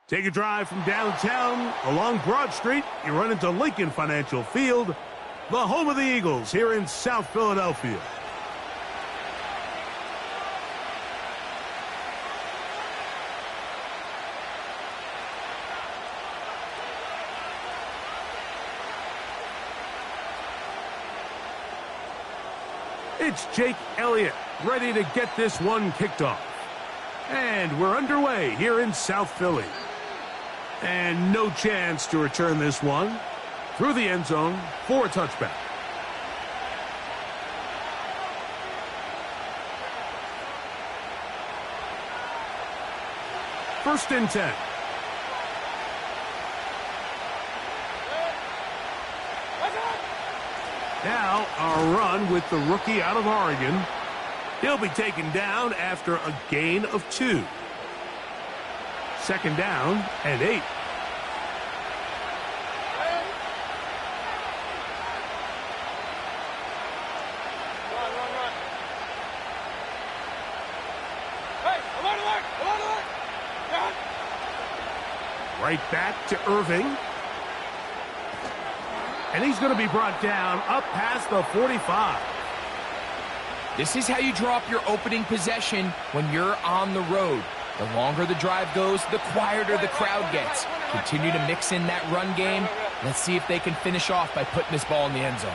Take a drive from downtown along Broad Street. You run into Lincoln Financial Field, the home of the Eagles here in South Philadelphia. It's Jake Elliott ready to get this one kicked off. And we're underway here in South Philly. And no chance to return this one through the end zone for a touchback. First and 10. Now, our run with the rookie out of Oregon. He'll be taken down after a gain of 2. Second down and 8. Right back to Irving. And he's going to be brought down up past the 45. This is how you draw up your opening possession when you're on the road. The longer the drive goes, the quieter the crowd gets. Continue to mix in that run game. Let's see if they can finish off by putting this ball in the end zone.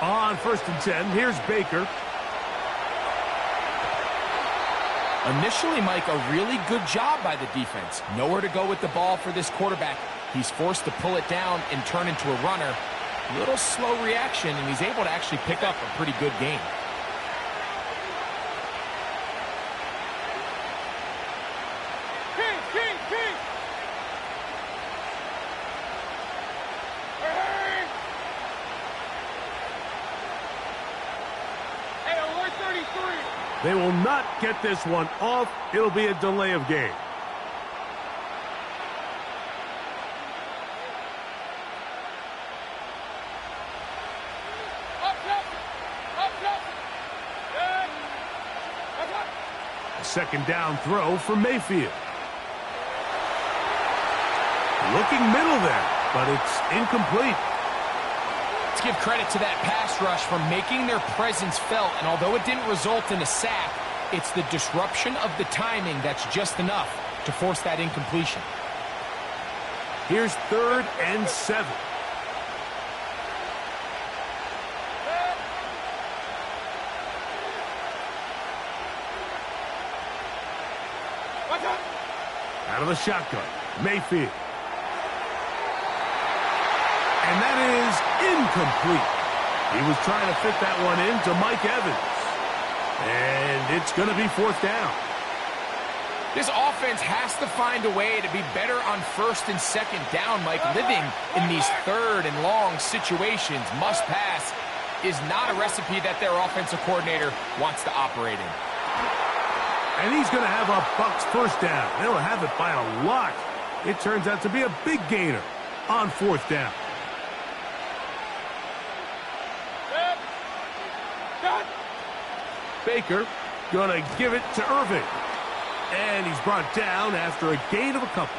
On first and 10, here's Baker. Initially, Mike, a really good job by the defense. Nowhere to go with the ball for this quarterback. He's forced to pull it down and turn into a runner. Little slow reaction, and he's able to actually pick up a pretty good game. They will not get this one off. It'll be a delay of game. Second down throw for Mayfield. Looking middle there, but it's incomplete. Let's give credit to that pass rush for making their presence felt, and although it didn't result in a sack, it's the disruption of the timing that's just enough to force that incompletion. Here's third and 7. Out of the shotgun, Mayfield. And that is incomplete. He was trying to fit that one into Mike Evans. And it's going to be fourth down. This offense has to find a way to be better on first and second down, Mike. Living in these third and long situations, must pass, is not a recipe that their offensive coordinator wants to operate in. And he's going to have a Bucs first down. They'll have it by a lot. It turns out to be a big gainer on fourth down. Baker going to give it to Irving. And he's brought down after a gain of a couple.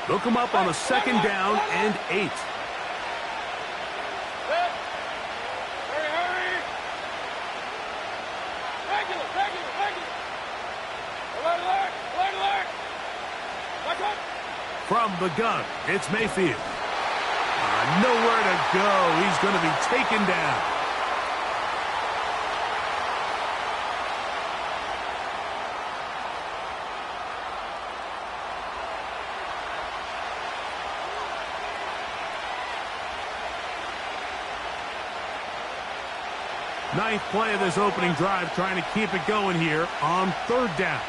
Look him up on a second down and 8. From the gun, it's Mayfield. Nowhere to go. He's going to be taken down. Ninth play of this opening drive, trying to keep it going here on third down.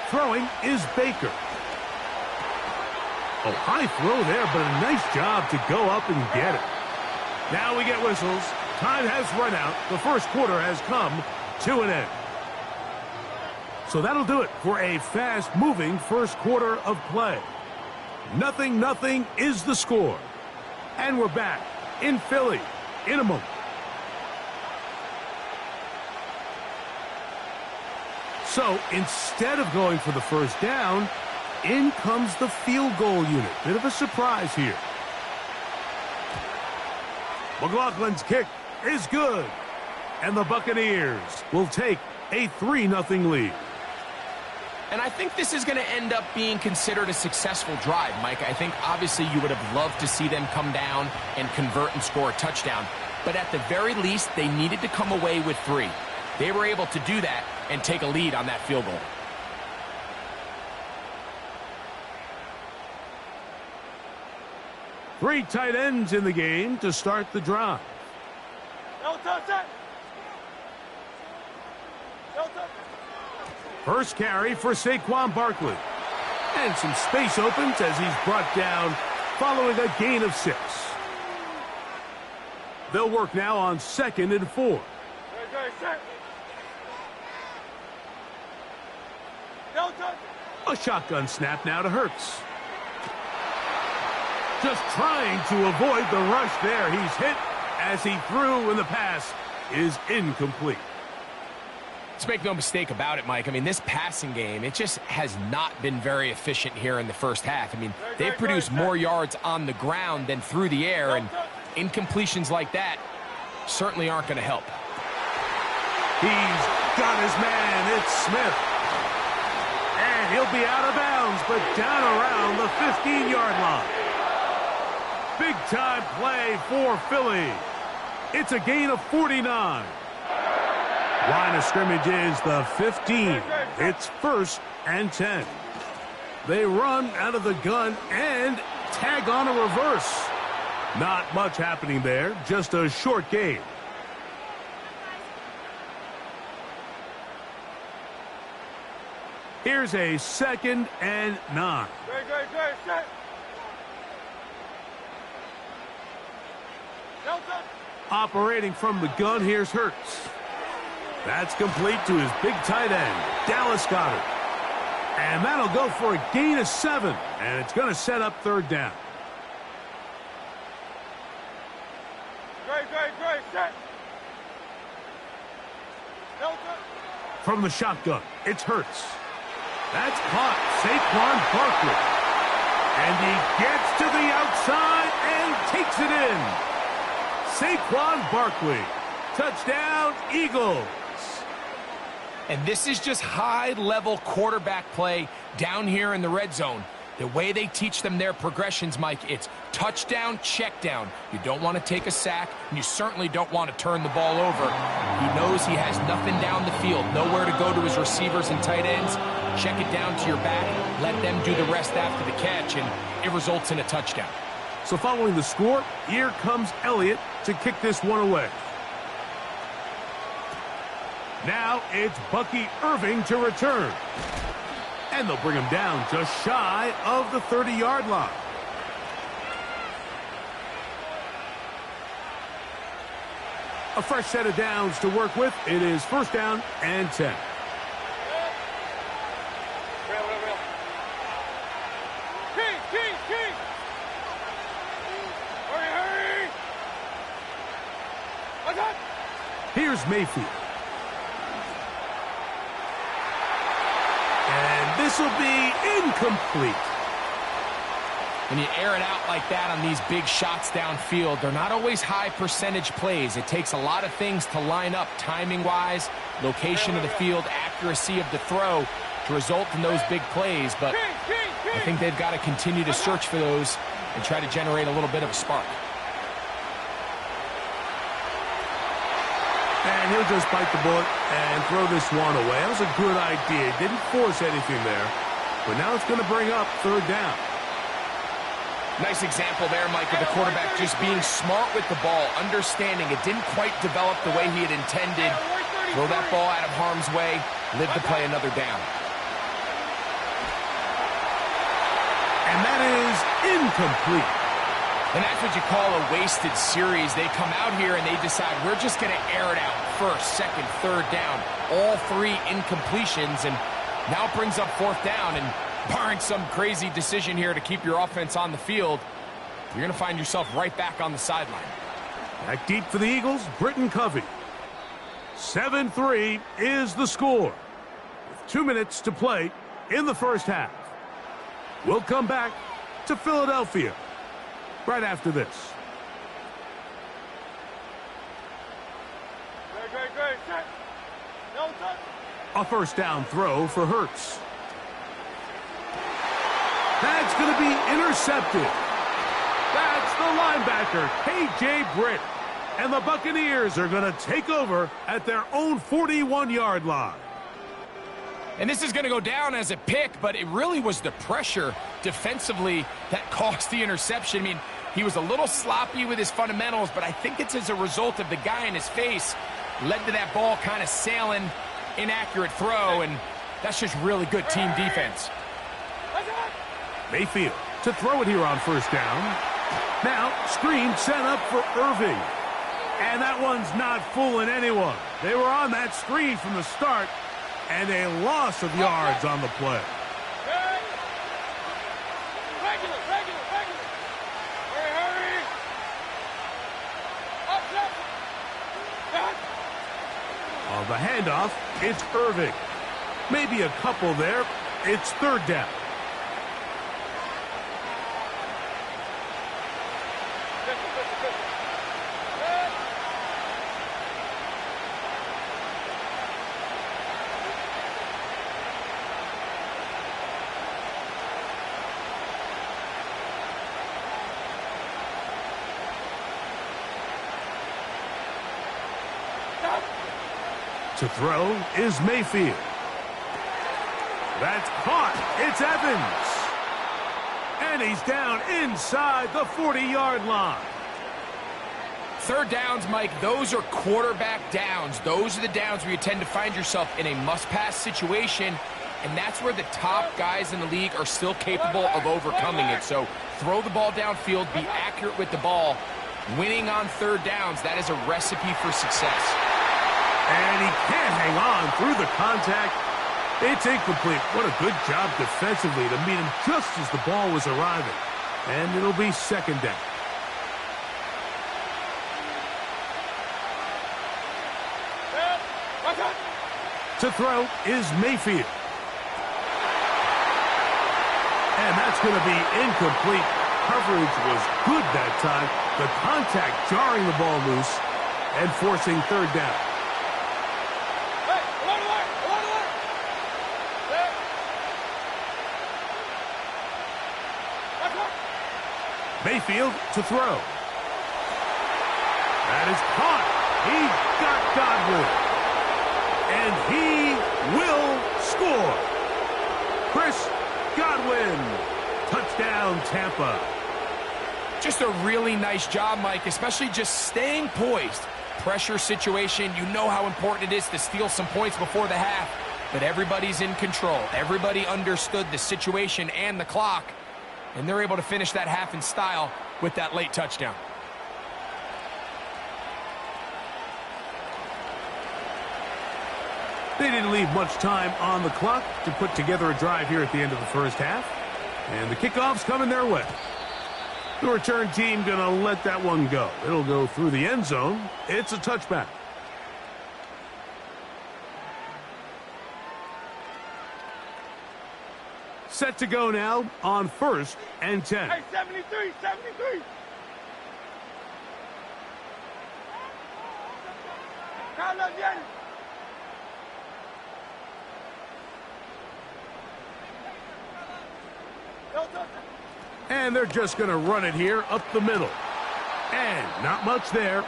Throwing is Baker. Oh, high throw there, but a nice job to go up and get it. Now we get whistles. Time has run out. The first quarter has come to an end. So that'll do it for a fast-moving first quarter of play. 0-0 is the score. And we're back in Philly in a moment. So instead of going for the first down, in comes the field goal unit. Bit of a surprise here. McLaughlin's kick is good. And the Buccaneers will take a 3-0 lead. And I think this is going to end up being considered a successful drive, Mike. I think obviously you would have loved to see them come down and convert and score a touchdown. But at the very least, they needed to come away with 3. They were able to do that and take a lead on that field goal. Three tight ends in the game to start the drive. First carry for Saquon Barkley. And some space opens as he's brought down following a gain of 6. They'll work now on 2nd and 4. A shotgun snap now to Hurts. Just trying to avoid the rush there. He's hit as he threw, and the pass is incomplete. Let's make no mistake about it, Mike. I mean, this passing game, it just has not been very efficient here in the first half. I mean, they've produced more yards on the ground than through the air, and incompletions like that certainly aren't going to help. He's got his man. It's Smith. And he'll be out of bounds, but down around the 15-yard line. Big-time play for Philly. It's a gain of 49. Line of scrimmage is the 15. It's 1st and 10. They run out of the gun and tag on a reverse. Not much happening there, just a short gain. Here's a 2nd and 9. Operating from the gun, here's Hurts. That's complete to his big tight end, Dallas Goedert. And that'll go for a gain of 7, and it's going to set up 3rd down. From the shotgun, it's Hurts. That's caught, Saquon Barkley. And he gets to the outside and takes it in. Saquon Barkley. Touchdown, Eagles. And this is just high-level quarterback play down here in the red zone. The way they teach them their progressions, Mike, it's touchdown, check down. You don't want to take a sack, and you certainly don't want to turn the ball over. He knows he has nothing down the field, nowhere to go to his receivers and tight ends. Check it down to your back, let them do the rest after the catch, and it results in a touchdown. So following the score, here comes Elliott to kick this one away. Now it's Bucky Irving to return. And they'll bring him down just shy of the 30-yard line. A fresh set of downs to work with. It is 1st down and 10. Here's Mayfield. And this will be incomplete. When you air it out like that on these big shots downfield, they're not always high percentage plays. It takes a lot of things to line up timing-wise, location of the field, accuracy of the throw to result in those big plays. But I think they've got to continue to search for those and try to generate a little bit of a spark. And he'll just bite the bullet and throw this one away. That was a good idea. Didn't force anything there. But now it's going to bring up 3rd down. Nice example there, Mike, of the quarterback just being smart with the ball, understanding it didn't quite develop the way he had intended. Throw that ball out of harm's way, live to play another down. And that is incomplete. And that's what you call a wasted series. They come out here and they decide we're just going to air it out. first, second, third down, all three incompletions, and now brings up fourth down. And barring some crazy decision here to keep your offense on the field, you're going to find yourself right back on the sideline. Back deep for the Eagles, Britton Covey. 7-3 is the score, with 2 minutes to play in the first half. We'll come back to Philadelphia right after this. A first down throw for Hurts. That's going to be intercepted. That's the linebacker, K.J. Britt. And the Buccaneers are going to take over at their own 41-yard line. And this is going to go down as a pick, but it really was the pressure defensively that caused the interception. I mean, he was a little sloppy with his fundamentals, but I think it's as a result of the guy in his face led to that ball kind of sailing, inaccurate throw, and that's just really good team defense. Mayfield to throw it here on first down. Now, screen set up for Irving. And that one's not fooling anyone. They were on that screen from the start, and a loss of yards on the play. On the handoff, it's Irving. Maybe a couple there. It's third down. To throw is Mayfield. That's caught. It's Evans. And he's down inside the 40-yard line. Third downs, Mike, those are quarterback downs. Those are the downs where you tend to find yourself in a must-pass situation, and that's where the top guys in the league are still capable of overcoming it. So throw the ball downfield, be accurate with the ball. Winning on third downs, that is a recipe for success. And he can't hang on through the contact. It's incomplete. What a good job defensively to meet him just as the ball was arriving. And it'll be second down. To throw is Mayfield. And that's going to be incomplete. Coverage was good that time. The contact jarring the ball loose and forcing third down. Mayfield to throw. That is caught. He got Godwin. And he will score. Chris Godwin. Touchdown, Tampa. Just a really nice job, Mike, especially just staying poised. Pressure situation, you know how important it is to steal some points before the half, but everybody's in control. Everybody understood the situation and the clock, and they're able to finish that half in style with that late touchdown. They didn't leave much time on the clock to put together a drive here at the end of the first half. And the kickoff's coming their way. The return team going to let that one go. It'll go through the end zone. It's a touchback. Set to go now on 1st and 10. Hey, 73, 73. And they're just going to run it here up the middle. And not much there.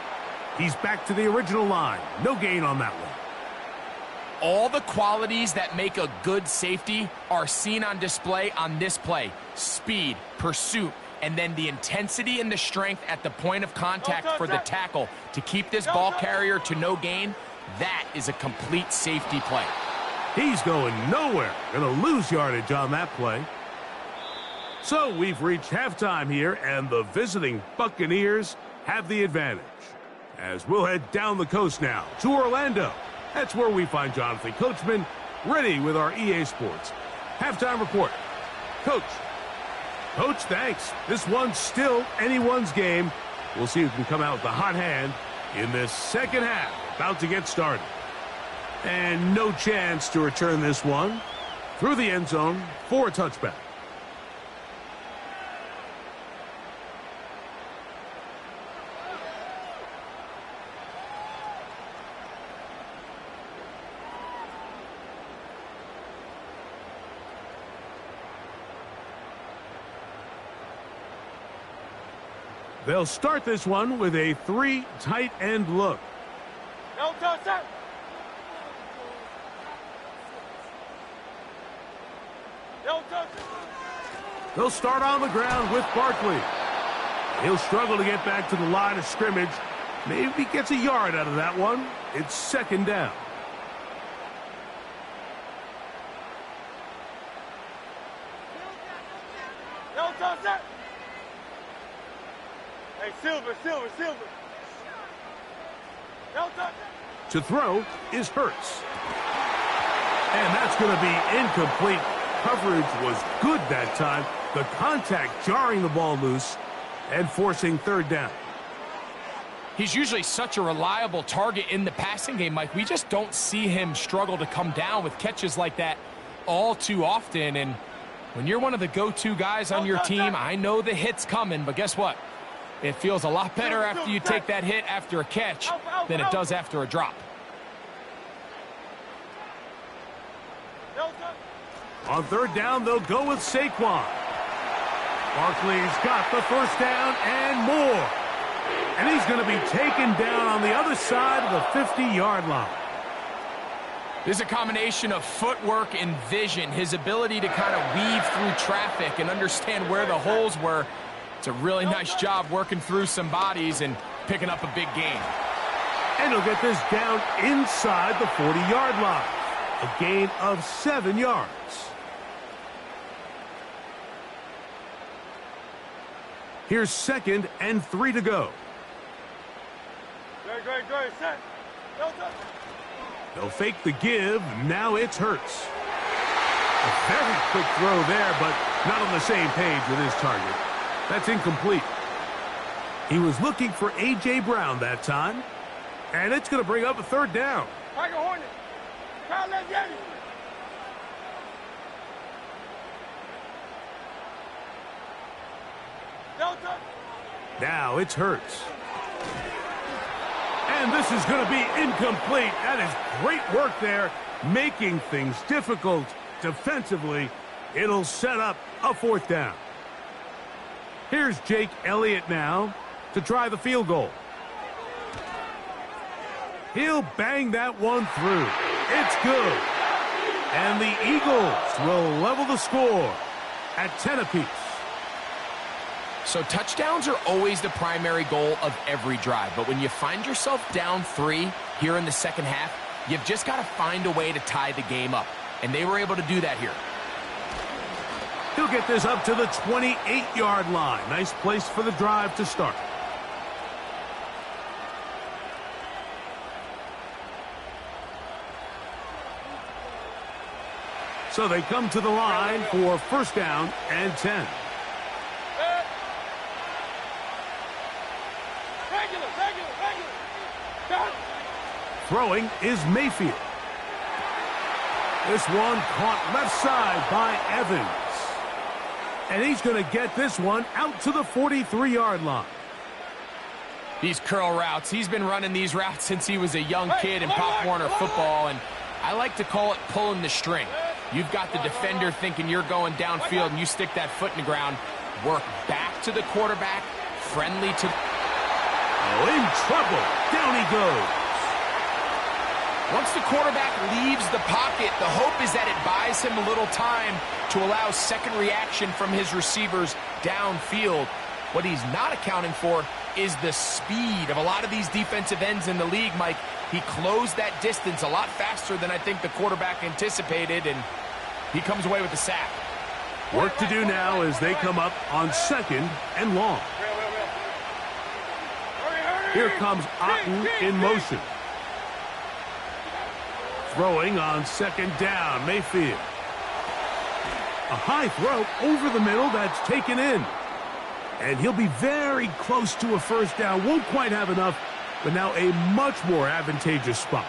He's back to the original line. No gain on that one. All the qualities that make a good safety are seen on display on this play. Speed, pursuit, and then the intensity and the strength at the point of contact for the tackle to keep this ball carrier to no gain. That is a complete safety play. He's going nowhere. Going to lose yardage on that play. So we've reached halftime here, and the visiting Buccaneers have the advantage. As we'll head down the coast now to Orlando. That's where we find Jonathan Coachman ready with our EA Sports halftime report. Coach, thanks. This one's still anyone's game. We'll see who can come out with the hot hand in this second half. About to get started. And no chance to return this one through the end zone for a touchback. They'll start this one with a 3 tight end look. No touch that. No touch it. They'll start on the ground with Barkley. He'll struggle to get back to the line of scrimmage. Maybe he gets a yard out of that one. It's second down. No touch that. Hey, Silver. No touch. To throw is Hurts. And that's going to be incomplete. Coverage was good that time. The contact jarring the ball loose and forcing third down. He's usually such a reliable target in the passing game, Mike. We just don't see him struggle to come down with catches like that all too often. And when you're one of the go-to guys on your team, I know the hit's coming, but guess what? It feels a lot better after you take that hit after a catch than it does after a drop. On third down, they'll go with Saquon. Barkley's got the first down and more. And he's going to be taken down on the other side of the 50-yard line. This is a combination of footwork and vision, his ability to kind of weave through traffic and understand where the holes were. It's a really nice job working through some bodies and picking up a big gain. And he'll get this down inside the 40-yard line. A gain of 7 yards. Here's 2nd and 3 to go. Great. Set. No touch. They'll fake the give. Now it's Hurts. A very quick throw there, but not on the same page with his target. That's incomplete. He was looking for A.J. Brown that time. And it's going to bring up a third down. Tiger Hornet. Kyle, let's get it. No touch. Now it's Hurts. And this is going to be incomplete. That is great work there, making things difficult defensively. It'll set up a fourth down. Here's Jake Elliott now to try the field goal. He'll bang that one through. It's good. And the Eagles will level the score at 10 apiece. So touchdowns are always the primary goal of every drive. But when you find yourself down 3 here in the second half, you've just got to find a way to tie the game up. And they were able to do that here. He'll get this up to the 28-yard line. Nice place for the drive to start. So they come to the line for first down and 10. Throwing is Mayfield. This one caught left side by Evans. And he's going to get this one out to the 43-yard line. These curl routes, he's been running these routes since he was a young kid in Pop Warner football, and I like to call it pulling the string. You've got the defender thinking you're going downfield, and you stick that foot in the ground, work back to the quarterback, friendly to... Oh, in trouble. Down he goes. Once the quarterback leaves the pocket, the hope is that it buys him a little time to allow second reaction from his receivers downfield. What he's not accounting for is the speed of a lot of these defensive ends in the league, Mike. He closed that distance a lot faster than I think the quarterback anticipated, and he comes away with the sack. Work to do now as they come up on 2nd and long. Hurry. Here comes Otten in motion. Throwing on second down, Mayfield. A high throw over the middle that's taken in. And he'll be very close to a first down. Won't quite have enough, but now a much more advantageous spot.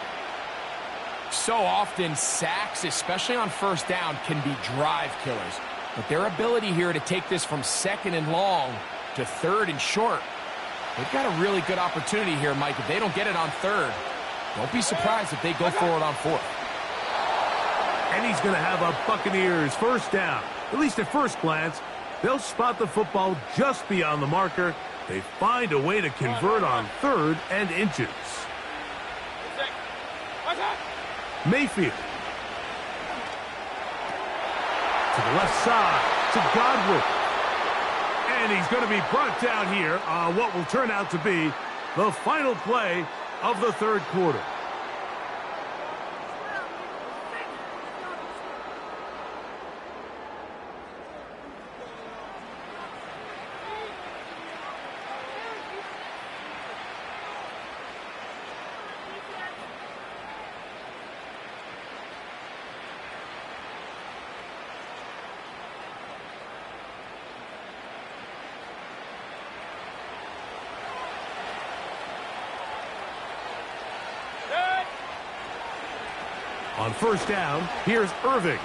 So often, sacks, especially on first down, can be drive killers. But their ability here to take this from second and long to third and short, they've got a really good opportunity here, Mike. If they don't get it on third, don't be surprised if they go for it on fourth. And he's going to have a Buccaneers first down. At least at first glance, they'll spot the football just beyond the marker. They find a way to convert on third and inches. Mayfield. To the left side, to Godwin. And he's going to be brought down here on what will turn out to be the final play of the third quarter. On first down, here's Irving.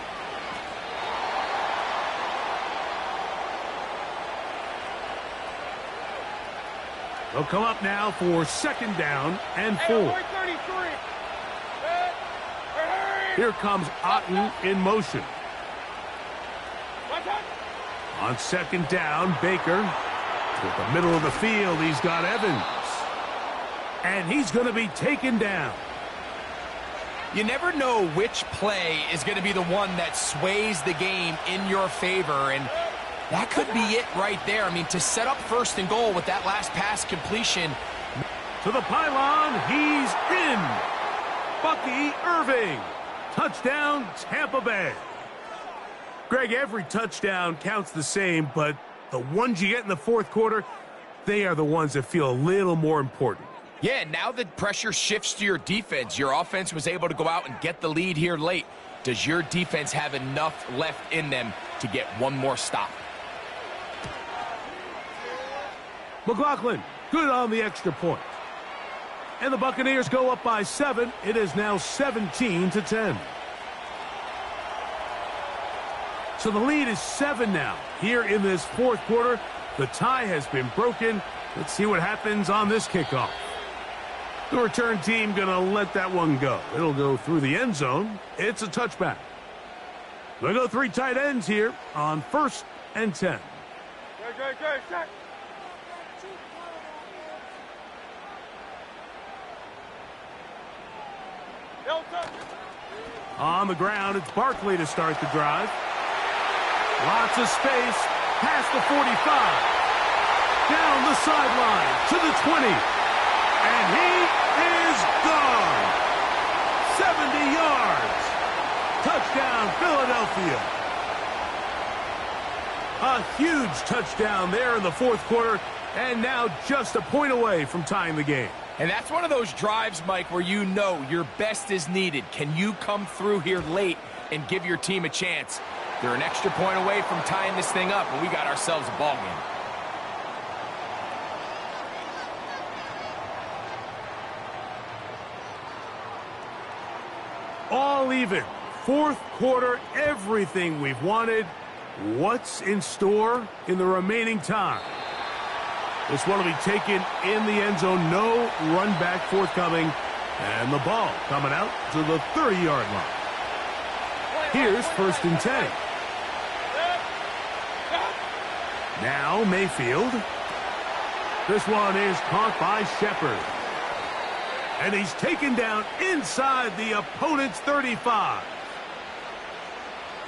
They'll come up now for second down and 4. Here comes Otten in motion. On second down, Baker. To the middle of the field, he's got Evans. And he's going to be taken down. You never know which play is going to be the one that sways the game in your favor, and that could be it right there. I mean, to set up first and goal with that last pass completion. To the pylon, he's in. Bucky Irving. Touchdown, Tampa Bay. Greg, every touchdown counts the same, but the ones you get in the fourth quarter, they are the ones that feel a little more important. Yeah, now the pressure shifts to your defense. Your offense was able to go out and get the lead here late. Does your defense have enough left in them to get one more stop? McLaughlin, good on the extra point. And the Buccaneers go up by 7. It is now 17-10. So the lead is 7 now. Here in this fourth quarter, the tie has been broken. Let's see what happens on this kickoff. The return team going to let that one go. It'll go through the end zone. It's a touchback. They'll go 3 tight ends here on first and 10. On the ground, it's Barkley to start the drive. Lots of space past the 45. Down the sideline to the 20. And he is gone. 70 yards. Touchdown, Philadelphia. A huge touchdown there in the fourth quarter, and now just a point away from tying the game. And that's one of those drives, Mike, where you know your best is needed. Can you come through here late and give your team a chance? They're an extra point away from tying this thing up, and we got ourselves a ball game. All even. Fourth quarter, everything we've wanted. What's in store in the remaining time? This one will be taken in the end zone. No run back forthcoming. And the ball coming out to the 30-yard line. Here's first and 10. Now Mayfield. This one is caught by Shepard. And he's taken down inside the opponent's 35.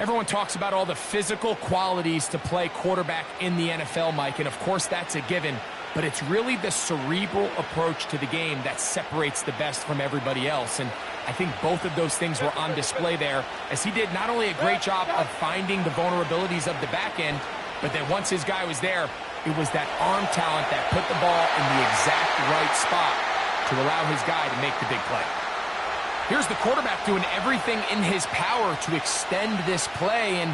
Everyone talks about all the physical qualities to play quarterback in the NFL, Mike, and of course that's a given, but it's really the cerebral approach to the game that separates the best from everybody else, and I think both of those things were on display there, as he did not only a great job of finding the vulnerabilities of the back end, but then once his guy was there, It was that arm talent that put the ball in the exact right spot to allow his guy to make the big play. Here's the quarterback doing everything in his power to extend this play, and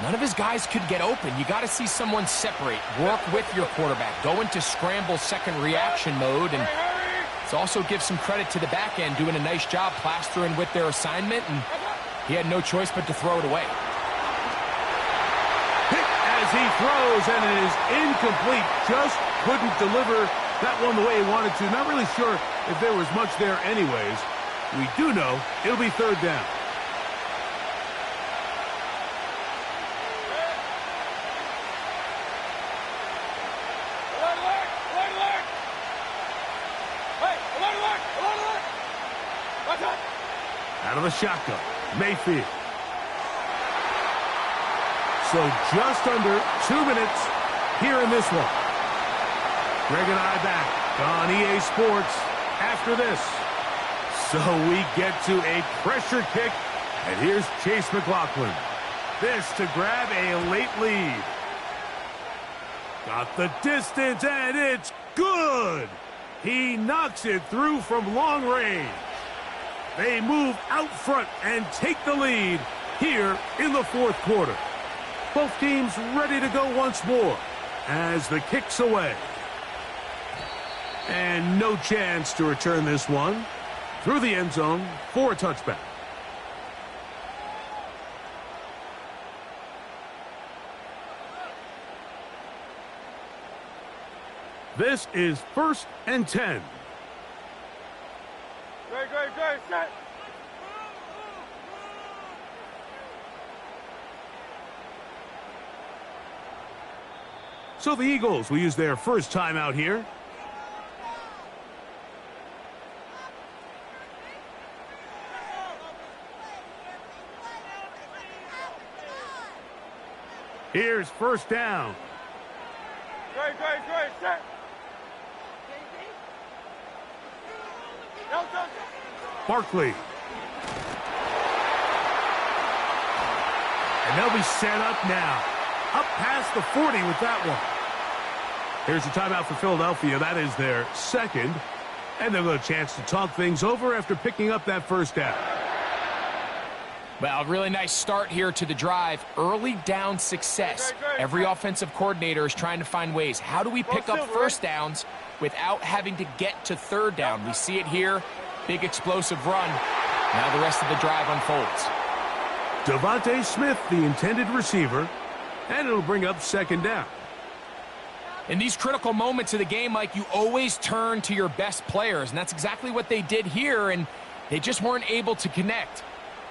none of his guys could get open. You got to see someone separate, work with your quarterback, go into scramble second reaction mode, and it also gives some credit to the back end doing a nice job plastering with their assignment, and he had no choice but to throw it away. As he throws, and it is incomplete. Just couldn't deliver that one the way he wanted to. Not really sure if there was much there anyways. We do know it'll be third down. Out of the shotgun, Mayfield. So just under 2 minutes here in this one. Greg and I back on EA Sports after this. So we get to a pressure kick, and here's Chase McLaughlin. This to grab a late lead. Got the distance, and it's good. He knocks it through from long range. They move out front and take the lead here in the fourth quarter. Both teams ready to go once more as the kick's away. And no chance to return this one through the end zone for a touchback. This is 1st and 10. Great, set. So the Eagles will use their first time out here. Here's first down. Great, set. Barkley. And they'll be set up now. Up past the 40 with that one. Here's a timeout for Philadelphia. That is their second. And they'll get a chance to talk things over after picking up that first down. Well, really nice start here to the drive. Early down success. Every offensive coordinator is trying to find ways. How do we pick up first downs without having to get to third down? We see it here. Big explosive run. Now the rest of the drive unfolds. Devontae Smith, the intended receiver, and it'll bring up second down. In these critical moments of the game, Mike, you always turn to your best players, and that's exactly what they did here, and they just weren't able to connect.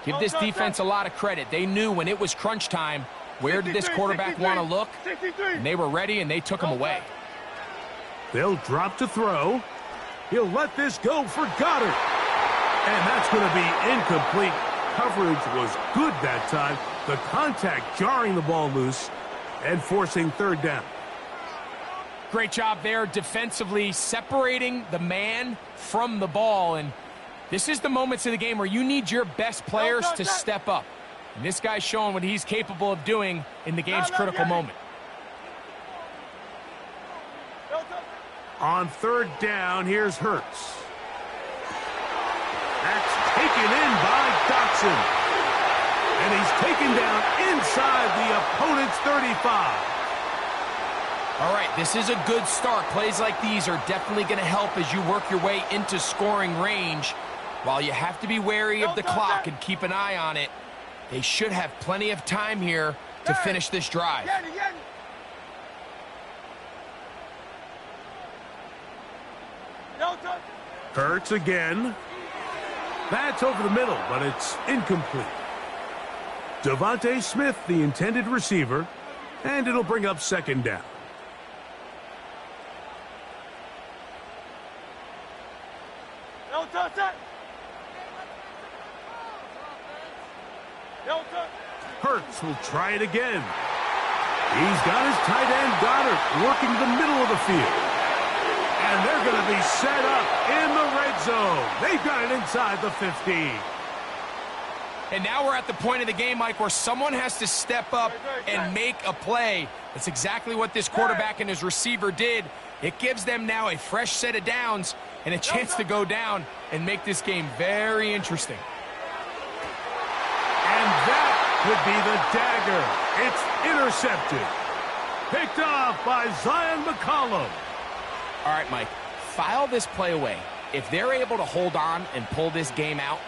Give this defense a lot of credit. They knew when it was crunch time, where did this quarterback want to look? And they were ready, and they took him away. They'll drop to throw. He'll let this go for Goddard. And that's going to be incomplete. Coverage was good that time. The contact jarring the ball loose and forcing third down. Great job there defensively, separating the man from the ball. And this is the moments of the game where you need your best players to step up. And this guy's showing what he's capable of doing in the game's critical moment. On third down, here's Hurts. That's taken in by Dotson. And he's taken down inside the opponent's 35. All right, this is a good start. Plays like these are definitely going to help as you work your way into scoring range. While you have to be wary of the clock and keep an eye on it, they should have plenty of time here to finish this drive. Hurts again. That's over the middle, but it's incomplete. Devontae Smith, the intended receiver, and it'll bring up second down. Hurts will try it again. He's got his tight end Goddard working the middle of the field. And they're going to be set up in the red zone. They've got it inside the 15. And now we're at the point of the game, Mike, where someone has to step up and make a play. That's exactly what this quarterback and his receiver did. It gives them now a fresh set of downs and a chance to go down and make this game very interesting. And that would be the dagger. It's intercepted. Picked off by Zion McCollum. All right, Mike, file this play away. If they're able to hold on and pull this game out,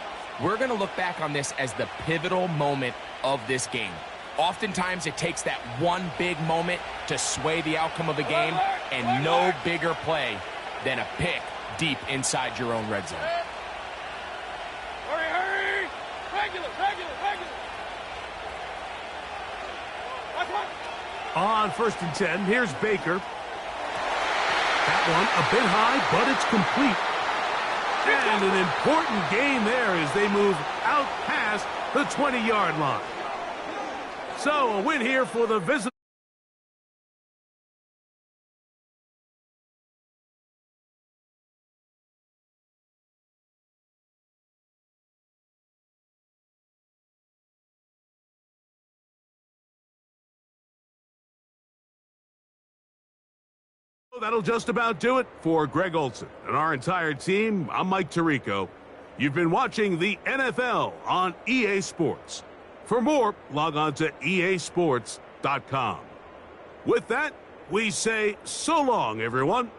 we're going to look back on this as the pivotal moment of this game. Oftentimes, it takes that one big moment to sway the outcome of a game, and no bigger play than a pick deep inside your own red zone. Hurry, hurry! Regular. That's one. On 1st and 10, here's Baker. That one a bit high, but it's complete. And an important gain there as they move out past the 20-yard line. So a win here for the visitors. That'll just about do it for Greg Olson and our entire team. I'm Mike Tirico. You've been watching the NFL on EA Sports. For more, log on to easports.com. With that, we say so long, everyone.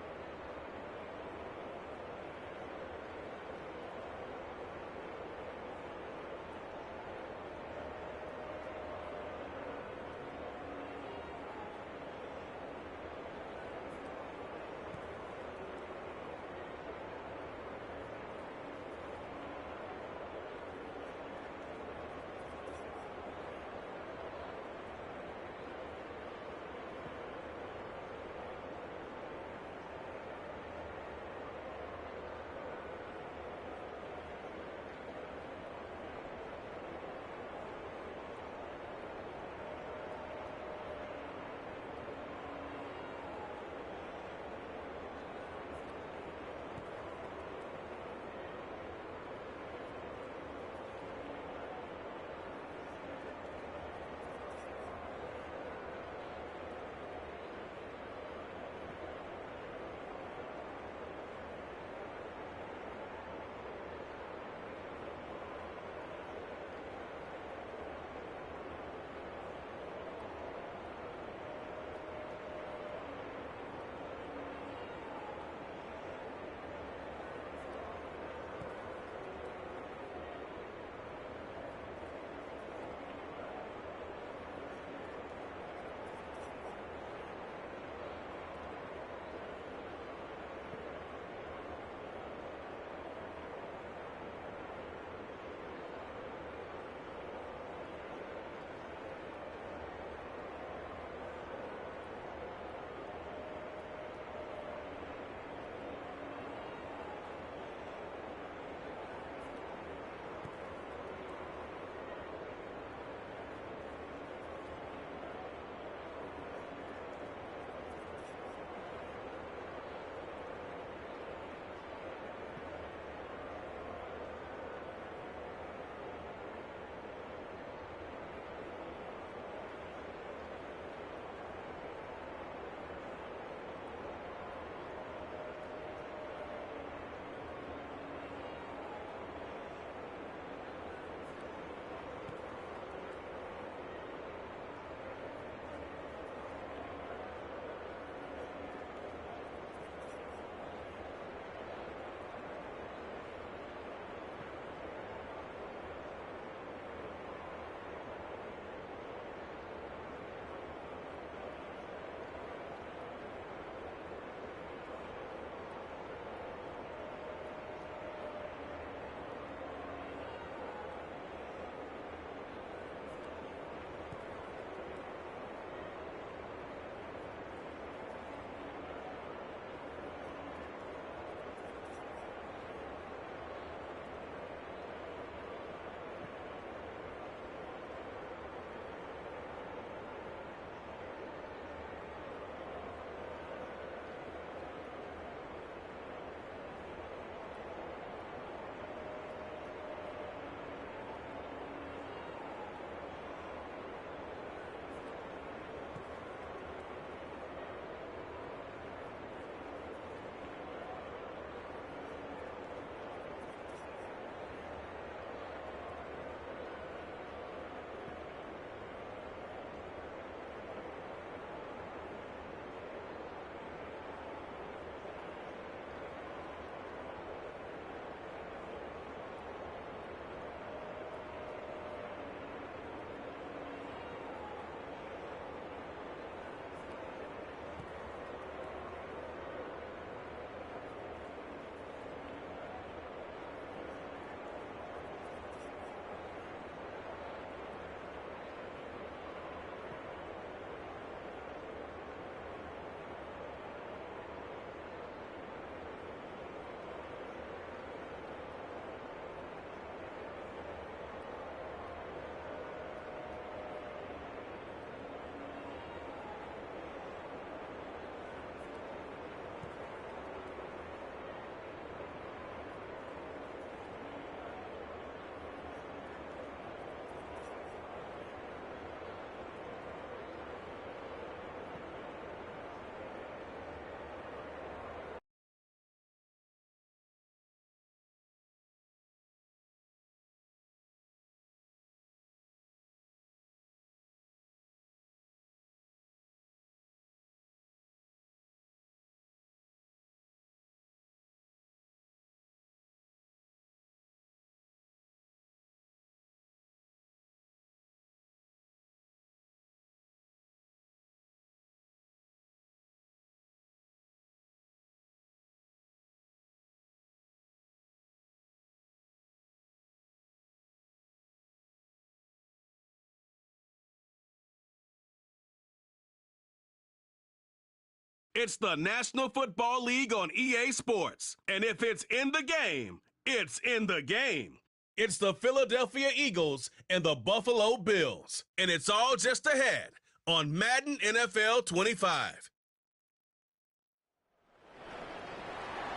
It's the National Football League on EA Sports. And if it's in the game, it's in the game. It's the Philadelphia Eagles and the Buffalo Bills. And it's all just ahead on Madden NFL 25.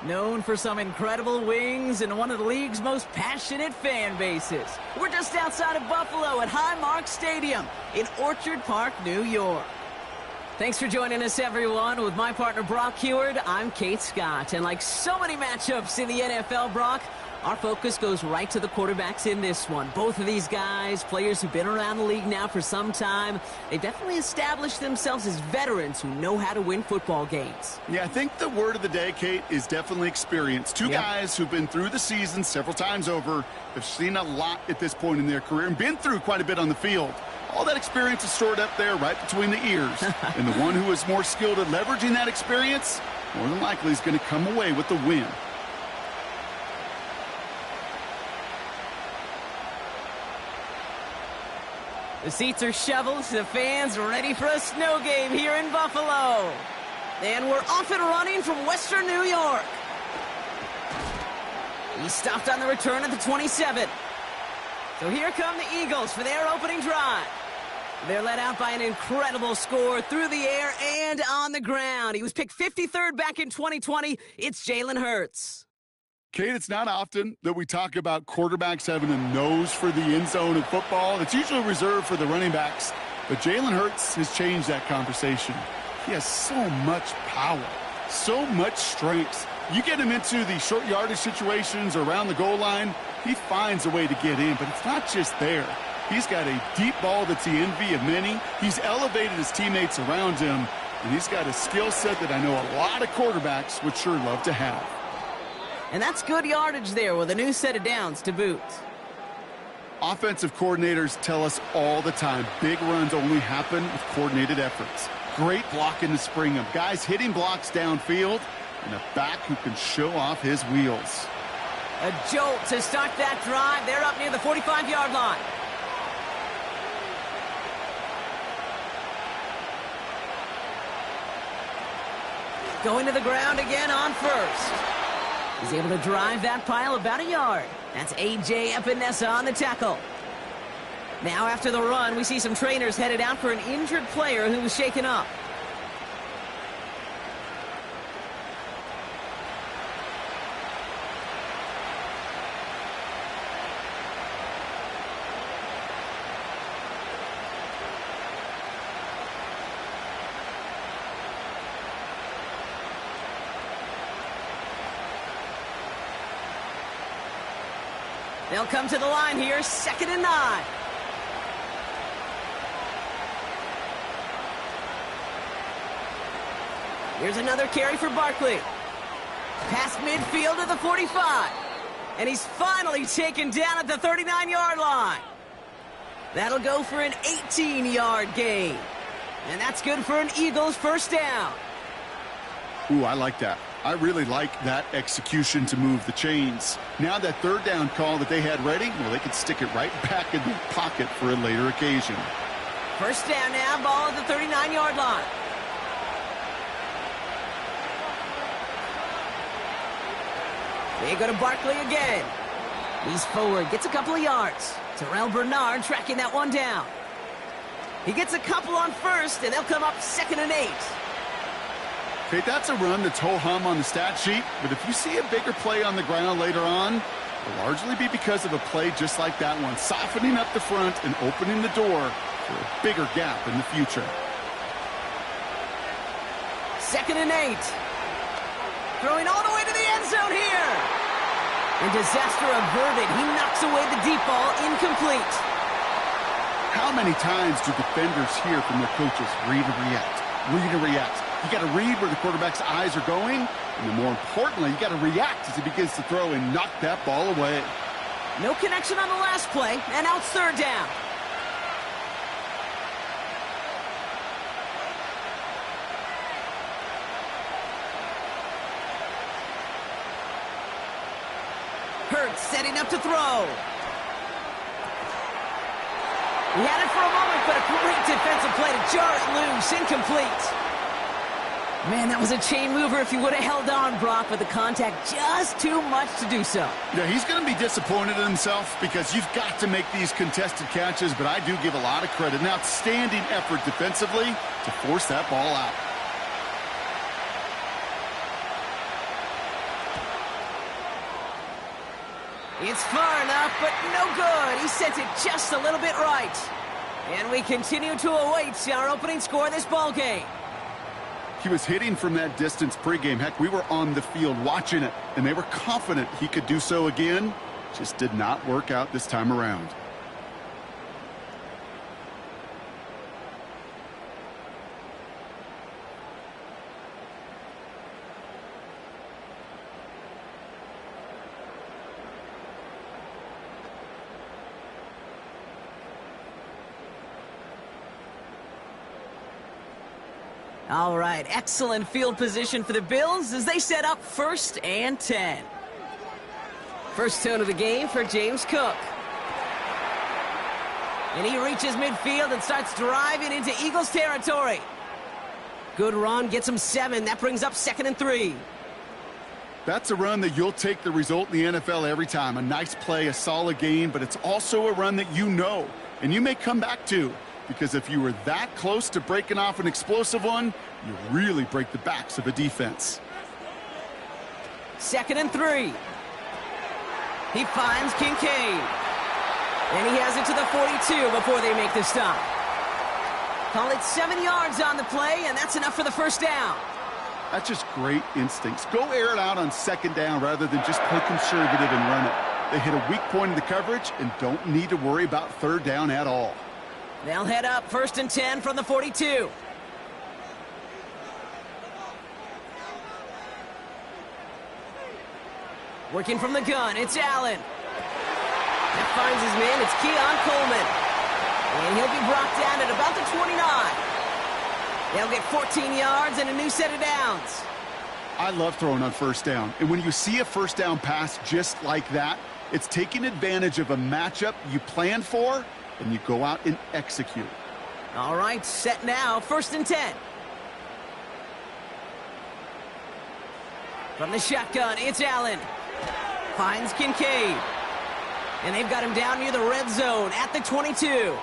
Known for some incredible wings and one of the league's most passionate fan bases. We're just outside of Buffalo at Highmark Stadium in Orchard Park, New York. Thanks for joining us, everyone. With my partner, Brock Heward, I'm Kate Scott. And like so many matchups in the NFL, Brock, our focus goes right to the quarterbacks in this one. Both of these guys, players who've been around the league now for some time, they've definitely established themselves as veterans who know how to win football games. Yeah, I think the word of the day, Kate, is definitely experience. Two guys who've been through the season several times over, have seen a lot at this point in their career, and been through quite a bit on the field. All that experience is stored up there right between the ears. And the one who is more skilled at leveraging that experience, more than likely is going to come away with the win. The seats are shoveled, the fans are ready for a snow game here in Buffalo. And we're off and running from Western New York. He stopped on the return at the 27. So here come the Eagles for their opening drive. They're led out by an incredible score through the air and on the ground. He was picked 53rd back in 2020. It's Jalen Hurts. Kate, it's not often that we talk about quarterbacks having a nose for the end zone in football. It's usually reserved for the running backs. But Jalen Hurts has changed that conversation. He has so much power, so much strength. You get him into the short yardage situations around the goal line, he finds a way to get in. But it's not just there. He's got a deep ball that's the envy of many. He's elevated his teammates around him. And he's got a skill set that I know a lot of quarterbacks would sure love to have. And that's good yardage there with a new set of downs to boot. Offensive coordinators tell us all the time, big runs only happen with coordinated efforts. Great blocking to spring them. Guys hitting blocks downfield, and a back who can show off his wheels. A jolt to start that drive. They're up near the 45-yard line. Going to the ground again on first. He's able to drive that pile about a yard. That's A.J. Epinesa on the tackle. Now after the run, we see some trainers headed out for an injured player who was shaken up. They'll come to the line here, 2nd and 9. Here's another carry for Barkley. Past midfield to the 45. And he's finally taken down at the 39-yard line. That'll go for an 18-yard gain. And that's good for an Eagles first down. Ooh, I like that. I really like that execution to move the chains. Now that third down call that they had ready, well, they could stick it right back in the pocket for a later occasion. First down now, ball at the 39-yard line. They go to Barkley again. He's forward, gets a couple of yards. Terrell Bernard tracking that one down. He gets a couple on first, and they'll come up 2nd and 8. Okay, that's a run that's ho-hum on the stat sheet, but if you see a bigger play on the ground later on, it'll largely be because of a play just like that one, softening up the front and opening the door for a bigger gap in the future. 2nd and 8. Throwing all the way to the end zone here. And disaster averted. He knocks away the deep ball, incomplete. How many times do defenders hear from their coaches, read and react, read and react? You got to read where the quarterback's eyes are going, and then more importantly, you got to react as he begins to throw and knock that ball away. No connection on the last play, and now it's 3rd down. Hurts setting up to throw. He had it for a moment, but a great defensive play to jar it loose, incomplete. Man, that was a chain mover if he would have held on, Brock, but the contact just too much to do so. Yeah, he's going to be disappointed in himself because you've got to make these contested catches, but I do give a lot of credit. An outstanding effort defensively to force that ball out. It's far enough, but no good. He sent it just a little bit right. And we continue to await our opening score of this ball game. He was hitting from that distance pregame. Heck, we were on the field watching it, and they were confident he could do so again. Just did not work out this time around. All right, excellent field position for the Bills as they set up 1st and 10. First tone of the game for James Cook. And he reaches midfield and starts driving into Eagles territory. Good run, gets him 7. That brings up 2nd and 3. That's a run that you'll take the result in the NFL every time. A nice play, a solid gain, but it's also a run that you know, and you may come back to. Because if you were that close to breaking off an explosive one, you really break the backs of a defense. 2nd and 3. He finds Kincaid. And he has it to the 42 before they make the stop. Call it 7 yards on the play, and that's enough for the first down. That's just great instincts. Go air it out on 2nd down rather than just play conservative and run it. They hit a weak point in the coverage and don't need to worry about 3rd down at all. They'll head up 1st and 10 from the 42. Working from the gun, it's Allen. That finds his man, it's Keon Coleman. And he'll be brought down at about the 29. They'll get 14 yards and a new set of downs. I love throwing on 1st down. And when you see a 1st down pass just like that, it's taking advantage of a matchup you planned for, and you go out and execute. All right, set now, 1st and 10. From the shotgun, it's Allen. Finds Kincaid. And they've got him down near the red zone at the 22.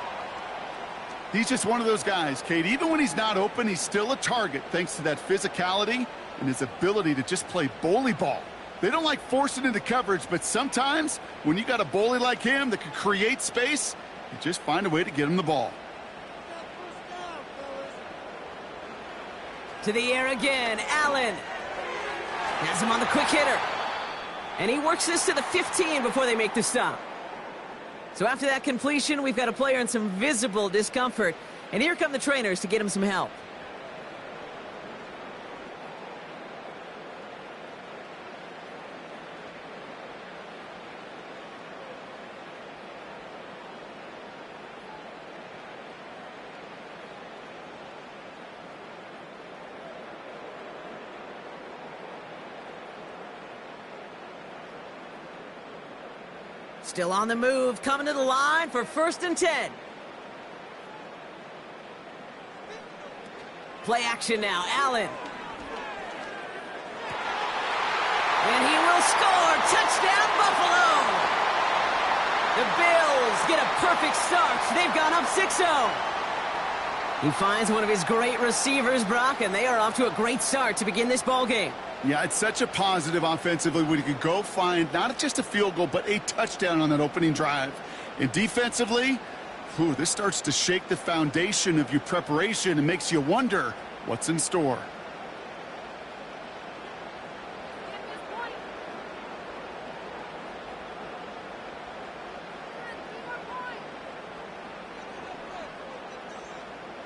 He's just one of those guys, Kate. Even when he's not open, he's still a target thanks to that physicality and his ability to just play bully ball. They don't like forcing into coverage, but sometimes when you got a bully like him that can create space, you just find a way to get him the ball. To the air again, Allen. Has him on the quick hitter. And he works this to the 15 before they make the stop. So after that completion, we've got a player in some visible discomfort. And here come the trainers to get him some help. Still on the move, coming to the line for 1st and 10. Play action now, Allen. And he will score. Touchdown, Buffalo. The Bills get a perfect start. They've gone up 6-0. He finds one of his great receivers, Brock, and they are off to a great start to begin this ball game. Yeah, it's such a positive offensively when you can go find not just a field goal, but a touchdown on that opening drive. And defensively, this starts to shake the foundation of your preparation and makes you wonder what's in store.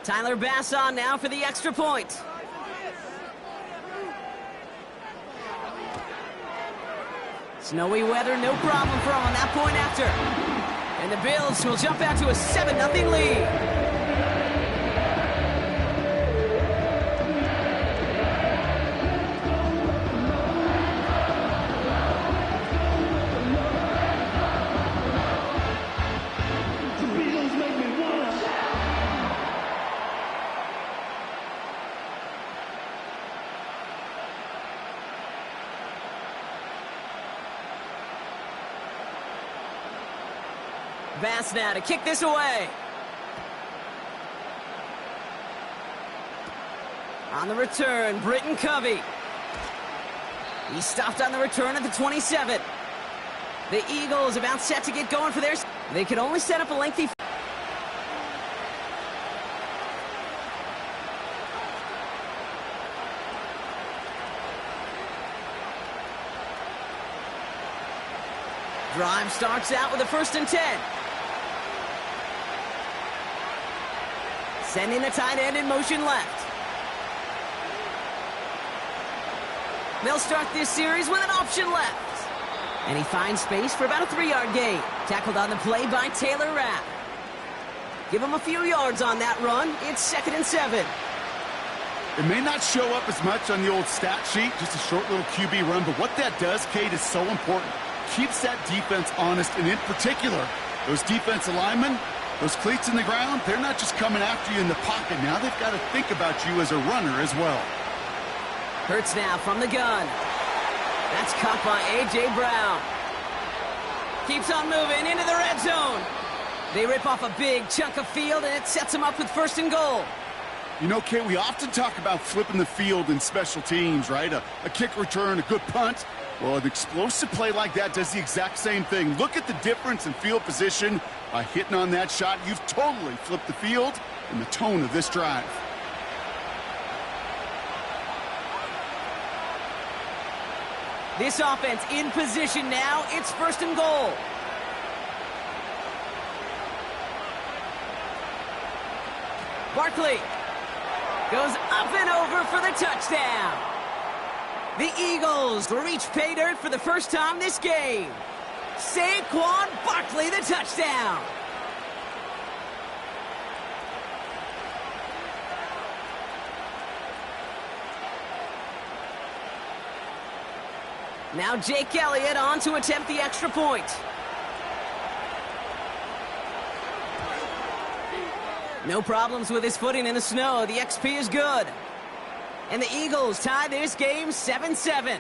Tyler Bass on now for the extra point. Snowy weather, no problem for him on that point after. And the Bills will jump out to a 7-0 lead. pass now to kick this away. On the return, Britton Covey. He stopped on the return at the 27. The Eagles about set to get going for theirs. They could only set up a lengthy... Drive starts out with a 1st and 10. Sending the tight end in motion left. They'll start this series with an option left. And he finds space for about a 3-yard gain. Tackled on the play by Taylor Rapp. Give him a few yards on that run. It's 2nd and 7. It may not show up as much on the old stat sheet, just a short little QB run, but what that does, Kate, is so important. Keeps that defense honest, and in particular, those defensive linemen, those cleats in the ground, they're not just coming after you in the pocket. Now they've got to think about you as a runner as well. Hurts now from the gun. That's caught by A.J. Brown. Keeps on moving into the red zone. They rip off a big chunk of field, and it sets them up with 1st and goal. You know, Kate, we often talk about flipping the field in special teams, right? A kick return, a good punt. Well, an explosive play like that does the exact same thing. Look at the difference in field position. By hitting on that shot, you've totally flipped the field and the tone of this drive. This offense in position now. It's 1st and goal. Barkley goes up and over for the touchdown. The Eagles reach pay dirt for the first time this game. Saquon Barkley, the touchdown. Now Jake Elliott on to attempt the extra point. No problems with his footing in the snow. The XP is good. And the Eagles tie this game 7-7.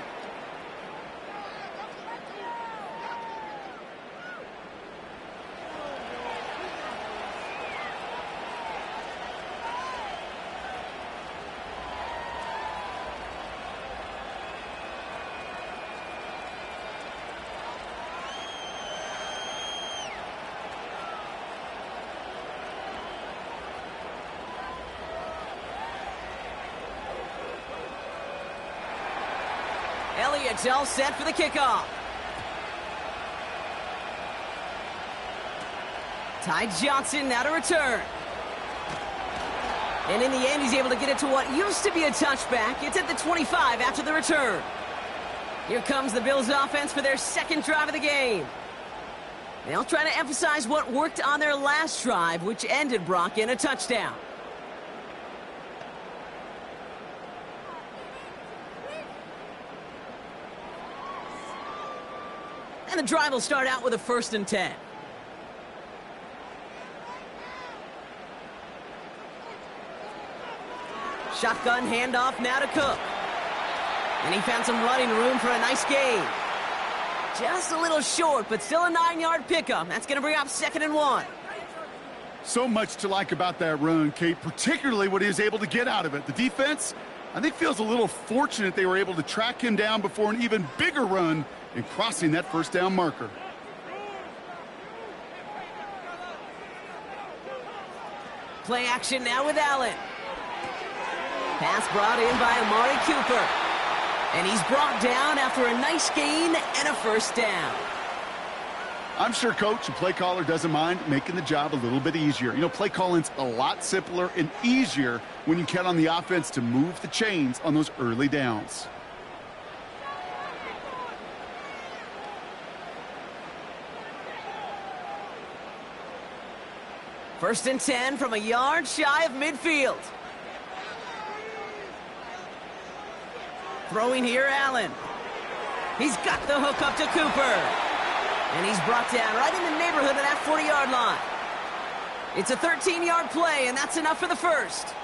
Elliott's all set for the kickoff. Ty Johnson now to return. And in the end, he's able to get it to what used to be a touchback. It's at the 25 after the return. Here comes the Bills offense for their 2nd drive of the game. They'll try to emphasize what worked on their last drive, which ended, Brock, in a touchdown. And the drive will start out with a 1st and 10. Shotgun handoff now to Cook. And he found some running room for a nice gain. Just a little short, but still a 9-yard pickup. That's going to bring up 2nd and 1. So much to like about that run, Kate, particularly what he was able to get out of it. The defense, I think, feels a little fortunate they were able to track him down before an even bigger run in crossing that 1st down marker. Play action now with Allen. Pass brought in by Amari Cooper. And he's brought down after a nice gain and a 1st down. I'm sure coach and play caller doesn't mind making the job a little bit easier. You know, play calling's a lot simpler and easier when you count on the offense to move the chains on those early downs. First and 10 from a yard shy of midfield. Throwing here, Allen. He's got the hook up to Cooper. And he's brought down right in the neighborhood of that 40-yard line. It's a 13-yard play, and that's enough for the 1st.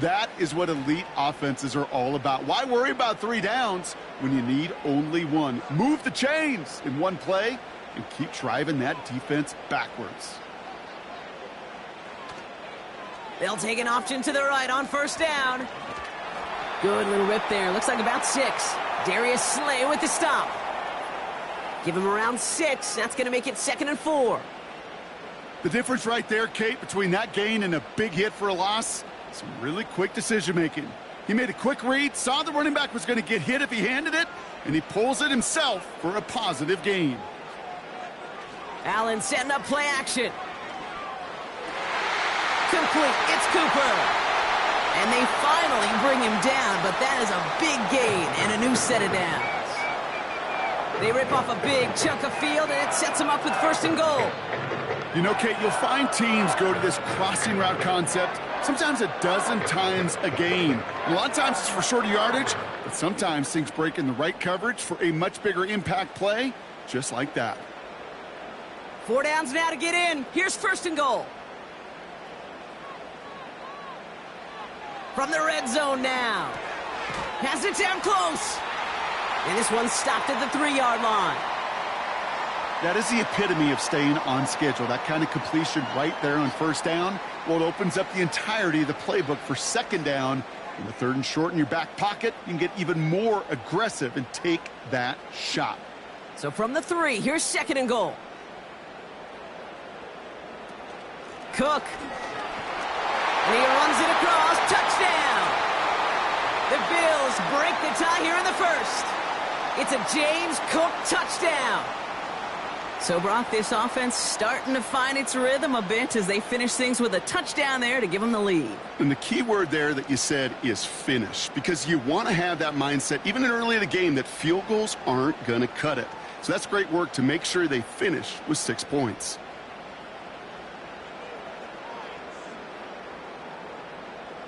That is what elite offenses are all about. Why worry about 3 downs when you need only 1? Move the chains in one play, and keep driving that defense backwards. They'll take an option to the right on first down. Good little rip there. Looks like about 6. Darius Slay with the stop. Give him around 6. That's going to make it 2nd and 4. The difference right there, Kate, between that gain and a big hit for a loss, some really quick decision-making. He made a quick read, saw the running back was going to get hit if he handed it, and he pulls it himself for a positive gain. Allen setting up play action. Complete. It's Cooper. And they finally bring him down, but that is a big gain and a new set of downs. They rip off a big chunk of field, and it sets them up with 1st and goal. You know, Kate, you'll find teams go to this crossing route concept sometimes a dozen times a game. A lot of times it's for shorter yardage, but sometimes things break in the right coverage for a much bigger impact play, just like that. 4 downs now to get in. Here's 1st and goal. From the red zone now. Has it down close. And this one stopped at the 3-yard line. That is the epitome of staying on schedule. That kind of completion right there on 1st down. Well, it opens up the entirety of the playbook for 2nd down. And with 3rd and short in your back pocket, you can get even more aggressive and take that shot. So from the 3, here's 2nd and goal. Cook. And he runs it across. Touchdown. The Bills break the tie here in the 1st. It's a James Cook touchdown. So, Brock, this offense starting to find its rhythm a bit as they finish things with a touchdown there to give them the lead. And the key word there that you said is finish, because you want to have that mindset, even early in the game, that field goals aren't going to cut it. So that's great work to make sure they finish with 6 points.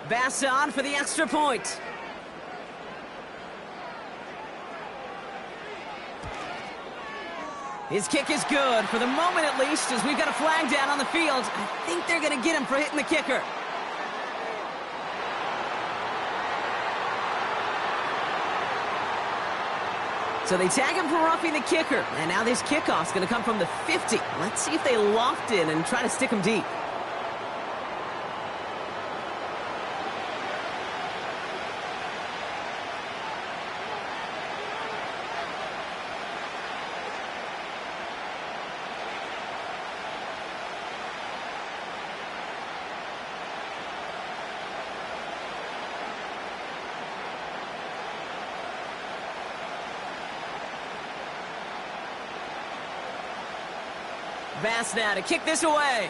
Bass on for the extra point. His kick is good, for the moment at least, as we've got a flag down on the field. I think they're going to get him for hitting the kicker. So they tag him for roughing the kicker, and now this kickoff's going to come from the 50. Let's see if they loft in and try to stick him deep. Bass now to kick this away.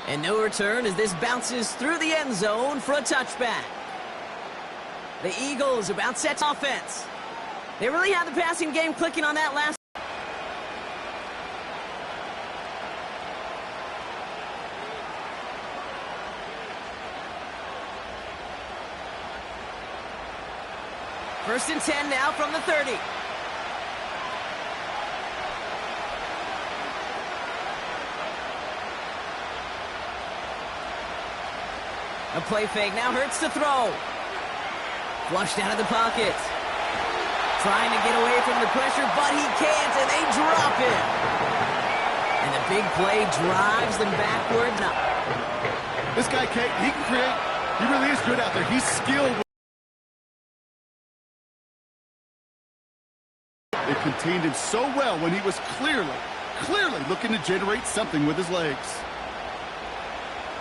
And no return as this bounces through the end zone for a touchback. The Eagles about set offense. They really had the passing game clicking on that last. First and 10 now from the 30. A play fake now hurts to throw. Flushed out of the pocket. Trying to get away from the pressure, but he can't, and they drop him. And the big play drives them backward. No. This guy, Kate, he can create. He really is good out there. He's skilled. It contained him so well when he was clearly looking to generate something with his legs.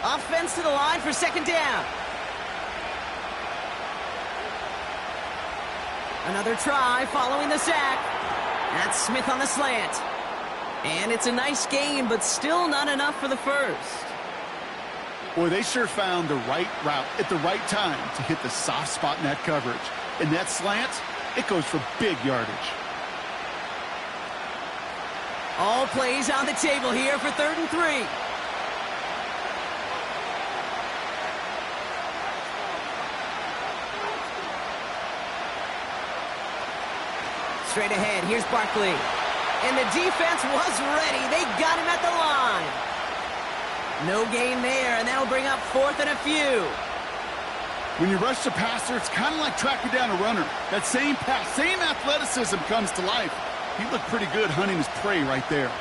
Offense to the line for 2nd down. Another try following the sack. That's Smith on the slant. And it's a nice gain, but still not enough for the 1st. Boy, they sure found the right route at the right time to hit the soft spot in that coverage. And that slant, it goes for big yardage. All plays on the table here for 3rd and 3. Straight ahead, here's Barkley. And the defense was ready. They got him at the line. No gain there, and that'll bring up 4th and a few. When you rush the passer, it's kind of like tracking down a runner. That same pass, same athleticism comes to life. He looked pretty good hunting his prey right there.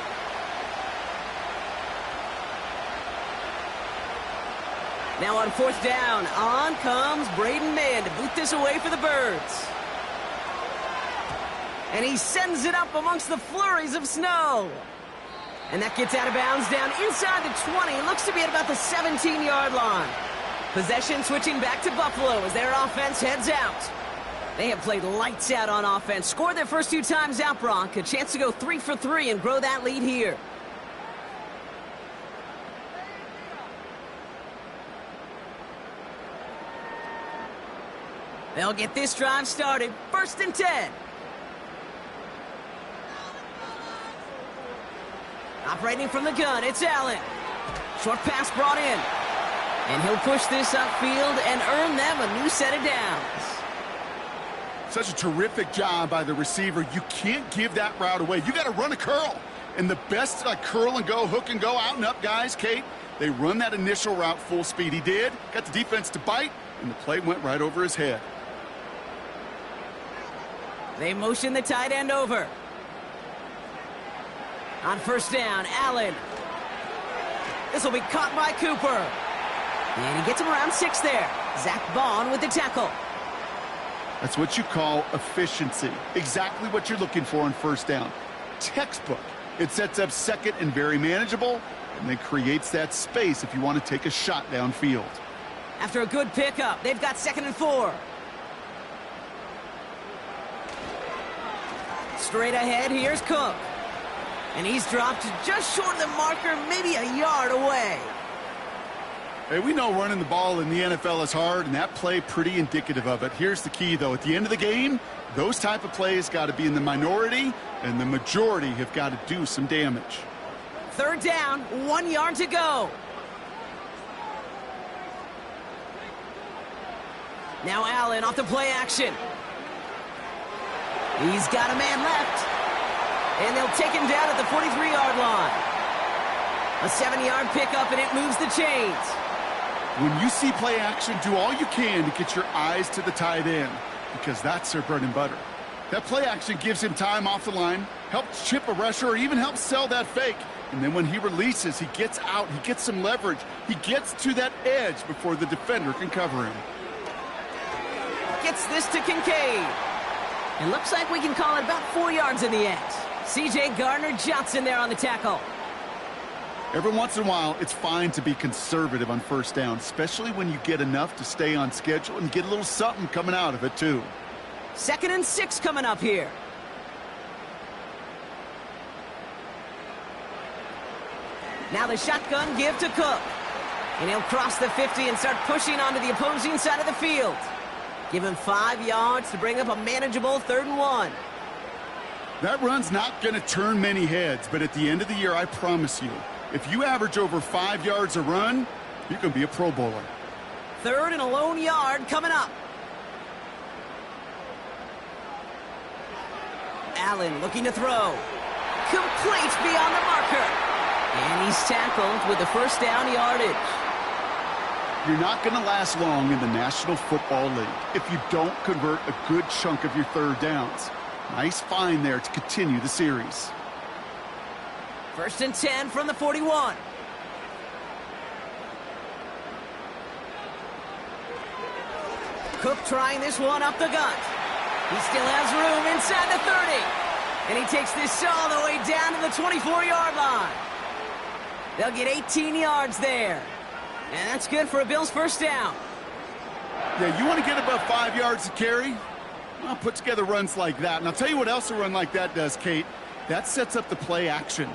Now on 4th down, on comes Braden Mann to boot this away for the Birds. And he sends it up amongst the flurries of snow. And that gets out of bounds down inside the 20. Looks to be at about the 17-yard line. Possession switching back to Buffalo as their offense heads out. They have played lights out on offense. Scored their first 2 times out, Brock. A chance to go 3 for 3 and grow that lead here. They'll get this drive started. 1st and 10. Operating from the gun, it's Allen. Short pass brought in. And he'll push this upfield and earn them a new set of downs. Such a terrific job by the receiver. You can't give that route away. You got to run a curl. And the best curl and go, hook and go, out and up guys, Kate, they run that initial route full speed. He did. Got the defense to bite, and the play went right over his head. They motion the tight end over. On 1st down, Allen. This will be caught by Cooper. And he gets him around 6 there. Zach Bond with the tackle. That's what you call efficiency. Exactly what you're looking for on 1st down. Textbook. It sets up 2nd and very manageable, and then creates that space if you want to take a shot downfield. After a good pickup, they've got 2nd and 4. Straight ahead, here's Cook. And he's dropped just short of the marker, maybe a yard away. Hey, we know running the ball in the NFL is hard, and that play pretty indicative of it. Here's the key, though. At the end of the game, those type of plays got to be in the minority, and the majority have got to do some damage. 3rd down, 1 yard to go. Now Allen off the play action. He's got a man left. And they'll take him down at the 43-yard line. A 7-yard pickup, and it moves the chains. When you see play action, do all you can to get your eyes to the tight end, because that's their bread and butter. That play action gives him time off the line, helps chip a rusher, or even helps sell that fake. And then when he releases, he gets out, he gets some leverage. He gets to that edge before the defender can cover him. Gets this to Kincaid. It looks like we can call it about 4 yards in the end. C.J. Gardner-Johnson there on the tackle. Every once in a while, it's fine to be conservative on 1st down, especially when you get enough to stay on schedule and get a little something coming out of it, too. 2nd and 6 coming up here. Now the shotgun give to Cook. And he'll cross the 50 and start pushing onto the opposing side of the field. Give him 5 yards to bring up a manageable 3rd and 1. That run's not going to turn many heads, but at the end of the year, I promise you, if you average over 5 yards a run, you can be a Pro Bowler. 3rd and a lone yard coming up. Allen looking to throw. Complete beyond the marker. And he's tackled with the 1st down yardage. You're not going to last long in the National Football League if you don't convert a good chunk of your 3rd downs. Nice find there to continue the series. 1st and 10 from the 41. Cook trying this one up the gut. He still has room inside the 30. And he takes this all the way down to the 24-yard line. They'll get 18 yards there. And that's good for a Bills 1st down. Yeah, you want to get above 5 yards to carry? Well, put together runs like that. And I'll tell you what else a run like that does, Kate. That sets up the play action,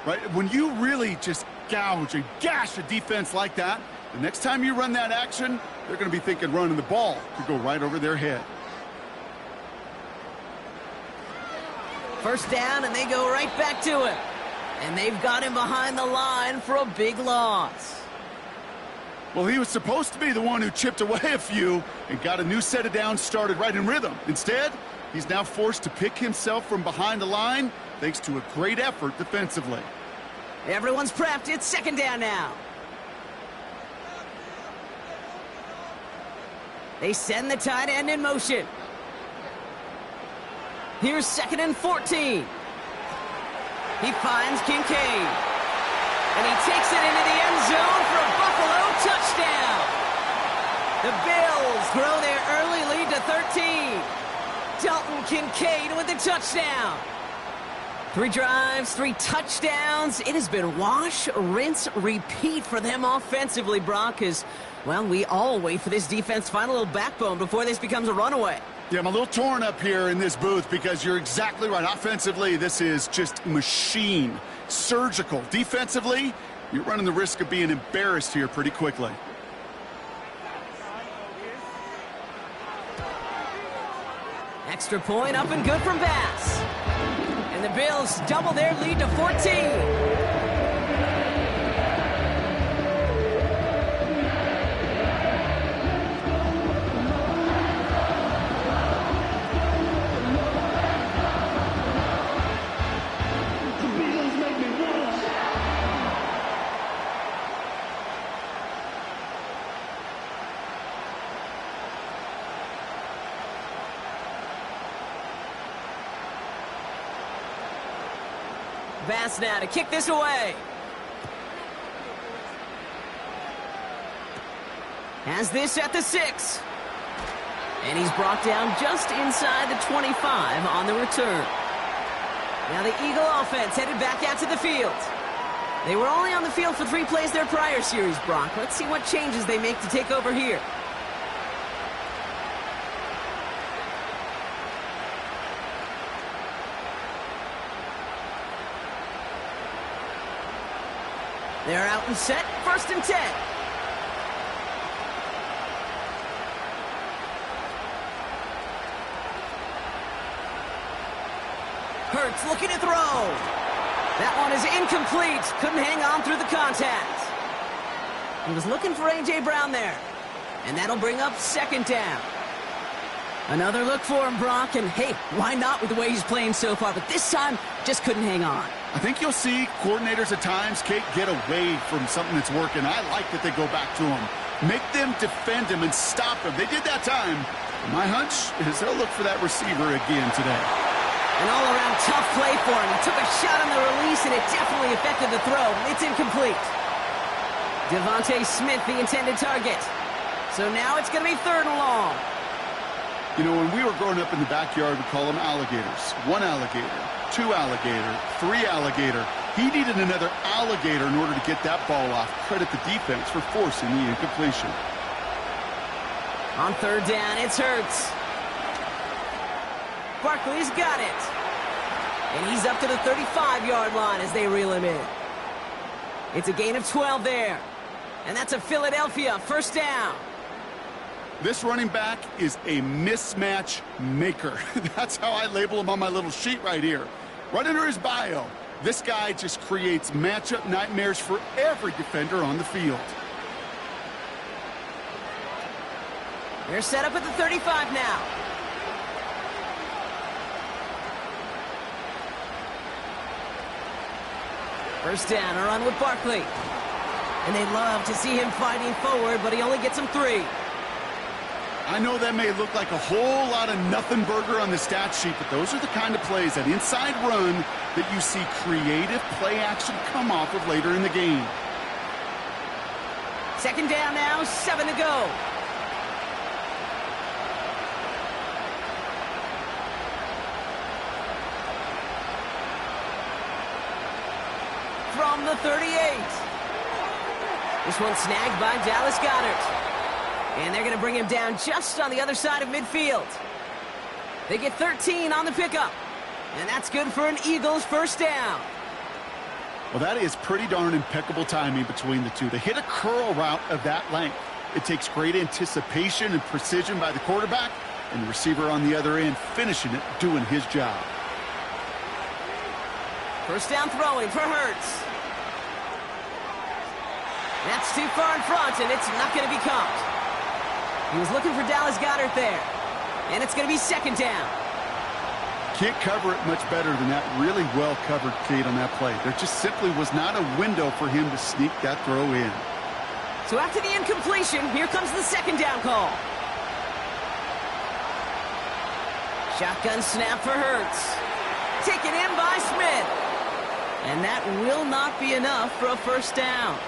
right? When you really just gouge and gash a defense like that, the next time you run that action, they're going to be thinking running the ball could go right over their head. 1st down, and they go right back to him. And they've got him behind the line for a big loss. Well, he was supposed to be the one who chipped away a few and got a new set of downs started right in rhythm. Instead, he's now forced to pick himself from behind the line thanks to a great effort defensively. Everyone's prepped. It's 2nd down now. They send the tight end in motion. Here's 2nd and 14. He finds Kincaid. And he takes it into the end zone for a Buffalo touchdown. The Bills grow their early lead to 13. Dalton Kincaid with the touchdown. 3 drives, 3 touchdowns. It has been wash, rinse, repeat for them offensively, Brock, as, well, we all wait for this defense to find a little backbone before this becomes a runaway. Yeah, I'm a little torn up here in this booth because you're exactly right. Offensively, this is just machine. Surgical. Defensively, you're running the risk of being embarrassed here pretty quickly. Extra point up and good from Bass. And the Bills double their lead to 14. Bass now to kick this away. Has this at the 6. And he's brought down just inside the 25 on the return. Now the Eagle offense headed back out to the field. They were only on the field for 3 plays their prior series, Brock. Let's see what changes they make to take over here. They're out and set, 1st and 10. Hurts looking to throw. That one is incomplete. Couldn't hang on through the contact. He was looking for A.J. Brown there. And that'll bring up 2nd down. Another look for him, Brock. And hey, why not with the way he's playing so far? But this time, just couldn't hang on. I think you'll see coordinators at times, Kate, get away from something that's working. I like that they go back to him. Make them defend him and stop him. They did that time. My hunch is they'll look for that receiver again today. An all-around tough play for him. He took a shot on the release, and it definitely affected the throw. It's incomplete. Devontae Smith, the intended target. So now it's going to be 3rd and long. You know, when we were growing up in the backyard, we call them alligators. 1 alligator, 2 alligator, 3 alligator. He needed another alligator in order to get that ball off. Credit the defense for forcing the incompletion. On 3rd down, it's Hurts. Barkley's got it. And he's up to the 35-yard line as they reel him in. It's a gain of 12 there. And that's a Philadelphia 1st down. This running back is a mismatch maker. That's how I label him on my little sheet right here. Right under his bio, this guy just creates matchup nightmares for every defender on the field. They're set up at the 35 now. First down, a run with Barkley. And they love to see him fighting forward, but he only gets him 3. I know that may look like a whole lot of nothing burger on the stat sheet, but those are the kind of plays, that inside run, that you see creative play action come off of later in the game. 2nd down now, 7 to go. From the 38. This one snagged by Dallas Goedert. And they're going to bring him down just on the other side of midfield. They get 13 on the pickup. And that's good for an Eagles 1st down. Well, that is pretty darn impeccable timing between the two. They hit a curl route of that length. It takes great anticipation and precision by the quarterback, and the receiver on the other end finishing it, doing his job. 1st down throwing for Hurts. That's too far in front, and it's not going to be caught. He was looking for Dallas Goedert there. And it's going to be 2nd down. Can't cover it much better than that. Really well covered, Kate, on that play. There just simply was not a window for him to sneak that throw in. So after the incompletion, here comes the 2nd down call. Shotgun snap for Hurts. Taken in by Smith. And that will not be enough for a first down.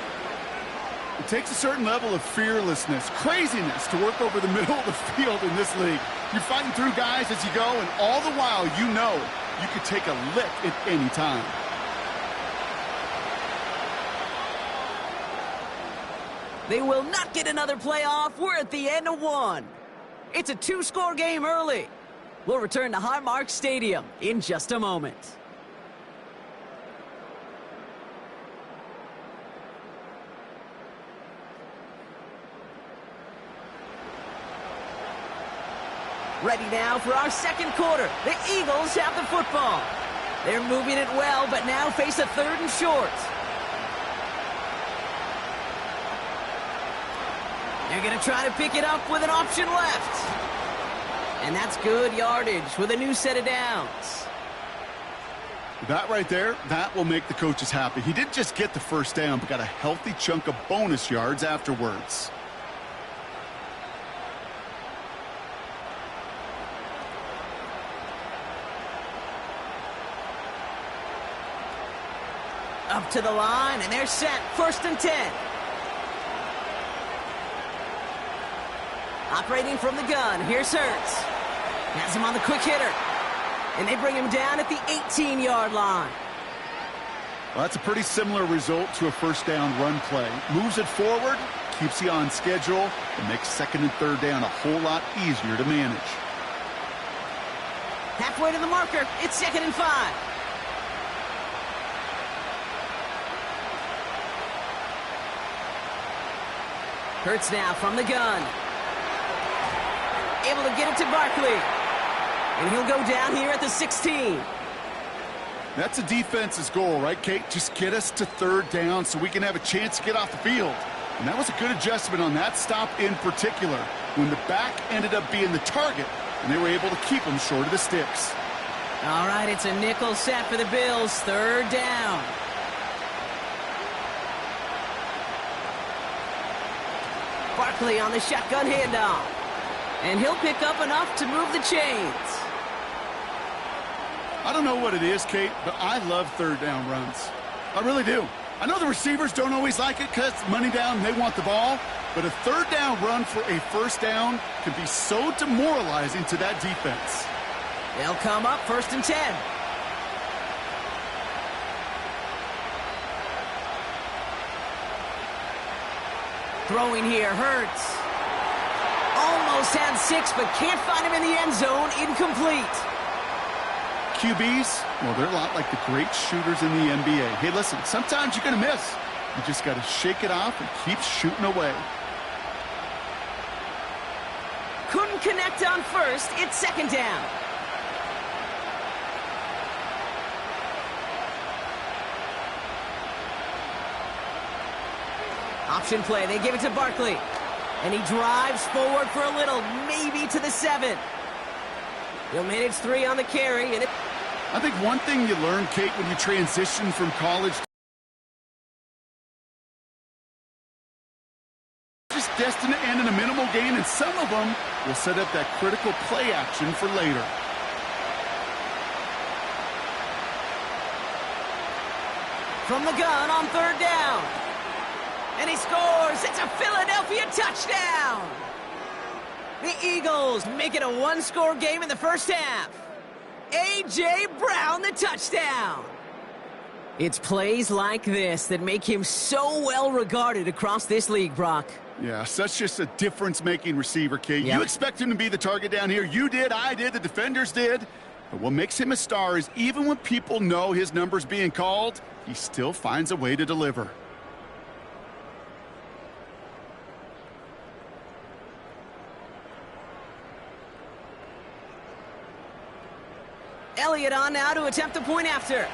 It takes a certain level of fearlessness, craziness to work over the middle of the field in this league. You're fighting through guys as you go, and all the while you know you could take a lick at any time. They will not get another playoff. We're at the end of one. It's a 2-score game early. We'll return to Highmark Stadium in just a moment. Ready now for our second quarter. The Eagles have the football. They're moving it well, but now face a 3rd and short. They're going to try to pick it up with an option left. And that's good yardage with a new set of downs. That right there, that will make the coaches happy. He didn't just get the first down, but got a healthy chunk of bonus yards afterwards. Up to the line, and they're set. 1st and 10. Operating from the gun, here's Hurts. Has him on the quick hitter. And they bring him down at the 18-yard line. Well, that's a pretty similar result to a first down run play. Moves it forward, keeps you on schedule, and makes 2nd and 3rd down a whole lot easier to manage. Halfway to the marker, it's 2nd and 5. Hurts now from the gun. Able to get it to Barkley. And he'll go down here at the 16. That's a defense's goal, right, Kate? Just get us to 3rd down so we can have a chance to get off the field. And that was a good adjustment on that stop in particular, when the back ended up being the target, and they were able to keep him short of the sticks. All right, it's a nickel set for the Bills. 3rd down. Barkley on the shotgun handoff. And he'll pick up enough to move the chains. I don't know what it is, Kate, but I love 3rd down runs. I really do. I know the receivers don't always like it because money down, they want the ball. But a 3rd down run for a first down can be so demoralizing to that defense. They'll come up 1st and 10. Throwing here, Hurts. Almost had 6, but can't find him in the end zone. Incomplete. QBs, well, they're a lot like the great shooters in the NBA. Hey, listen, sometimes you're going to miss. You just got to shake it off and keep shooting away. Couldn't connect on 1st. It's 2nd down. Option play. They give it to Barkley. And he drives forward for a little, maybe to the 7. He'll manage 3 on the carry. And I think one thing you learn, Kate, when you transition from college, just destined to end in a minimal gain, and some of them will set up that critical play action for later. From the gun on 3rd down. And he scores. It's a Philadelphia touchdown. The Eagles make it a 1-score game in the first half. A.J. Brown, the touchdown. It's plays like this that make him so well regarded across this league, Brock. Yeah, such just a difference-making receiver, Kate. Yep. You expect him to be the target down here. You did, I did, the defenders did. But what makes him a star is even when people know his number's being called, he still finds a way to deliver. Elliott on now to attempt the point after.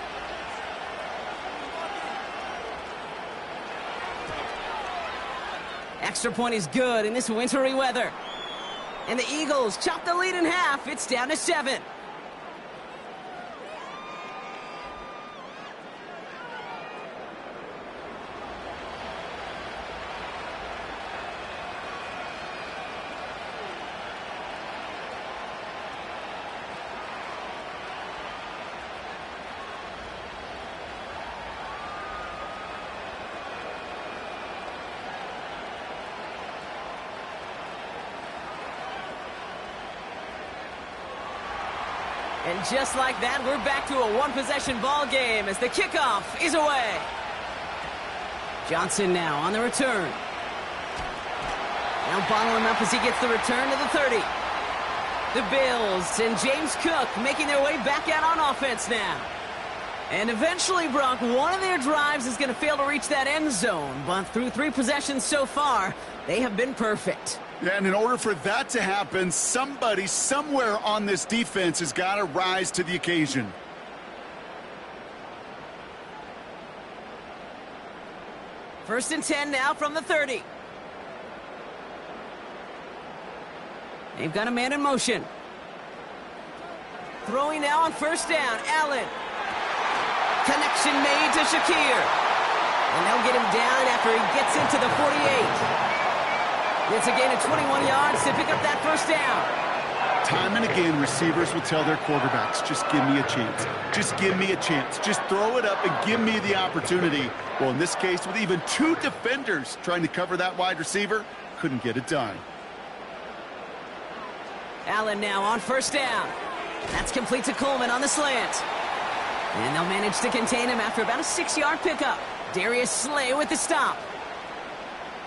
Extra point is good in this wintry weather. And the Eagles chop the lead in half. It's down to 7. And just like that, we're back to a one-possession ball game as the kickoff is away. Johnson now on the return. Now bottling up as he gets the return to the 30. The Bills and James Cook making their way back out on offense now. And eventually, Brock, one of their drives is going to fail to reach that end zone. But through 3 possessions so far, they have been perfect. Yeah, and in order for that to happen, somebody somewhere on this defense has got to rise to the occasion. First and 10 now from the 30. They've got a man in motion. Throwing now on first down, Allen. Connection made to Shakir. And they'll get him down after he gets into the 48. It's a gain of 21 yards to pick up that first down. Time and again, receivers will tell their quarterbacks, just give me a chance. Just give me a chance. Just throw it up and give me the opportunity. Well, in this case, with even 2 defenders trying to cover that wide receiver, couldn't get it done. Allen now on first down. That's complete to Coleman on the slant. And they'll manage to contain him after about a 6-yard pickup. Darius Slay with the stop.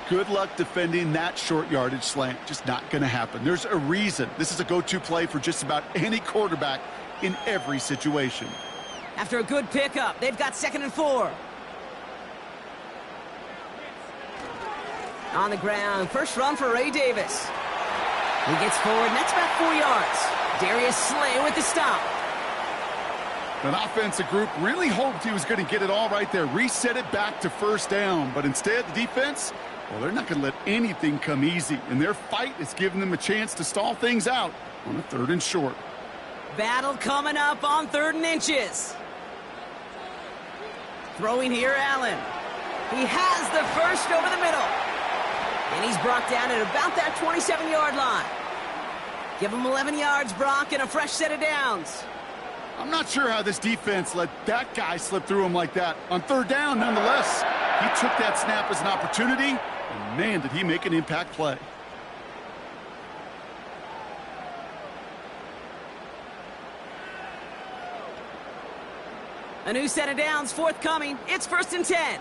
Good luck defending that short yardage slant. Just not going to happen. There's a reason. This is a go-to play for just about any quarterback in every situation. After a good pickup, they've got 2nd and 4. On the ground, first run for Ray Davis. He gets forward, and that's about 4 yards. Darius Slay with the stop. An offensive group really hoped he was going to get it all right there, reset it back to first down. But instead, the defense, well, they're not going to let anything come easy. And their fight is giving them a chance to stall things out on a 3rd and short. Battle coming up on 3rd and inches. Throwing here, Allen. He has the first over the middle. And he's brought down at about that 27-yard line. Give him 11 yards, Brock, and a fresh set of downs. I'm not sure how this defense let that guy slip through him like that. On 3rd down, nonetheless, he took that snap as an opportunity, and man, did he make an impact play. A new set of downs forthcoming. It's 1st and 10.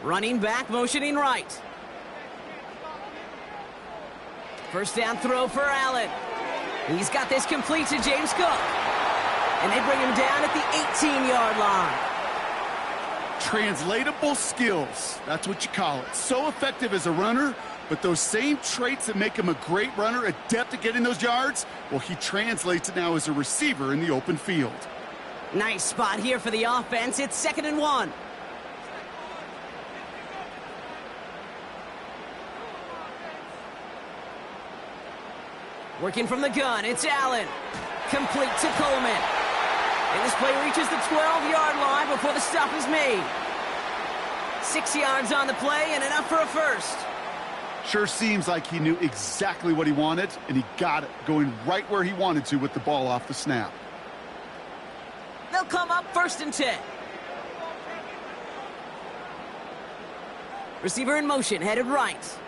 Running back, motioning right. First down throw for Allen. He's got this complete to James Cook. And they bring him down at the 18-yard line. Translatable skills. That's what you call it. So effective as a runner, but those same traits that make him a great runner, adept at getting those yards, well, he translates it now as a receiver in the open field. Nice spot here for the offense. It's 2nd and 1. Working from the gun, it's Allen. Complete to Coleman. And this play reaches the 12-yard line before the stop is made. 6 yards on the play and enough for a first. Sure seems like he knew exactly what he wanted, and he got it, going right where he wanted to with the ball off the snap. They'll come up 1st and 10. Receiver in motion, headed right.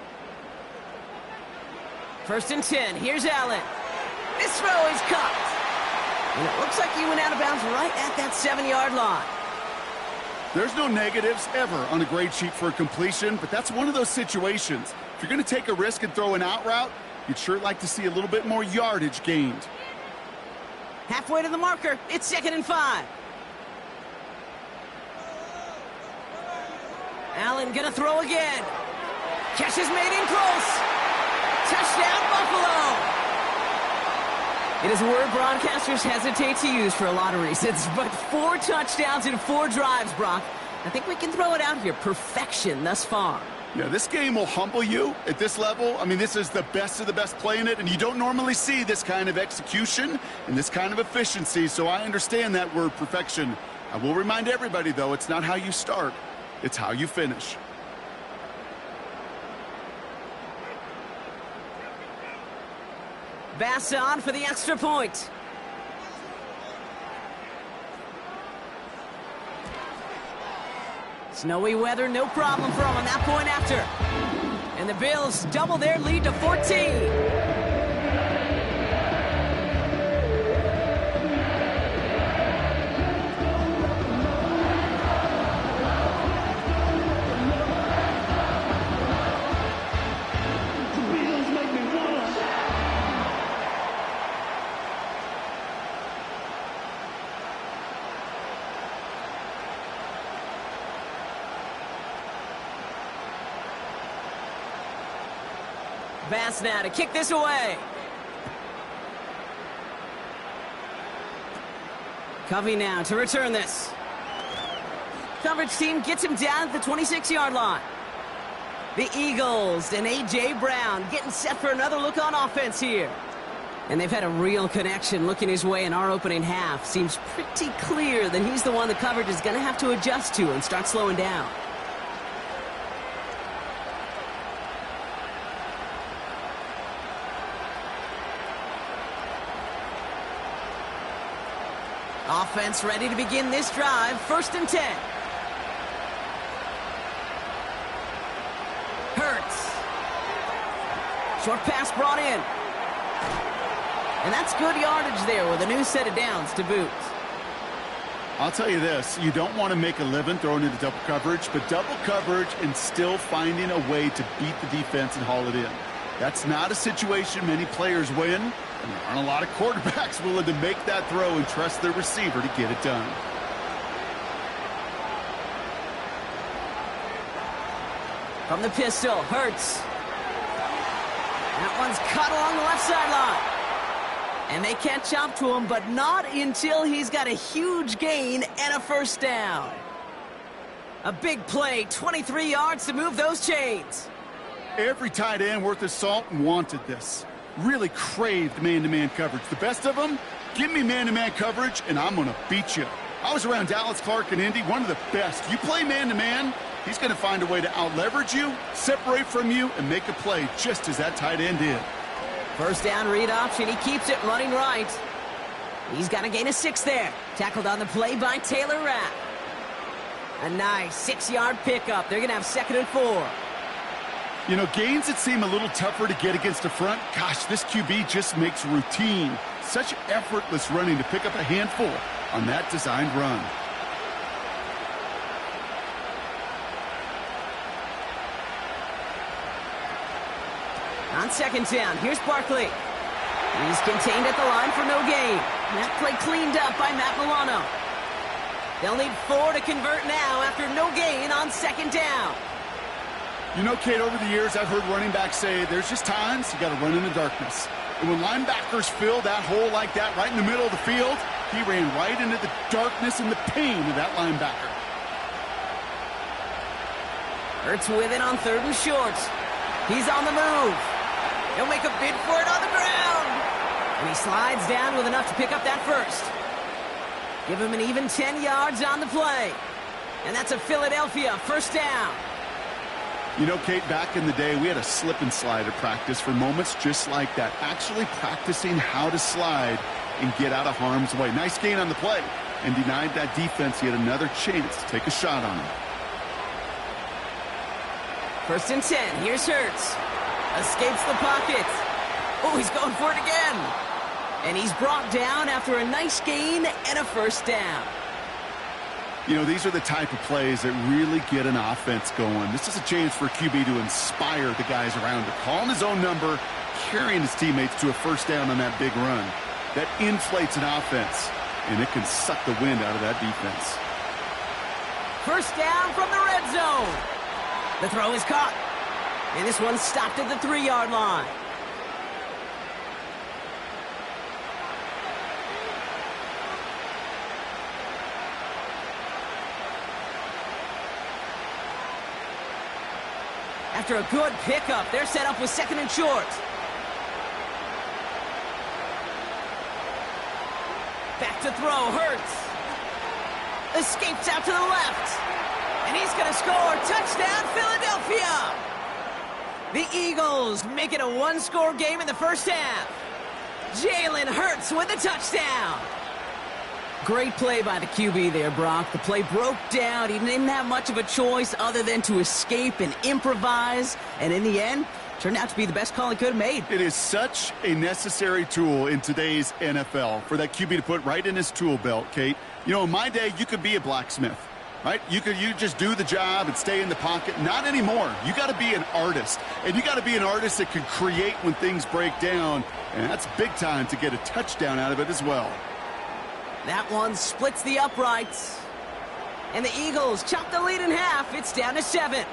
1st and 10. Here's Allen. This throw is caught. And it looks like he went out of bounds right at that 7-yard line. There's no negatives ever on a grade sheet for a completion, but that's one of those situations. If you're going to take a risk and throw an out route, you'd sure like to see a little bit more yardage gained. Halfway to the marker. It's 2nd and 5. Allen gonna throw again. Catch is made in close. Touchdown, Buffalo! It is a word broadcasters hesitate to use for a lot of reasons, but 4 touchdowns in 4 drives, Brock. I think we can throw it out here. Perfection thus far. Yeah, this game will humble you at this level. I mean, this is the best of the best playing it, and you don't normally see this kind of execution and this kind of efficiency, so I understand that word perfection. I will remind everybody, though, it's not how you start, it's how you finish. Bass on for the extra point. Snowy weather, no problem for them on that point after. And the Bills double their lead to 14. Pass now to kick this away. Covey now to return this. Coverage team gets him down at the 26-yard line. The Eagles and A.J. Brown getting set for another look on offense here. And they've had a real connection looking his way in our opening half. Seems pretty clear that he's the one the coverage is going to have to adjust to and start slowing down. Offense ready to begin this drive. 1st and 10. Hurts. Short pass brought in. And that's good yardage there with a new set of downs to boot. I'll tell you this, you don't want to make a living throwing into double coverage, but double coverage and still finding a way to beat the defense and haul it in. That's not a situation many players win, and there aren't a lot of quarterbacks willing to make that throw and trust their receiver to get it done. From the pistol, Hurts. That one's cut along the left sideline. And they catch up to him, but not until he's got a huge gain and a 1st down. A big play, 23 yards to move those chains. Every tight end worth his salt wanted this. Really craved man-to-man coverage. The best of them, give me man-to-man coverage, and I'm going to beat you. I was around Dallas Clark and Indy, one of the best. You play man-to-man, he's going to find a way to out-leverage you, separate from you, and make a play just as that tight end did. 1st down read option. He keeps it running right. He's got a gain of 6 there. Tackled on the play by Taylor Rapp. A nice 6-yard pickup. They're going to have 2nd and 4. You know, gains that seem a little tougher to get against the front, gosh, this QB just makes routine. Such effortless running to pick up a handful on that designed run. On 2nd down, here's Barkley. He's contained at the line for no gain. That play cleaned up by Matt Milano. They'll need 4 to convert now after no gain on 2nd down. You know, Kate, over the years, I've heard running backs say there's just times you got to run in the darkness. And when linebackers fill that hole like that right in the middle of the field, he ran right into the darkness and the pain of that linebacker. Hurts with it on 3rd and short. He's on the move. He'll make a bid for it on the ground. And he slides down with enough to pick up that 1st. Give him an even 10 yards on the play. And that's a Philadelphia 1st down. You know, Kate, back in the day, we had a slip and slide at practice for moments just like that. Actually practicing how to slide and get out of harm's way. Nice gain on the play. And denied that defense yet another chance to take a shot on him. 1st and 10. Here's Hurts. Escapes the pocket. Oh, he's going for it again. And he's brought down after a nice gain and a 1st down. You know, these are the type of plays that really get an offense going. This is a chance for QB to inspire the guys around him. Calling his own number, carrying his teammates to a 1st down on that big run. That inflates an offense, and it can suck the wind out of that defense. 1st down from the red zone. The throw is caught. And this one stopped at the 3-yard line. After a good pickup, they're set up with 2nd and short. Back to throw, Hurts. Escapes out to the left. And he's going to score. Touchdown, Philadelphia. The Eagles make it a 1-score game in the 1st half. Jalen Hurts with a touchdown. Great play by the QB there, Brock. The play broke down. He didn't have much of a choice other than to escape and improvise. And in the end, turned out to be the best call he could have made. It is such a necessary tool in today's NFL for that QB to put right in his tool belt, Kate. You know, in my day, you could be a blacksmith, right? You just do the job and stay in the pocket. Not anymore. You got to be an artist. And you got to be an artist that can create when things break down. And that's big time to get a touchdown out of it as well. That one splits the uprights. And the Eagles chop the lead in half. It's down to 7.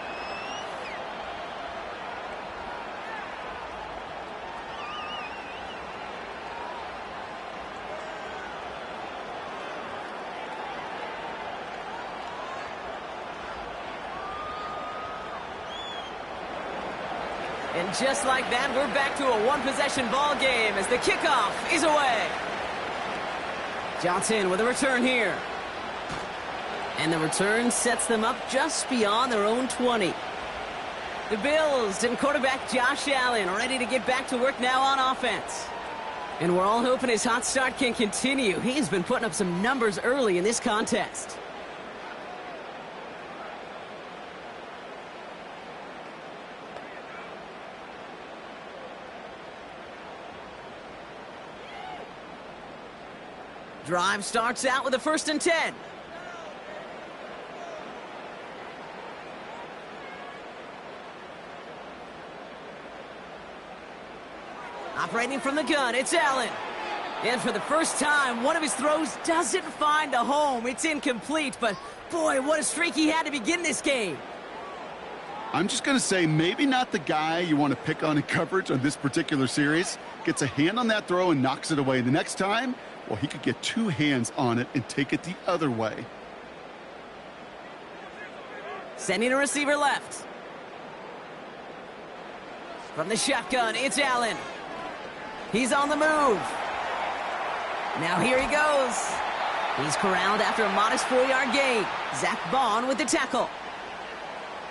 And just like that, we're back to a one-possession ball game as the kickoff is away. Johnson with a return here. And the return sets them up just beyond their own 20. The Bills and quarterback Josh Allen ready to get back to work now on offense. And we're all hoping his hot start can continue. He's been putting up some numbers early in this contest. Drive starts out with a 1st and 10. Operating from the gun, it's Allen. And for the first time, one of his throws doesn't find a home. It's incomplete, but boy, what a streak he had to begin this game. I'm just going to say maybe not the guy you want to pick on in coverage on this particular series. Gets a hand on that throw and knocks it away. The next time, well, he could get 2 hands on it and take it the other way. Sending a receiver left. From the shotgun, it's Allen. He's on the move. Now here he goes. He's corralled after a modest 4-yard gain. Zach Bond with the tackle.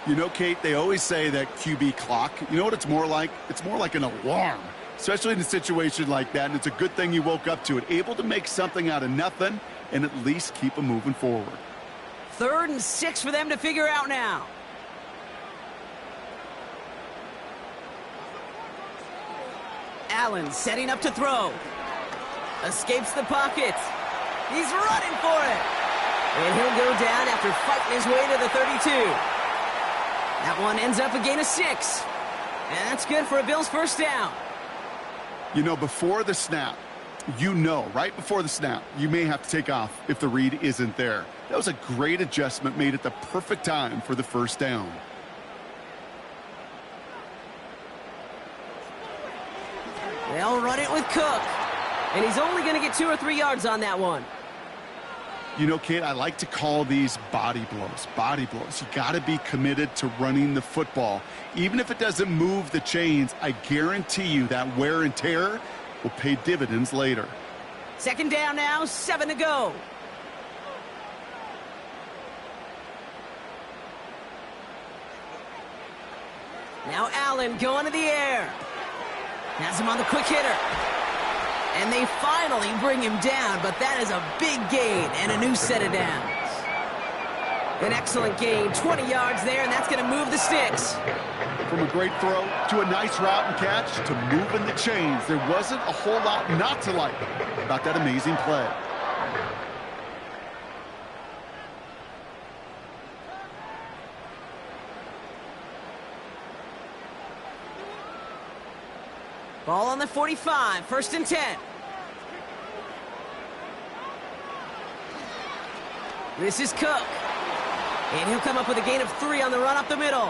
You know, Kate, they always say that QB clock. You know what it's more like? It's more like an alarm, especially in a situation like that. And it's a good thing you woke up to it, able to make something out of nothing and at least keep them moving forward. 3rd and 6 for them to figure out now. Allen setting up to throw. Escapes the pocket. He's running for it. And he'll go down after fighting his way to the 32. That one ends up a gain of 6. And that's good for a Bills 1st down. You know, before the snap, right before the snap, you may have to take off if the read isn't there. That was a great adjustment made at the perfect time for the 1st down. They'll run it with Cook. And he's only going to get 2 or 3 yards on that one. You know, Kate, I like to call these body blows. Body blows. You got to be committed to running the football. Even if it doesn't move the chains, I guarantee you that wear and tear will pay dividends later. 2nd down now, 7 to go. Now Allen going to the air. Has him on the quick hitter. And they finally bring him down, but that is a big gain and a new set of downs. An excellent gain, 20 yards there, and that's going to move the sticks. From a great throw to a nice route and catch to moving the chains, there wasn't a whole lot not to like about that amazing play. Ball on the 45, 1st and 10. This is Cook. And he'll come up with a gain of 3 on the run up the middle.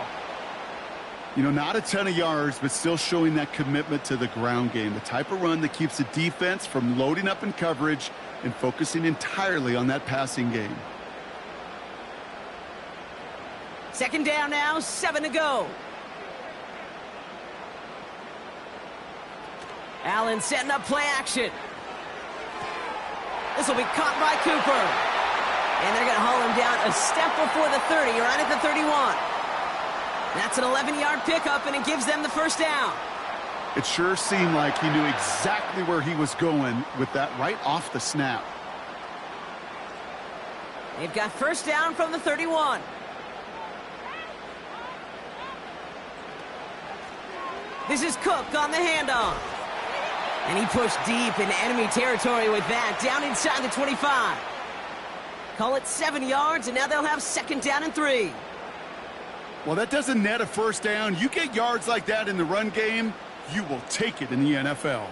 You know, not a ton of yards, but still showing that commitment to the ground game. The type of run that keeps the defense from loading up in coverage and focusing entirely on that passing game. 2nd down now, 7 to go. Allen setting up play action. This will be caught by Cooper. And they're going to haul him down a step before the 30, right at the 31. That's an 11-yard pickup, and it gives them the 1st down. It sure seemed like he knew exactly where he was going with that right off the snap. They've got 1st down from the 31. This is Cook on the handoff. And he pushed deep into enemy territory with that, down inside the 25. Call it 7 yards, and now they'll have 2nd down and 3. Well, that doesn't net a 1st down. You get yards like that in the run game, you will take it in the NFL.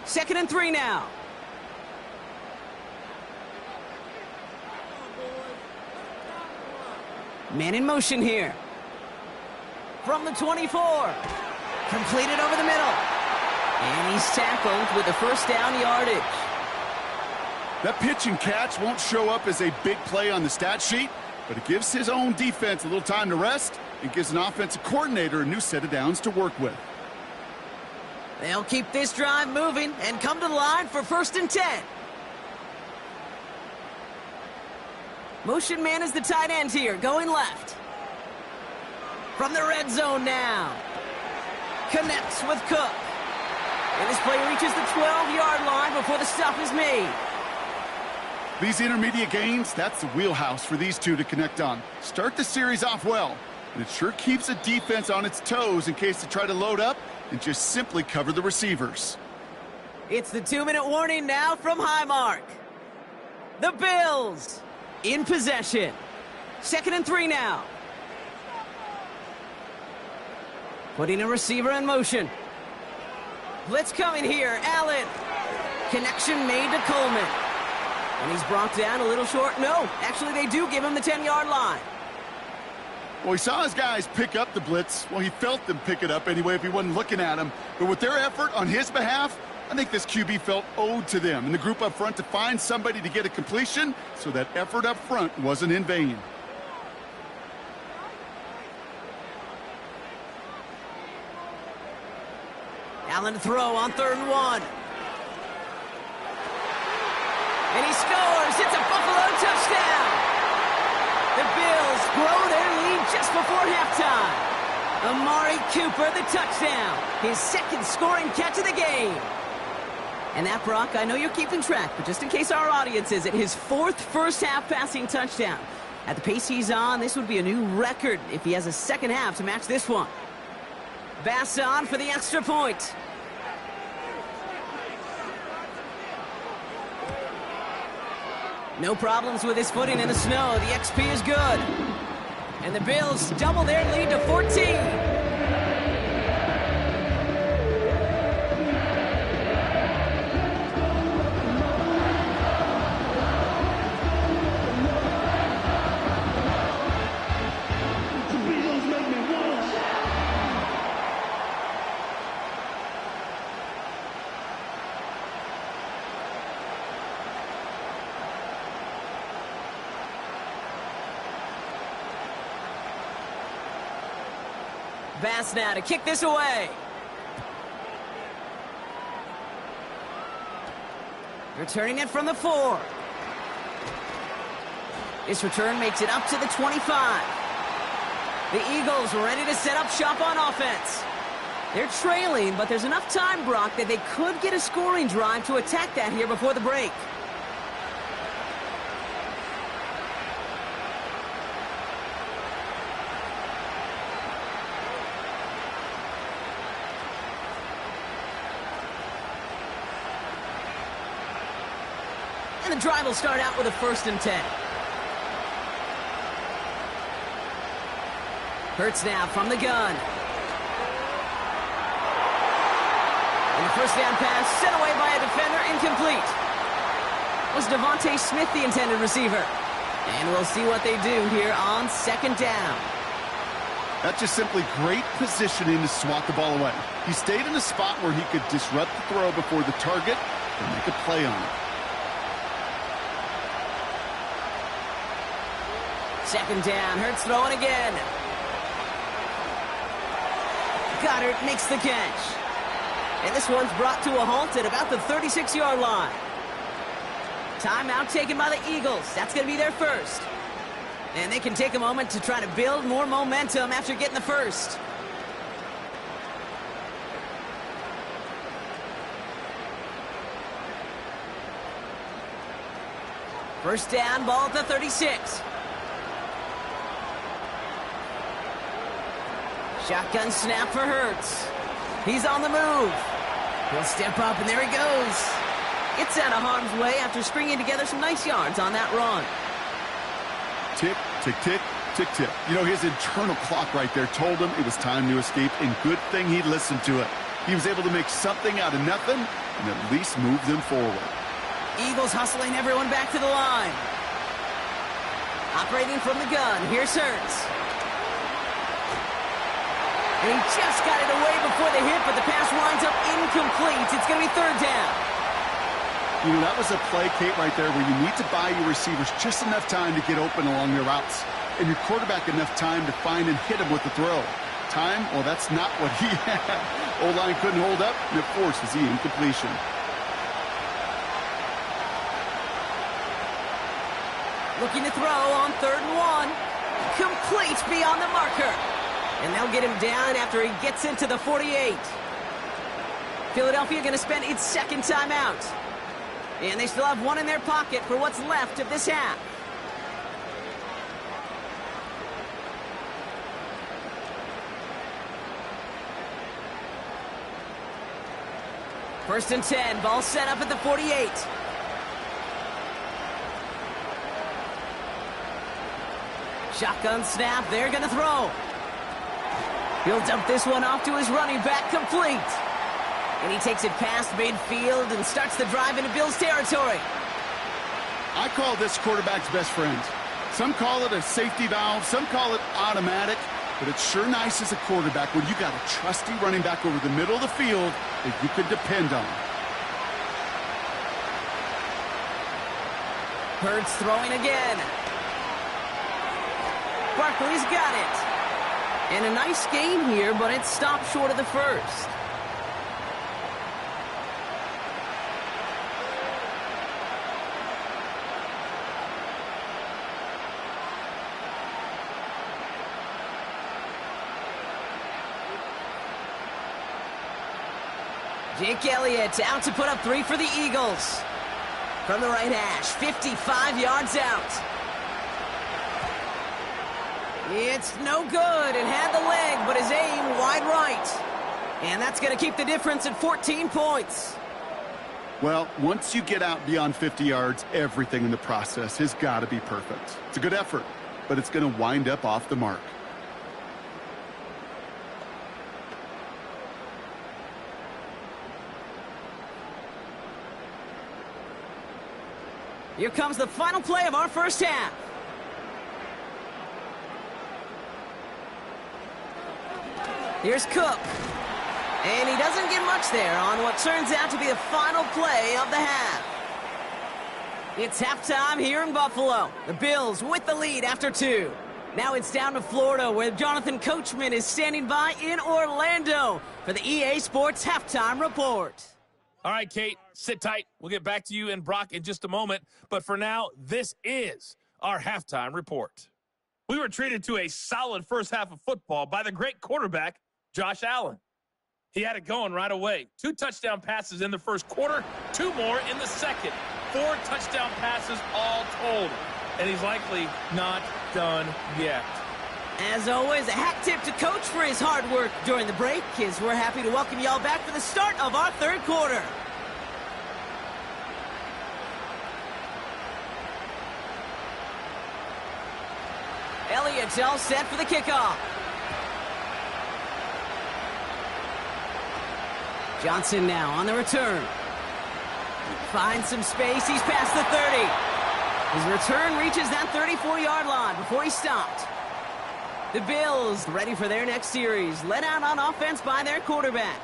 2nd and 3 now. Man in motion here. From the 24. Completed over the middle. And he's tackled with the 1st down yardage. That pitch and catch won't show up as a big play on the stat sheet, but it gives his own defense a little time to rest and gives an offensive coordinator a new set of downs to work with. They'll keep this drive moving and come to the line for 1st and 10. Motion man is the tight end here, going left. From the red zone now. Connects with Cook. And this play reaches the 12-yard line before the stop is made. These intermediate gains, that's the wheelhouse for these two to connect on. Start the series off well, and it sure keeps the defense on its toes in case they try to load up and just simply cover the receivers. It's the 2-minute warning now from Highmark. The Bills in possession. 2nd and 3 now. Putting a receiver in motion. Blitz coming here. Allen. Connection made to Coleman. And he's brought down a little short. No, actually they do give him the 10-yard line. Well, he saw his guys pick up the blitz. Well, he felt them pick it up anyway if he wasn't looking at him. But with their effort on his behalf, I think this QB felt owed to them and the group up front to find somebody to get a completion, so that effort up front wasn't in vain. Allen to throw on 3rd and 1. And he scores. It's a Buffalo touchdown. The Bills grow their lead just before halftime. Amari Cooper, the touchdown. His 2nd scoring catch of the game. And that, Brock, I know you're keeping track, but just in case our audience isn't, his 4th first-half passing touchdown. At the pace he's on, this would be a new record if he has a second half to match this one. Bass on for the extra point. No problems with his footing in the snow. The XP is good. And the Bills double their lead to 14. Bass now to kick this away. Returning it from the 4. This return makes it up to the 25. The Eagles ready to set up shop on offense. They're trailing, but there's enough time, Brock, that they could get a scoring drive to attack that here before the break. And the drive will start out with a 1st and 10. Hurts now from the gun. And the first down pass sent away by a defender, incomplete. Was Devontae Smith the intended receiver? And we'll see what they do here on 2nd down. That's just simply great positioning to swat the ball away. He stayed in a spot where he could disrupt the throw before the target and make a play on it. 2nd down, Hurts throwing again. Goddard makes the catch. And this one's brought to a halt at about the 36-yard line. Timeout taken by the Eagles. That's going to be their first. And they can take a moment to try to build more momentum after getting the first. First down, ball at the 36. Shotgun snap for Hurts. He's on the move. He'll step up, and there he goes. It's out of harm's way after stringing together some nice yards on that run. Tick, tick, tick, tick, tick. You know, his internal clock right there told him it was time to escape, and good thing he listened to it. He was able to make something out of nothing and at least move them forward. Eagles hustling everyone back to the line. Operating from the gun, here's Hurts. And he just got it away before the hit, but the pass winds up incomplete. It's going to be 3rd down. You know, that was a play, Kate, right there where you need to buy your receivers just enough time to get open along their routes, and your quarterback enough time to find and hit him with the throw. Time, well, that's not what he had. O-line couldn't hold up, and it forces the incompletion. Looking to throw on 3rd and 1. Complete beyond the marker. And they'll get him down after he gets into the 48. Philadelphia going to spend its 2nd timeout. And they still have one in their pocket for what's left of this half. First and 10, ball set up at the 48. Shotgun snap, they're going to throw. He'll dump this one off to his running back, complete. And he takes it past midfield and starts the drive into Bills territory. I call this quarterback's best friend. Some call it a safety valve, some call it automatic, but it's sure nice as a quarterback when you got a trusty running back over the middle of the field that you can depend on. Hurts throwing again. Barkley's got it. And a nice game here, but it stopped short of the first. Jake Elliott out to put up 3 for the Eagles. From the right hash, 55 yards out. It's no good. It had the leg, but his aim wide right. And that's going to keep the difference at 14 points. Well, once you get out beyond 50 yards, everything in the process has got to be perfect. It's a good effort, but it's going to wind up off the mark. Here comes the final play of our first half. Here's Cook. And he doesn't get much there on what turns out to be the final play of the half. It's halftime here in Buffalo. The Bills with the lead after 2. Now it's down to Florida, where Jonathan Coachman is standing by in Orlando for the EA Sports Halftime Report. All right, Kate, sit tight. We'll get back to you and Brock in just a moment. But for now, this is our halftime report. We were treated to a solid first half of football by the great quarterback, Josh Allen. He had it going right away. 2 touchdown passes in the first quarter, 2 more in the second. 4 touchdown passes all told. And he's likely not done yet. As always, a hat tip to Coach for his hard work during the break, as we're happy to welcome y'all back for the start of our 3rd quarter. Elliott's all set for the kickoff. Johnson now on the return. Finds some space, he's past the 30. His return reaches that 34-yard line before he stopped. The Bills ready for their next series, led out on offense by their quarterback.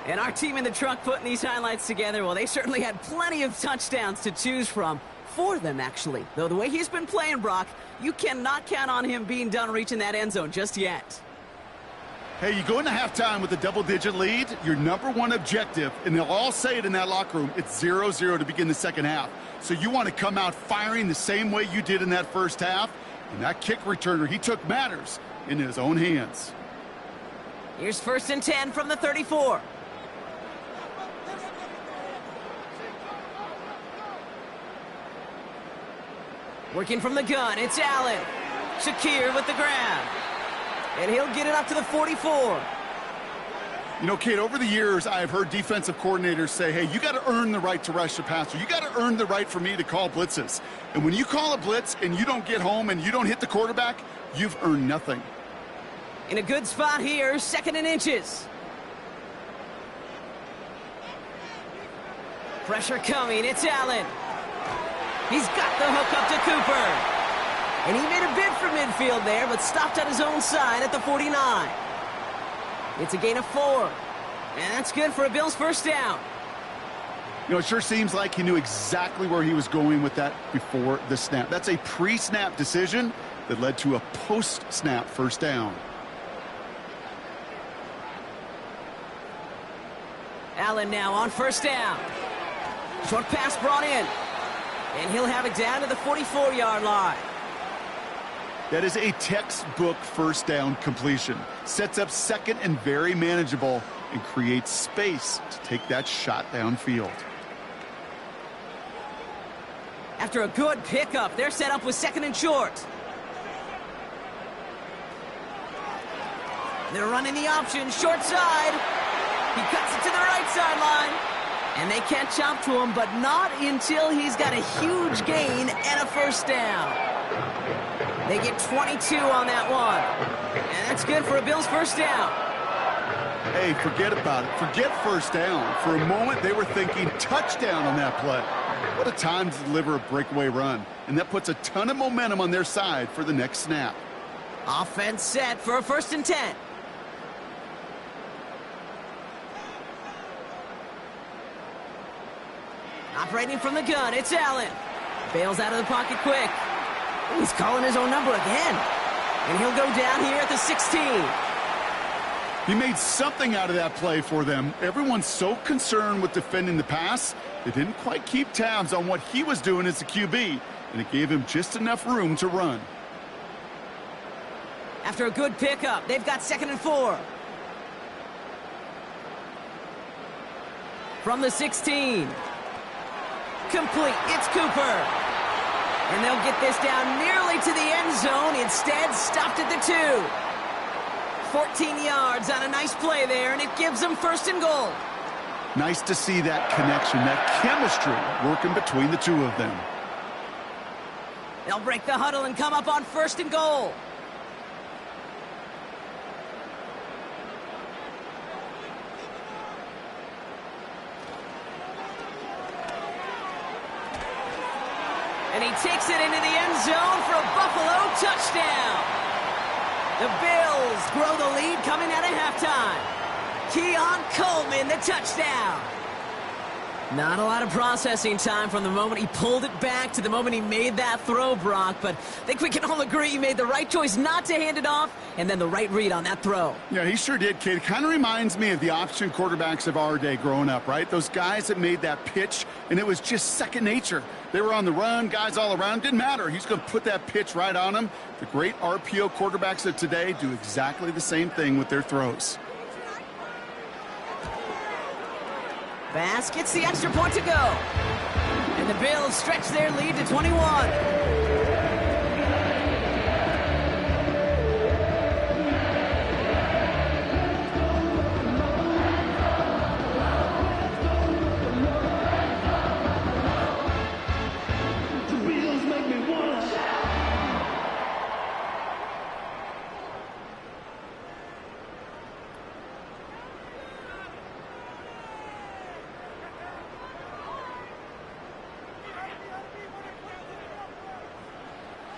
And our team in the truck putting these highlights together, well, they certainly had plenty of touchdowns to choose from. 4 of them, actually. Though the way he's been playing, Brock, you cannot count on him being done reaching that end zone just yet. Hey, you go into halftime with a double-digit lead, your number 1 objective, and they'll all say it in that locker room, it's 0-0 to begin the second half. So you want to come out firing the same way you did in that first half. And that kick returner, he took matters in his own hands. Here's 1st and 10 from the 34. Working from the gun, it's Allen. Shakir with the grab. And he'll get it up to the 44. You know, Kate, over the years, I've heard defensive coordinators say, hey, you got to earn the right to rush the passer. You got to earn the right for me to call blitzes. And when you call a blitz and you don't get home and you don't hit the quarterback, you've earned nothing. In a good spot here, 2nd and inches. Pressure coming, it's Allen. He's got the hook up to Cooper. And he made a bid for midfield there, but stopped on his own side at the 49. It's a gain of 4. And that's good for a Bills first down. You know, it sure seems like he knew exactly where he was going with that before the snap. That's a pre-snap decision that led to a post-snap first down. Allen now on first down. Short pass brought in. And he'll have it down to the 44-yard line. That is a textbook first down completion. Sets up second and very manageable and creates space to take that shot downfield. After a good pickup, they're set up with second and short. They're running the option, short side. He cuts it to the right sideline. And they catch up to him, but not until he's got a huge gain and a first down. They get 22 on that one. And that's good for a Bills first down. Hey, forget about it. Forget first down. For a moment, they were thinking touchdown on that play. What a time to deliver a breakaway run. And that puts a ton of momentum on their side for the next snap. Offense set for a 1st and 10. Operating from the gun, it's Allen. Bails out of the pocket quick. He's calling his own number again. And he'll go down here at the 16. He made something out of that play for them. Everyone's so concerned with defending the pass, they didn't quite keep tabs on what he was doing as a QB, and it gave him just enough room to run. After a good pickup, they've got 2nd and 4. From the 16. Complete, it's Cooper. And they'll get this down nearly to the end zone. Instead, stopped at the 2. 14 yards on a nice play there, and it gives them 1st and goal. Nice to see that connection, that chemistry working between the two of them. They'll break the huddle and come up on 1st and goal. And he takes it into the end zone for a Buffalo touchdown. The Bills grow the lead coming out of halftime. Keon Coleman, the touchdown. Not a lot of processing time from the moment he pulled it back to the moment he made that throw, Brock. But I think we can all agree he made the right choice not to hand it off, and then the right read on that throw. Yeah, he sure did, kid. Kind of reminds me of the option quarterbacks of our day growing up, right? Those guys that made that pitch, and it was just second nature. They were on the run, guys all around. Didn't matter. He's going to put that pitch right on them. The great RPO quarterbacks of today do exactly the same thing with their throws. Bass gets the extra point to go. And the Bills stretch their lead to 21.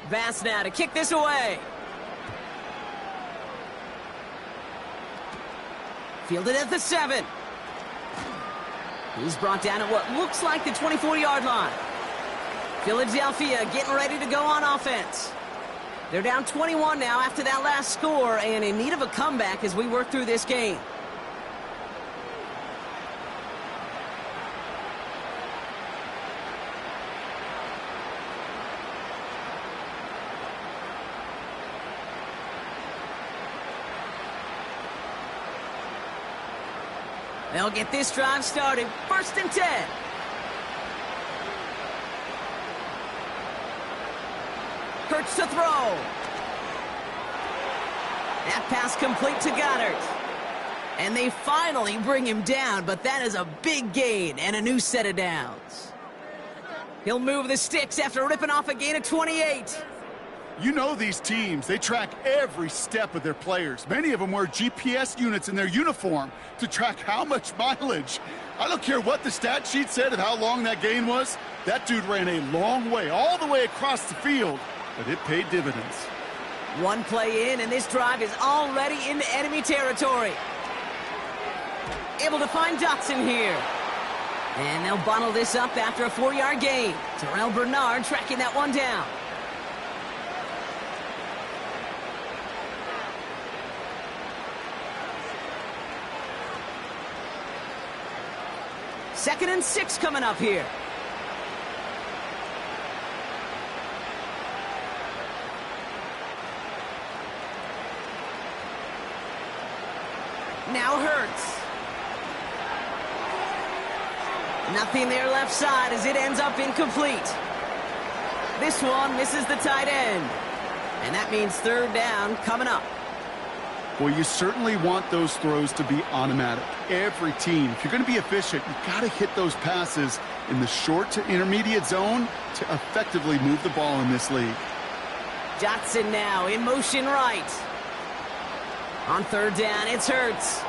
Bass now to kick this away. Fielded at the 7. He's brought down at what looks like the 24-yard line. Philadelphia getting ready to go on offense. They're down 21 now after that last score and in need of a comeback as we work through this game. They'll get this drive started. 1st and 10. Hurts to throw. That pass complete to Goddard. And they finally bring him down, but that is a big gain and a new set of downs. He'll move the sticks after ripping off a gain of 28. You know these teams, they track every step of their players. Many of them wear GPS units in their uniform to track how much mileage. I don't care what the stat sheet said of how long that gain was. That dude ran a long way, all the way across the field, but it paid dividends. One play in, and this drive is already into enemy territory. Able to find Dotson here. And they'll bottle this up after a 4-yard gain. Terrell Bernard tracking that one down. Second and 6 coming up here. Now Hurts. Nothing there left side as it ends up incomplete. This one misses the tight end. And that means third down coming up. Well, you certainly want those throws to be automatic. Every team, if you're going to be efficient, you've got to hit those passes in the short to intermediate zone to effectively move the ball in this league. Johnson now in motion right. On third down, it's Hurts.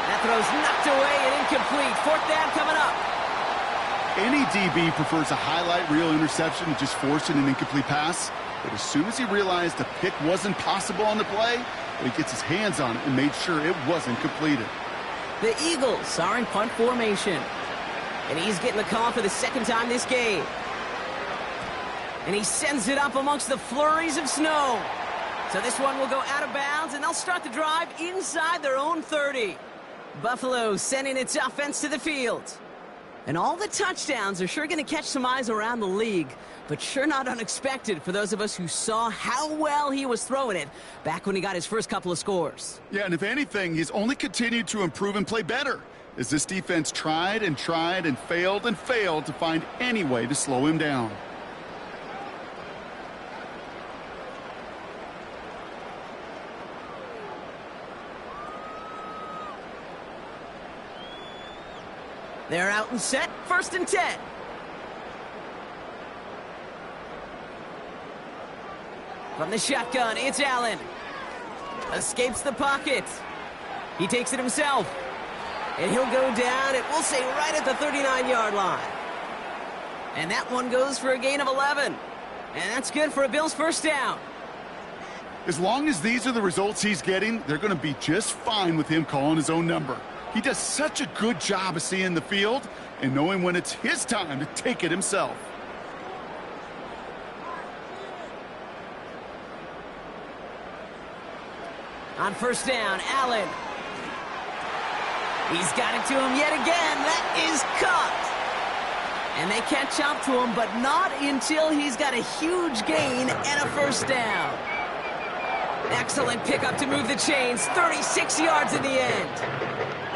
That throw's knocked away and incomplete. Fourth down coming up. Any DB prefers a highlight reel interception to just forcing an incomplete pass. But as soon as he realized a pick wasn't possible on the play, he gets his hands on it and made sure it wasn't completed. The Eagles are in punt formation. And he's getting the call for the second time this game. And he sends it up amongst the flurries of snow. So this one will go out of bounds, and they'll start the drive inside their own 30. Buffalo sending its offense to the field. And all the touchdowns are sure going to catch some eyes around the league, but sure not unexpected for those of us who saw how well he was throwing it back when he got his first couple of scores. Yeah, and if anything, he's only continued to improve and play better as this defense tried and failed to find any way to slow him down. They're out and set, first and 10. From the shotgun, it's Allen. Escapes the pocket. He takes it himself. And he'll go down, and we'll say right at the 39-yard line. And that one goes for a gain of 11. And that's good for a Bills first down. As long as these are the results he's getting, they're going to be just fine with him calling his own number. He does such a good job of seeing the field and knowing when it's his time to take it himself. On first down, Allen. He's got it to him yet again. That is caught. And they catch up to him, but not until he's got a huge gain and a first down. Excellent pickup to move the chains. 36 yards in the end.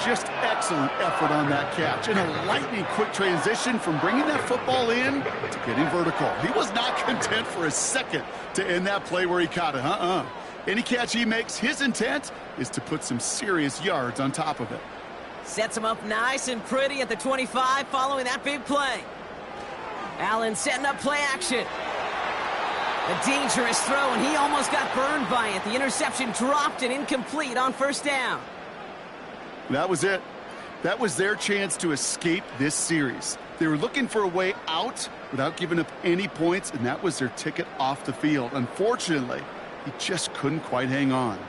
Just excellent effort on that catch. And a lightning quick transition from bringing that football in to getting vertical. He was not content for a second to end that play where he caught it. Any catch he makes, his intent is to put some serious yards on top of it. Sets him up nice and pretty at the 25 following that big play. Allen setting up play action. A dangerous throw, and he almost got burned by it. The interception dropped and incomplete on first down. That was it. That was their chance to escape this series. They were looking for a way out without giving up any points, and that was their ticket off the field. Unfortunately, he just couldn't quite hang on.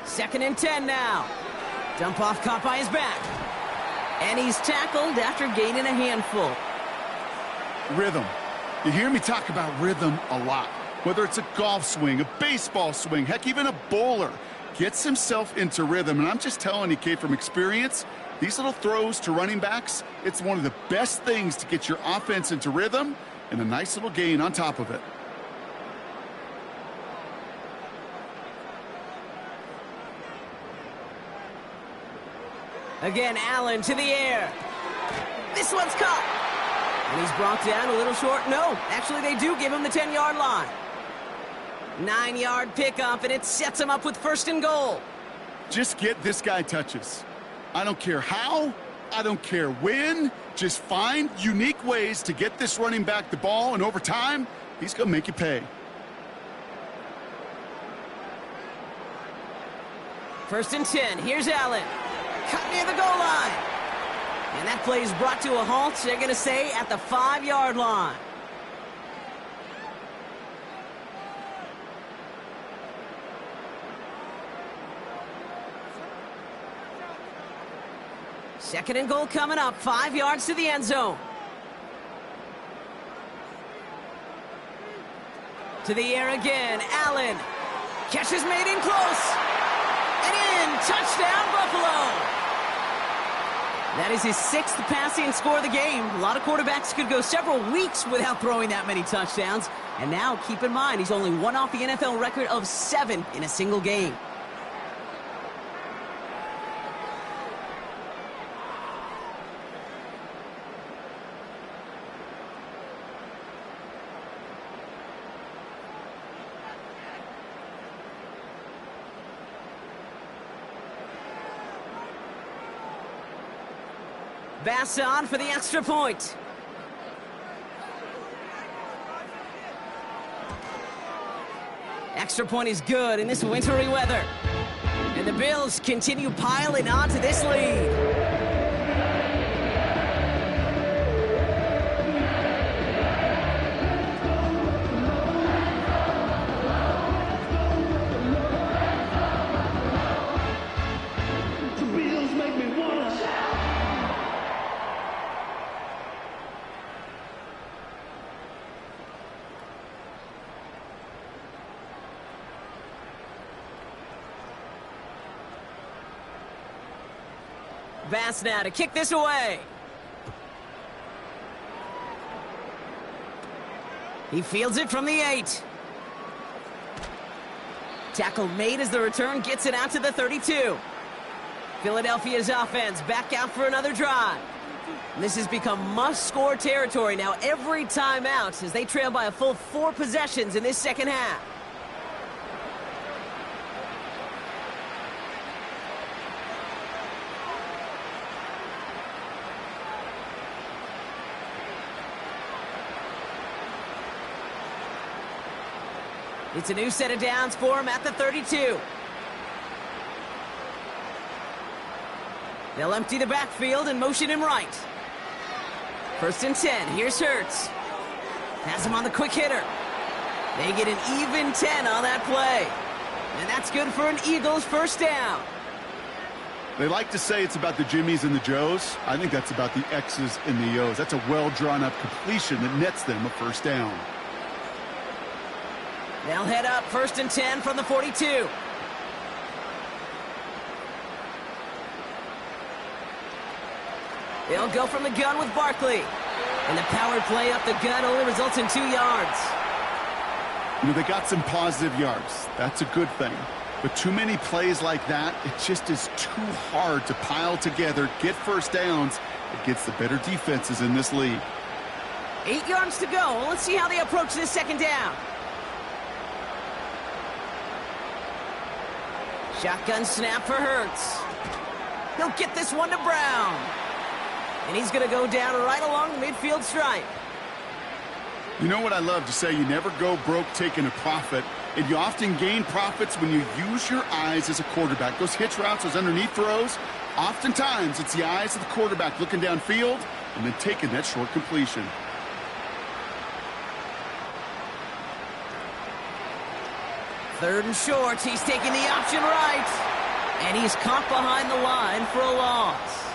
Second and 10 now. Dump off caught by his back. And he's tackled after gaining a handful. Rhythm. You hear me talk about rhythm a lot. Whether it's a golf swing, a baseball swing, heck, even a bowler gets himself into rhythm. And I'm just telling you, Kate, from experience, these little throws to running backs, it's one of the best things to get your offense into rhythm and a nice little gain on top of it. Again, Allen to the air. This one's caught. And he's brought down a little short. No, actually they do give him the 10-yard line. 9-yard pickup, and it sets him up with first and goal. Just get this guy touches. I don't care how, I don't care when. Just find unique ways to get this running back the ball, and over time, he's going to make you pay. First and 10. Here's Allen. Cut near the goal line. And that play is brought to a halt, they're going to say, at the 5-yard line. Second and goal coming up, 5 yards to the end zone. To the air again, Allen. Catch is made in close. And in, touchdown Buffalo. That is his 6th passing score of the game. A lot of quarterbacks could go several weeks without throwing that many touchdowns. And now, keep in mind, he's only one off the NFL record of 7 in a single game. Bass on for the extra point. Extra point is good in this wintry weather. And the Bills continue piling on to this lead. Bass now to kick this away. He fields it from the 8. Tackle made as the return gets it out to the 32. Philadelphia's offense back out for another drive. And this has become must-score territory now every time out as they trail by a full 4 possessions in this second half. It's a new set of downs for him at the 32. They'll empty the backfield and motion him right. 1st and 10. Here's Hurts. Has him on the quick hitter. They get an even 10 on that play. And that's good for an Eagles first down. They like to say it's about the Jimmies and the Joes. I think that's about the X's and the O's. That's a well-drawn-up completion that nets them a first down. They'll head up 1st and 10 from the 42. They'll go from the gun with Barkley. And the power play up the gut only results in 2 yards. You know, they got some positive yards. That's a good thing. But too many plays like that, it just is too hard to pile together, get first downs against the better defenses in this league. 8 yards to go. Let's see how they approach this second down. Shotgun snap for Hurts. He'll get this one to Brown. And he's going to go down right along the midfield stripe. You know what I love to say? You never go broke taking a profit. And you often gain profits when you use your eyes as a quarterback. Those hitch routes, those underneath throws, oftentimes it's the eyes of the quarterback looking downfield and then taking that short completion. Third and short, he's taking the option right. And he's caught behind the line for a loss.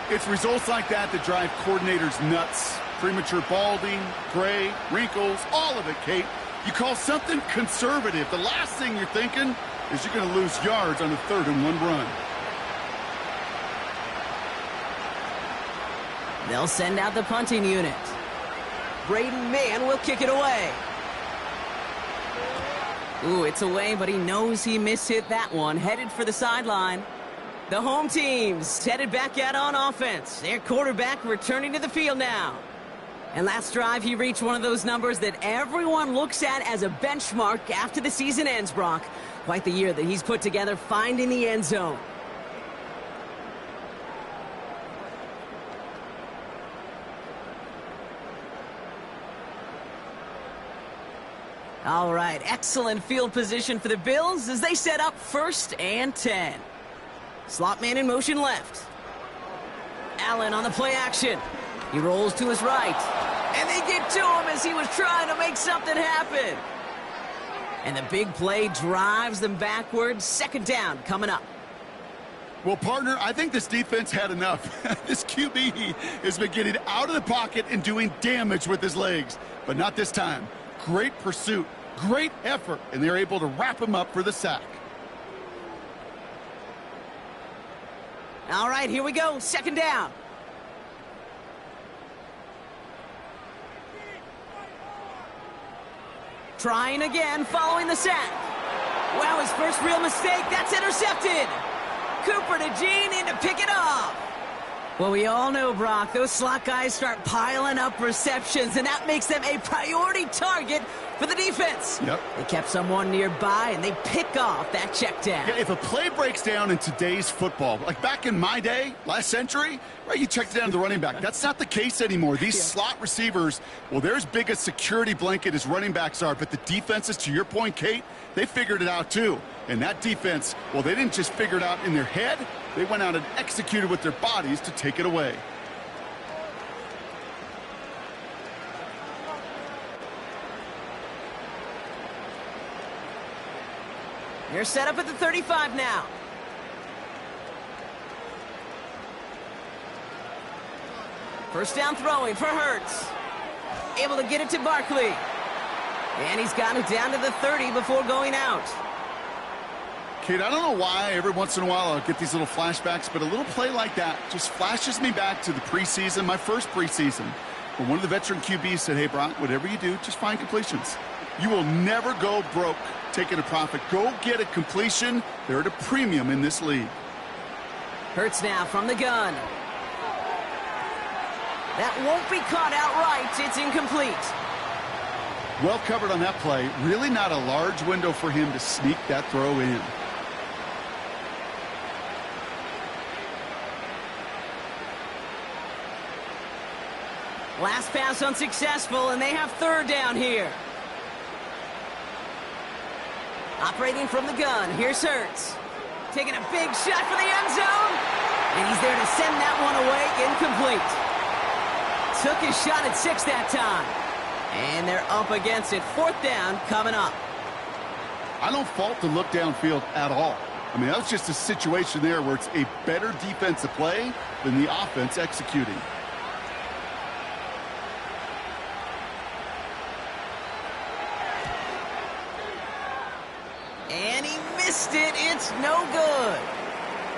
It's results like that that drive coordinators nuts. Premature balding, gray, wrinkles, all of it, Kate. You call something conservative. The last thing you're thinking is you're going to lose yards on a 3rd and 1 run. They'll send out the punting unit. Braden Mann will kick it away. Ooh, it's away, but he knows he mishit that one. Headed for the sideline. The home team's headed back out on offense. Their quarterback returning to the field now. And last drive, he reached one of those numbers that everyone looks at as a benchmark after the season ends, Brock. Quite the year that he's put together finding the end zone. All right, excellent field position for the Bills as they set up 1st and 10. Slot man in motion left. Allen on the play action. He rolls to his right. And they get to him as he was trying to make something happen. And the big play drives them backwards. Second down coming up. Well, partner, I think this defense had enough. This QB has been getting out of the pocket and doing damage with his legs, but not this time. Great pursuit, great effort, and they're able to wrap him up for the sack. All right, here we go. Second down. Trying again following the sack. Wow, his first real mistake. That's intercepted. Cooper to Gene in to pick it off. Well, we all know, Brock, those slot guys start piling up receptions, and that makes them a priority target for the defense. Yep. They kept someone nearby, and they pick off that check down. Yeah, if a play breaks down in today's football, like back in my day, last century, right, you checked it down to the running back. That's not the case anymore. These slot receivers, well, they're as big a security blanket as running backs are, but the defenses, to your point, Kate, they figured it out too. And that defense, well, they didn't just figure it out in their head. They went out and executed with their bodies to take it away. They're set up at the 35 now. First down throwing for Hurts. Able to get it to Barkley. And he's got it down to the 30 before going out. Kate, I don't know why every once in a while I'll get these little flashbacks, but a little play like that just flashes me back to the preseason, my first preseason, where one of the veteran QBs said, hey, Brock, whatever you do, just find completions. You will never go broke taking a profit. Go get a completion. They're at a premium in this league. Hurts now from the gun. That won't be caught outright. It's incomplete. Well covered on that play. Really not a large window for him to sneak that throw in. Last pass unsuccessful, and they have third down here. Operating from the gun, here's Hurts. Taking a big shot for the end zone. And he's there to send that one away, incomplete. Took his shot at 6 that time. And they're up against it. Fourth down coming up. I don't fault the look downfield at all. I mean, that was just a situation there where it's a better defensive play than the offense executing. And he missed it. It's no good.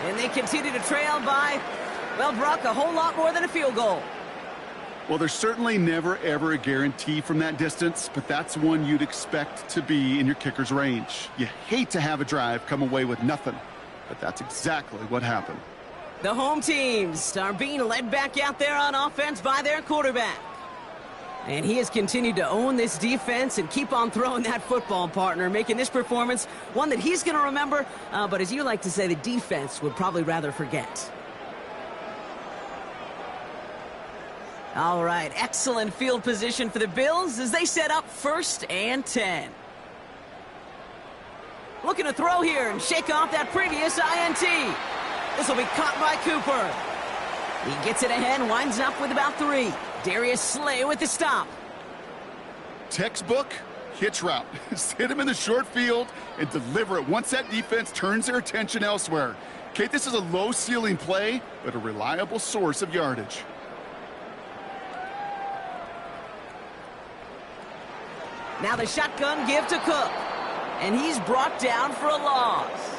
And they continue to trail by, well, Brock, a whole lot more than a field goal. Well, there's certainly never, ever a guarantee from that distance, but that's one you'd expect to be in your kicker's range. You hate to have a drive come away with nothing, but that's exactly what happened. The home teams are being led back out there on offense by their quarterback. And he has continued to own this defense and keep on throwing that football, partner, making this performance one that he's going to remember, but as you like to say, the defense would probably rather forget. All right, excellent field position for the Bills as they set up 1st and 10. Looking to throw here and shake off that previous INT. This will be caught by Cooper. He gets it ahead and winds up with about 3. Darius Slay with the stop. Textbook hitch route. Hit him in the short field and deliver it once that defense turns their attention elsewhere. Kate, this is a low ceiling play, but a reliable source of yardage. Now the shotgun give to Cook. And he's brought down for a loss.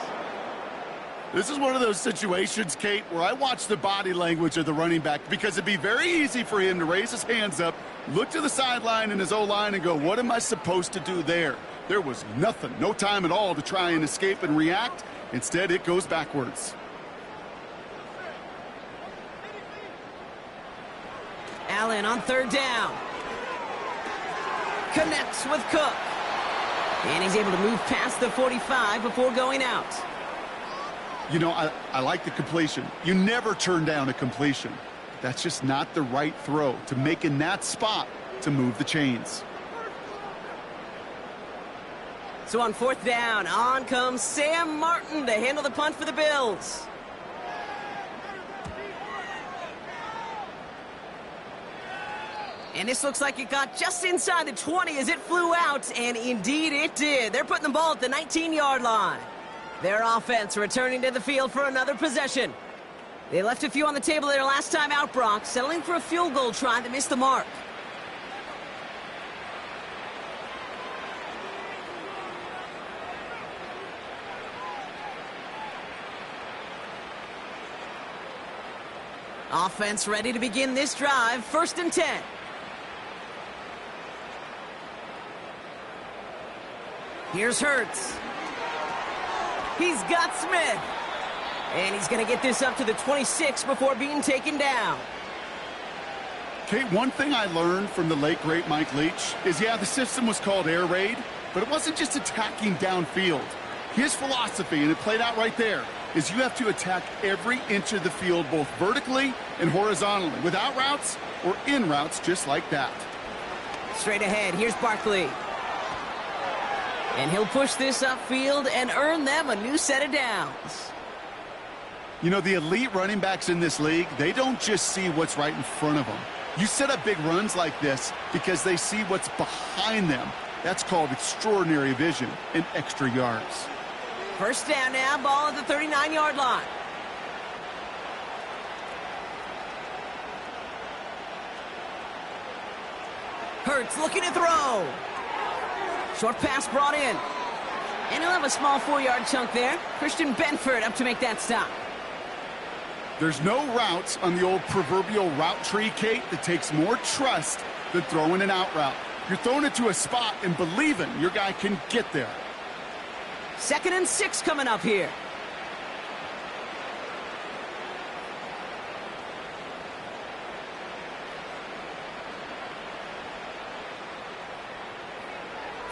This is one of those situations, Kate, where I watch the body language of the running back because it'd be very easy for him to raise his hands up, look to the sideline in his O-line and go, what am I supposed to do there? There was nothing, no time at all to try and escape and react. Instead, it goes backwards. Allen on 3rd down. Connects with Cook. And he's able to move past the 45 before going out. You know, I like the completion. You never turn down a completion. That's just not the right throw to make in that spot to move the chains. So on 4th down, on comes Sam Martin to handle the punt for the Bills. And this looks like it got just inside the 20 as it flew out, and indeed it did. They're putting the ball at the 19-yard line. Their offense returning to the field for another possession. They left a few on the table their last time out, Brock, settling for a field goal try that missed the mark. Offense ready to begin this drive, 1st and 10. Here's Hurts. He's got Smith. And he's going to get this up to the 26 before being taken down. Kate, one thing I learned from the late, great Mike Leach is, yeah, the system was called air raid, but it wasn't just attacking downfield. His philosophy, and it played out right there, is you have to attack every inch of the field, both vertically and horizontally, without routes or in routes, just like that. Straight ahead, here's Barkley. And he'll push this upfield and earn them a new set of downs. You know, the elite running backs in this league, they don't just see what's right in front of them. You set up big runs like this because they see what's behind them. That's called extraordinary vision and extra yards. 1st down now, ball at the 39-yard line. Hurts looking to throw. Short pass brought in. And he'll have a small 4-yard chunk there. Christian Benford up to make that stop. There's no routes on the old proverbial route tree, Kate, that takes more trust than throwing an out route. You're throwing it to a spot and believing your guy can get there. 2nd and 6 coming up here.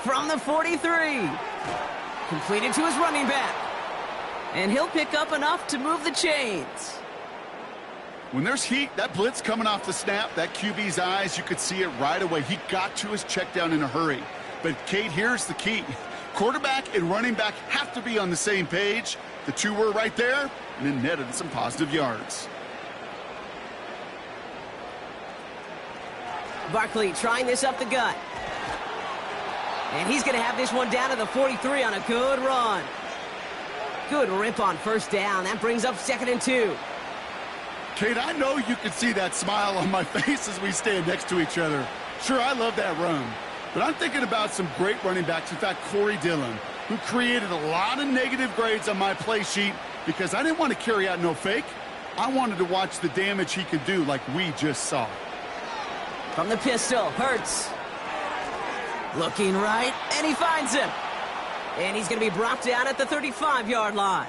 From the 43. Completed to his running back. And he'll pick up enough to move the chains. When there's heat, that blitz coming off the snap, that QB's eyes, you could see it right away. He got to his check down in a hurry. But, Kate, here's the key. Quarterback and running back have to be on the same page. The two were right there, and it netted some positive yards. Barkley trying this up the gut. And he's going to have this one down to the 43 on a good run. Good rip on 1st down. That brings up 2nd and 2. Kate, I know you can see that smile on my face as we stand next to each other. Sure, I love that run. But I'm thinking about some great running backs. In fact, Corey Dillon, who created a lot of negative grades on my play sheet because I didn't want to carry out no fake. I wanted to watch the damage he could do like we just saw. From the pistol, Hurts. Looking right, and he finds him. And he's going to be brought down at the 35-yard line.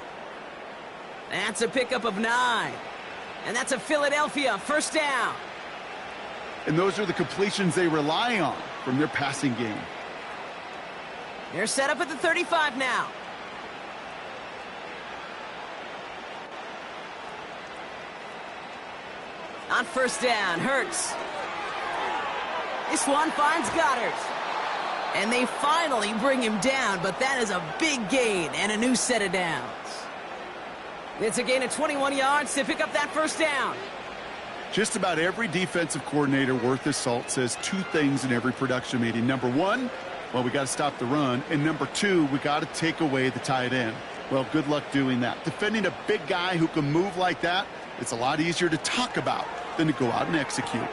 That's a pickup of 9. And that's a Philadelphia 1st down. And those are the completions they rely on from their passing game. They're set up at the 35 now. On 1st down, Hurts. This one finds Goddard. And they finally bring him down, but that is a big gain and a new set of downs. It's a gain of 21 yards to pick up that 1st down. Just about every defensive coordinator worth his salt says two things in every production meeting. Number one, well, we got to stop the run. And number two, we got to take away the tight end. Well, good luck doing that. Defending a big guy who can move like that, it's a lot easier to talk about than to go out and execute.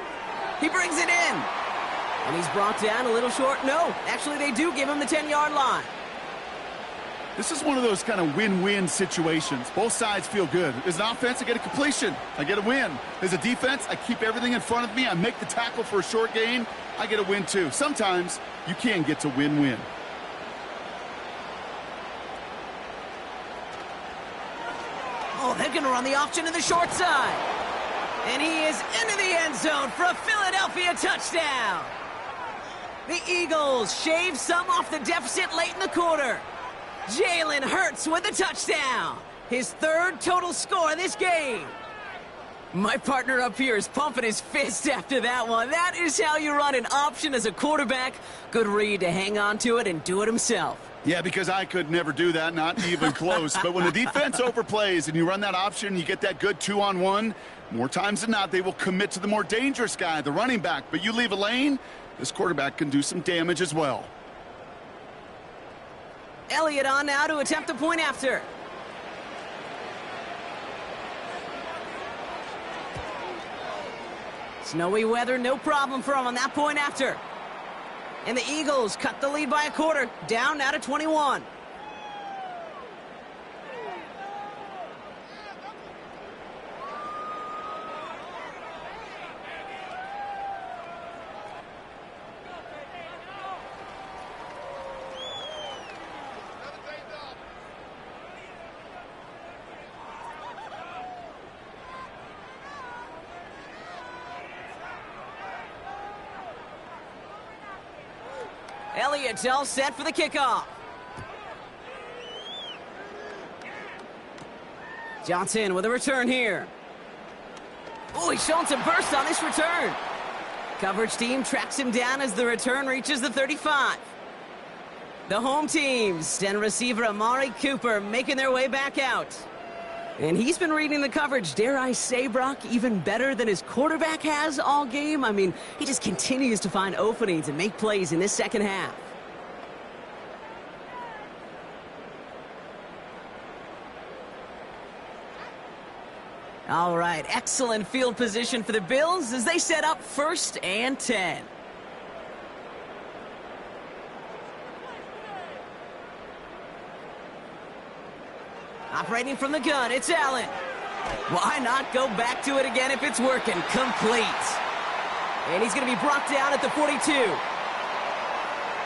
He brings it in. And he's brought down a little short. No, actually they do give him the 10-yard line. This is one of those kind of win-win situations. Both sides feel good. As an offense, I get a completion. I get a win. As a defense, I keep everything in front of me. I make the tackle for a short gain. I get a win, too. Sometimes you can get to win-win. Oh, they're going to run the option to the short side. And he is into the end zone for a Philadelphia touchdown. The Eagles shave some off the deficit late in the quarter. Jalen Hurts with a touchdown. His 3rd total score in this game. My partner up here is pumping his fist after that one. That is how you run an option as a quarterback. Good read to hang on to it and do it himself. Yeah, because I could never do that, not even close. But when the defense overplays and you run that option, you get that good 2-on-1, more times than not, they will commit to the more dangerous guy, the running back. But you leave a lane, this quarterback can do some damage as well. Elliott on now to attempt the point after. Snowy weather, no problem for him on that point after. And the Eagles cut the lead by a quarter, down now to 21. Elliott's all set for the kickoff. Johnson with a return here. Oh, he's showing some burst on this return. Coverage team tracks him down as the return reaches the 35. The home teams and receiver Amari Cooper making their way back out. And he's been reading the coverage, dare I say, Brock, even better than his quarterback has all game. I mean, he just continues to find openings and make plays in this second half. All right, excellent field position for the Bills as they set up 1st and 10. Operating from the gun, it's Allen. Why not go back to it again if it's working? Complete. And he's going to be brought down at the 42.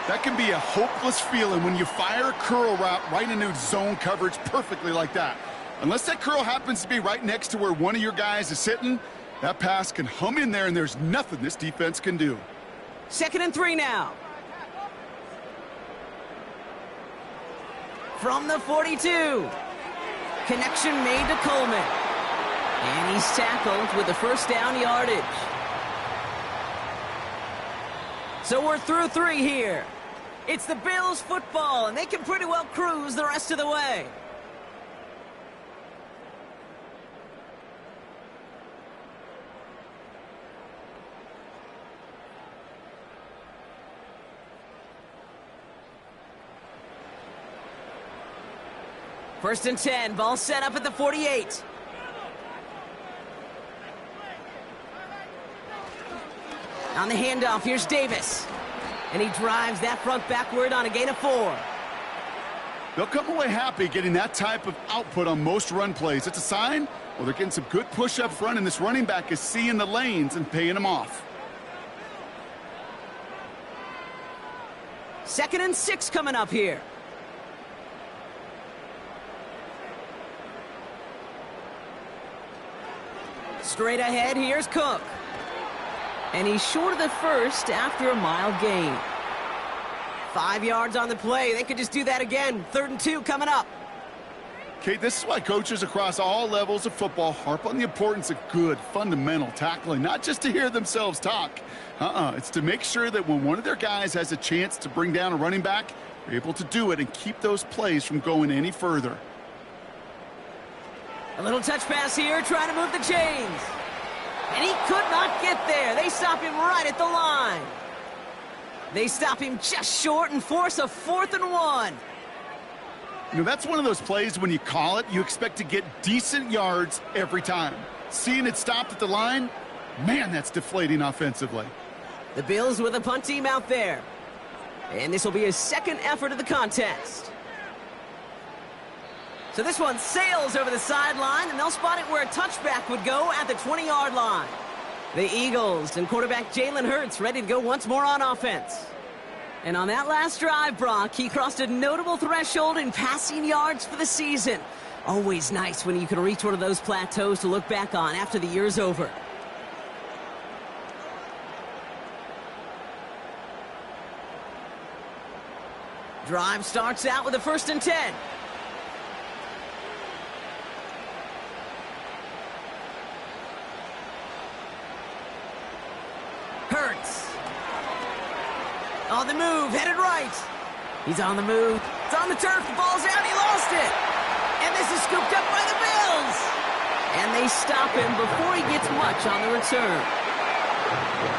That can be a hopeless feeling when you fire a curl route right into zone coverage perfectly like that. Unless that curl happens to be right next to where one of your guys is sitting, that pass can hum in there and there's nothing this defense can do. 2nd and 3 now. From the 42. Connection made to Coleman. And he's tackled with the 1st down yardage. So we're through 3 here. It's the Bills football, and they can pretty well cruise the rest of the way. First and 10, ball set up at the 48. On the handoff, here's Davis. And he drives that front backward on a gain of 4. They'll come away happy getting that type of output on most run plays. It's a sign, well, they're getting some good push up front, and this running back is seeing the lanes and paying them off. 2nd and 6 coming up here. Straight ahead, here's Cook. And he's short of the 1st after a mile gain. 5 yards on the play. They could just do that again. 3rd and 2 coming up. Okay, this is why coaches across all levels of football harp on the importance of good, fundamental tackling, not just to hear themselves talk. It's to make sure that when one of their guys has a chance to bring down a running back, they're able to do it and keep those plays from going any further. A little touch pass here, trying to move the chains. And he could not get there. They stop him right at the line. They stop him just short and force a 4th and 1. You know, that's one of those plays when you call it, you expect to get decent yards every time. Seeing it stopped at the line, man, that's deflating offensively. The Bills with a punt team out there. And this will be his 2nd effort of the contest. So this one sails over the sideline, and they'll spot it where a touchback would go at the 20-yard line. The Eagles and quarterback Jalen Hurts ready to go once more on offense. And on that last drive, Brock, he crossed a notable threshold in passing yards for the season. Always nice when you can reach one of those plateaus to look back on after the year's over. Drive starts out with a 1st and 10. Hurts. On the move, headed right. He's on the move. It's on the turf. The ball's out. He lost it. And this is scooped up by the Bills. And they stop him before he gets much on the return.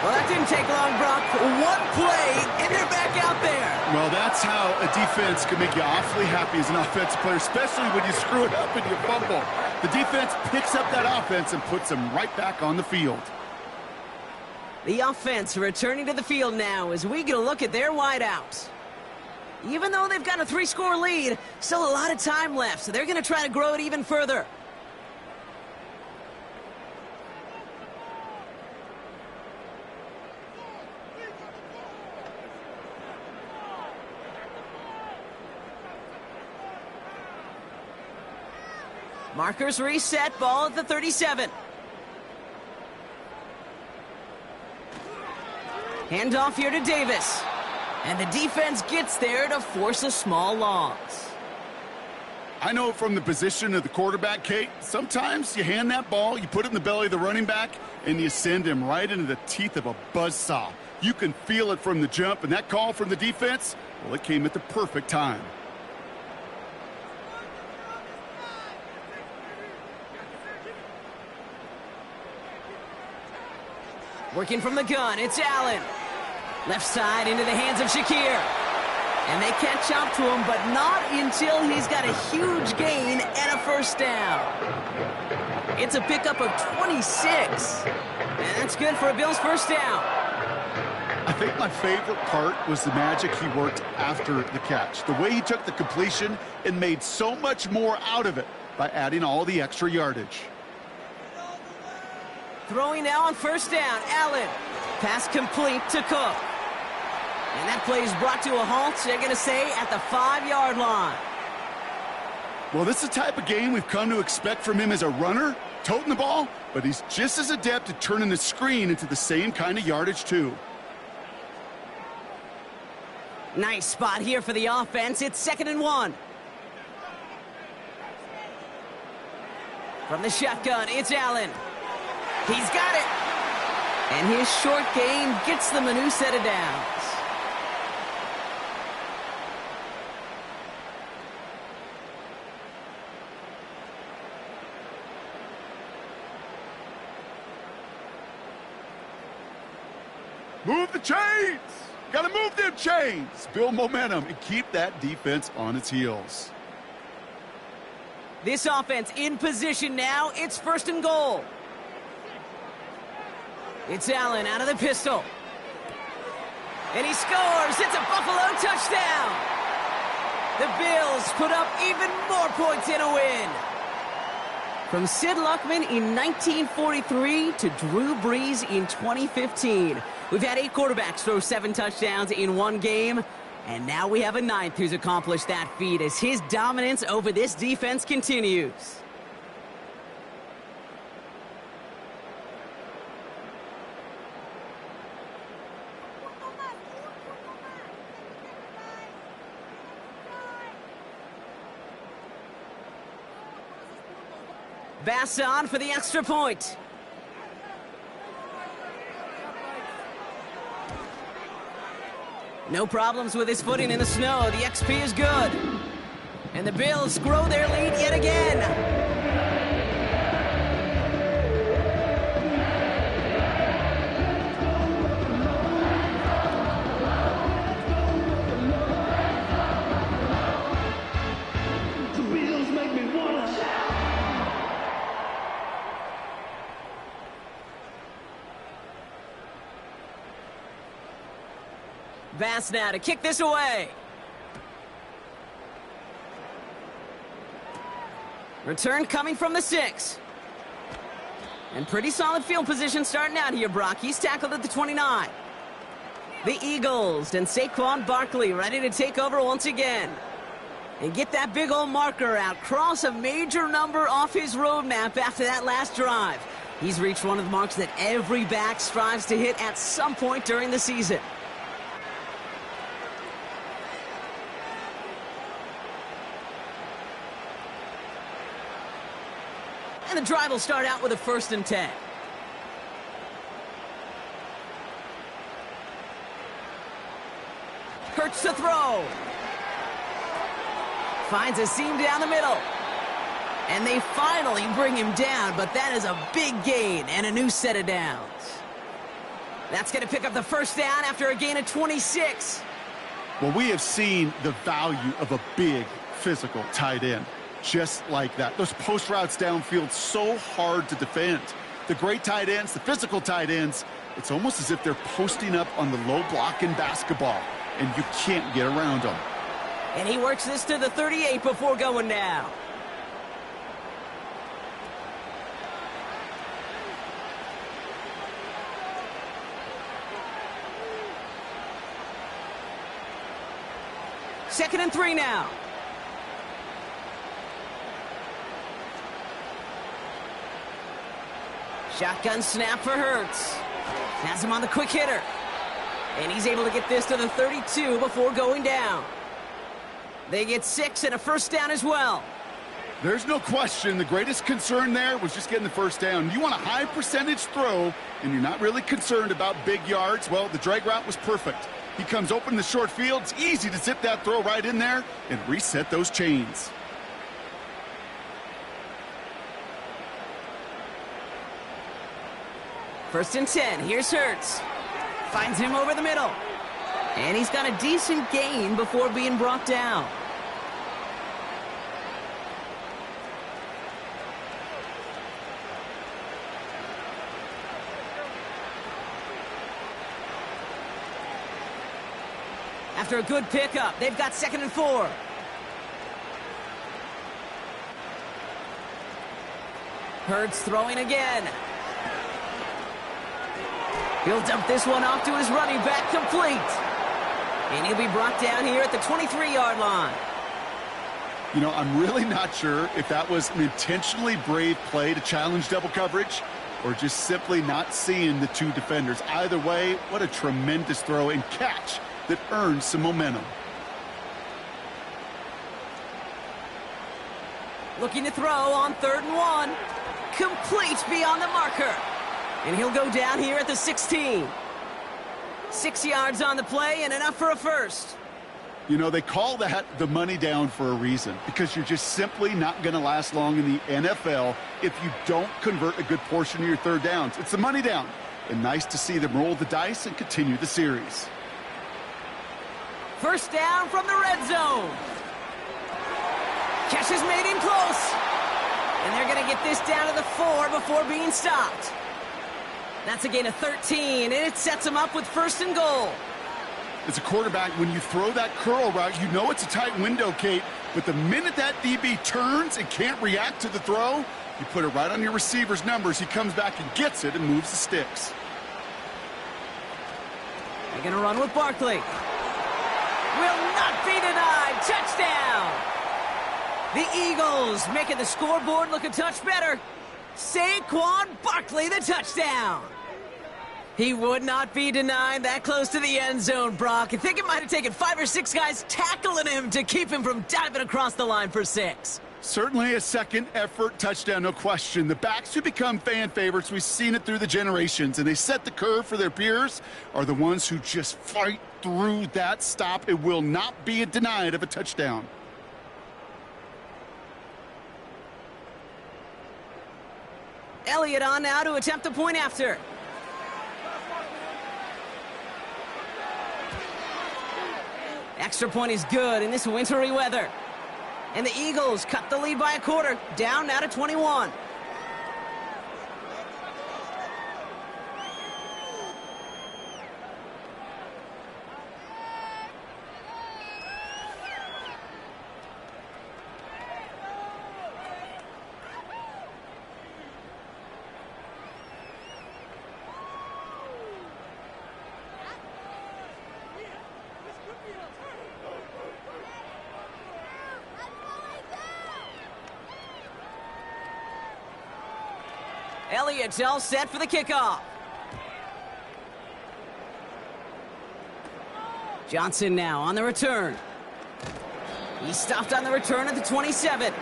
Well, that didn't take long, Brock. One play, and they're back out there. Well, that's how a defense can make you awfully happy as an offensive player, especially when you screw it up and you fumble. The defense picks up that offense and puts them right back on the field. The offense returning to the field now as we get a look at their wideouts. Even though they've got a 3-score lead, still a lot of time left, so they're going to try to grow it even further. Markers reset, ball at the 37. Handoff here to Davis. And the defense gets there to force a small loss. I know from the position of the quarterback, Kate, sometimes you hand that ball, you put it in the belly of the running back, and you send him right into the teeth of a buzzsaw. You can feel it from the jump, and that call from the defense, well, it came at the perfect time. Working from the gun, it's Allen. Left side into the hands of Shakir. And they catch up to him, but not until he's got a huge gain and a first down. It's a pickup of 26. And that's good for a Bills first down. I think my favorite part was the magic he worked after the catch. The way he took the completion and made so much more out of it by adding all the extra yardage. Throwing now on first down, Allen. Pass complete to Cook. And that play is brought to a halt, they're going to say, at the 5-yard line. Well, this is the type of game we've come to expect from him as a runner, toting the ball, but he's just as adept at turning the screen into the same kind of yardage, too. Nice spot here for the offense. It's 2nd and 1. From the shotgun, it's Allen. He's got it. And his short gain gets them a new set of downs. Move the chains! Got to move them chains! Build momentum and keep that defense on its heels. This offense in position now. It's 1st and goal. It's Allen out of the pistol. And he scores. It's a Buffalo touchdown. The Bills put up even more points in a win. From Sid Luckman in 1943 to Drew Brees in 2015. We've had 8 quarterbacks throw 7 touchdowns in one game. And now we have a 9th who's accomplished that feat as his dominance over this defense continues. Bass on for the extra point. No problems with his footing in the snow. The XP is good. And the Bills grow their lead yet again. Bass now to kick this away. Return coming from the 6. And pretty solid field position starting out here, Brock. He's tackled at the 29. The Eagles and Saquon Barkley ready to take over once again. And get that big old marker out. Cross a major number off his roadmap after that last drive. He's reached one of the marks that every back strives to hit at some point during the season. And the drive will start out with a 1st and 10. Hurts to throw. Finds a seam down the middle. And they finally bring him down, but that is a big gain and a new set of downs. That's going to pick up the first down after a gain of 26. Well, we have seen the value of a big physical tight end. Just like that. Those post routes downfield, so hard to defend. The great tight ends, the physical tight ends, It's almost as if they're posting up on the low block in basketball, and you can't get around them. And he works this to the 38 before going down. Second and 3 now. Shotgun snap for Hurts. Has him on the quick hitter. And he's able to get this to the 32 before going down. They get 6 and a first down as well. There's no question the greatest concern there was just getting the first down. You want a high percentage throw, and you're not really concerned about big yards. Well, the drag route was perfect. He comes open in the short field. It's easy to zip that throw right in there and reset those chains. First and 10. Here's Hurts. Finds him over the middle. And he's got a decent gain before being brought down. After a good pickup, they've got second and 4. Hurts throwing again. He'll dump this one off to his running back, complete. And he'll be brought down here at the 23-yard line. You know, I'm really not sure if that was an intentionally brave play to challenge double coverage or just simply not seeing the two defenders. Either way, what a tremendous throw and catch that earns some momentum. Looking to throw on 3rd and 1. Complete beyond the marker. And he'll go down here at the 16. 6 yards on the play and enough for a first. You know, they call that the money down for a reason, because you're just simply not going to last long in the NFL if you don't convert a good portion of your third downs. It's the money down. And nice to see them roll the dice and continue the series. First down from the red zone. Catch is made in close. And they're going to get this down to the 4 before being stopped. That's a gain of 13, and it sets them up with 1st and goal. As a quarterback, when you throw that curl route, you know it's a tight window, Kate. But the minute that DB turns and can't react to the throw, you put it right on your receiver's numbers. He comes back and gets it and moves the sticks. They're going to run with Barkley. Will not be denied. Touchdown! The Eagles making the scoreboard look a touch better. Saquon Barkley, the touchdown. He would not be denied that close to the end zone, Brock. I think it might have taken 5 or 6 guys tackling him to keep him from diving across the line for 6. Certainly a second effort touchdown, no question. The backs who become fan favorites, we've seen it through the generations, and they set the curve for their peers, are the ones who just fight through that stop. It will not be denied of a touchdown. Elliott on now to attempt the point after. Extra point is good in this wintry weather. And the Eagles cut the lead by a quarter, down now to 21. Elliott's all set for the kickoff. Johnson now on the return. He stopped on the return at the 27.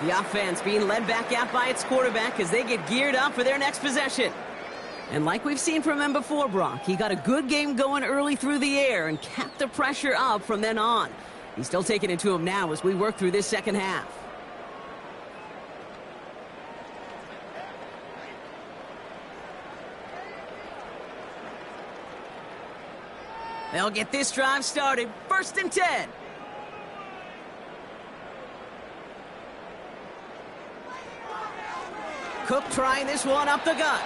The offense being led back out by its quarterback as they get geared up for their next possession. And like we've seen from him before, Brock, he got a good game going early through the air and kept the pressure up from then on. He's still taking it to him now as we work through this second half. They'll get this drive started. 1st and 10. Cook trying this one up the gut.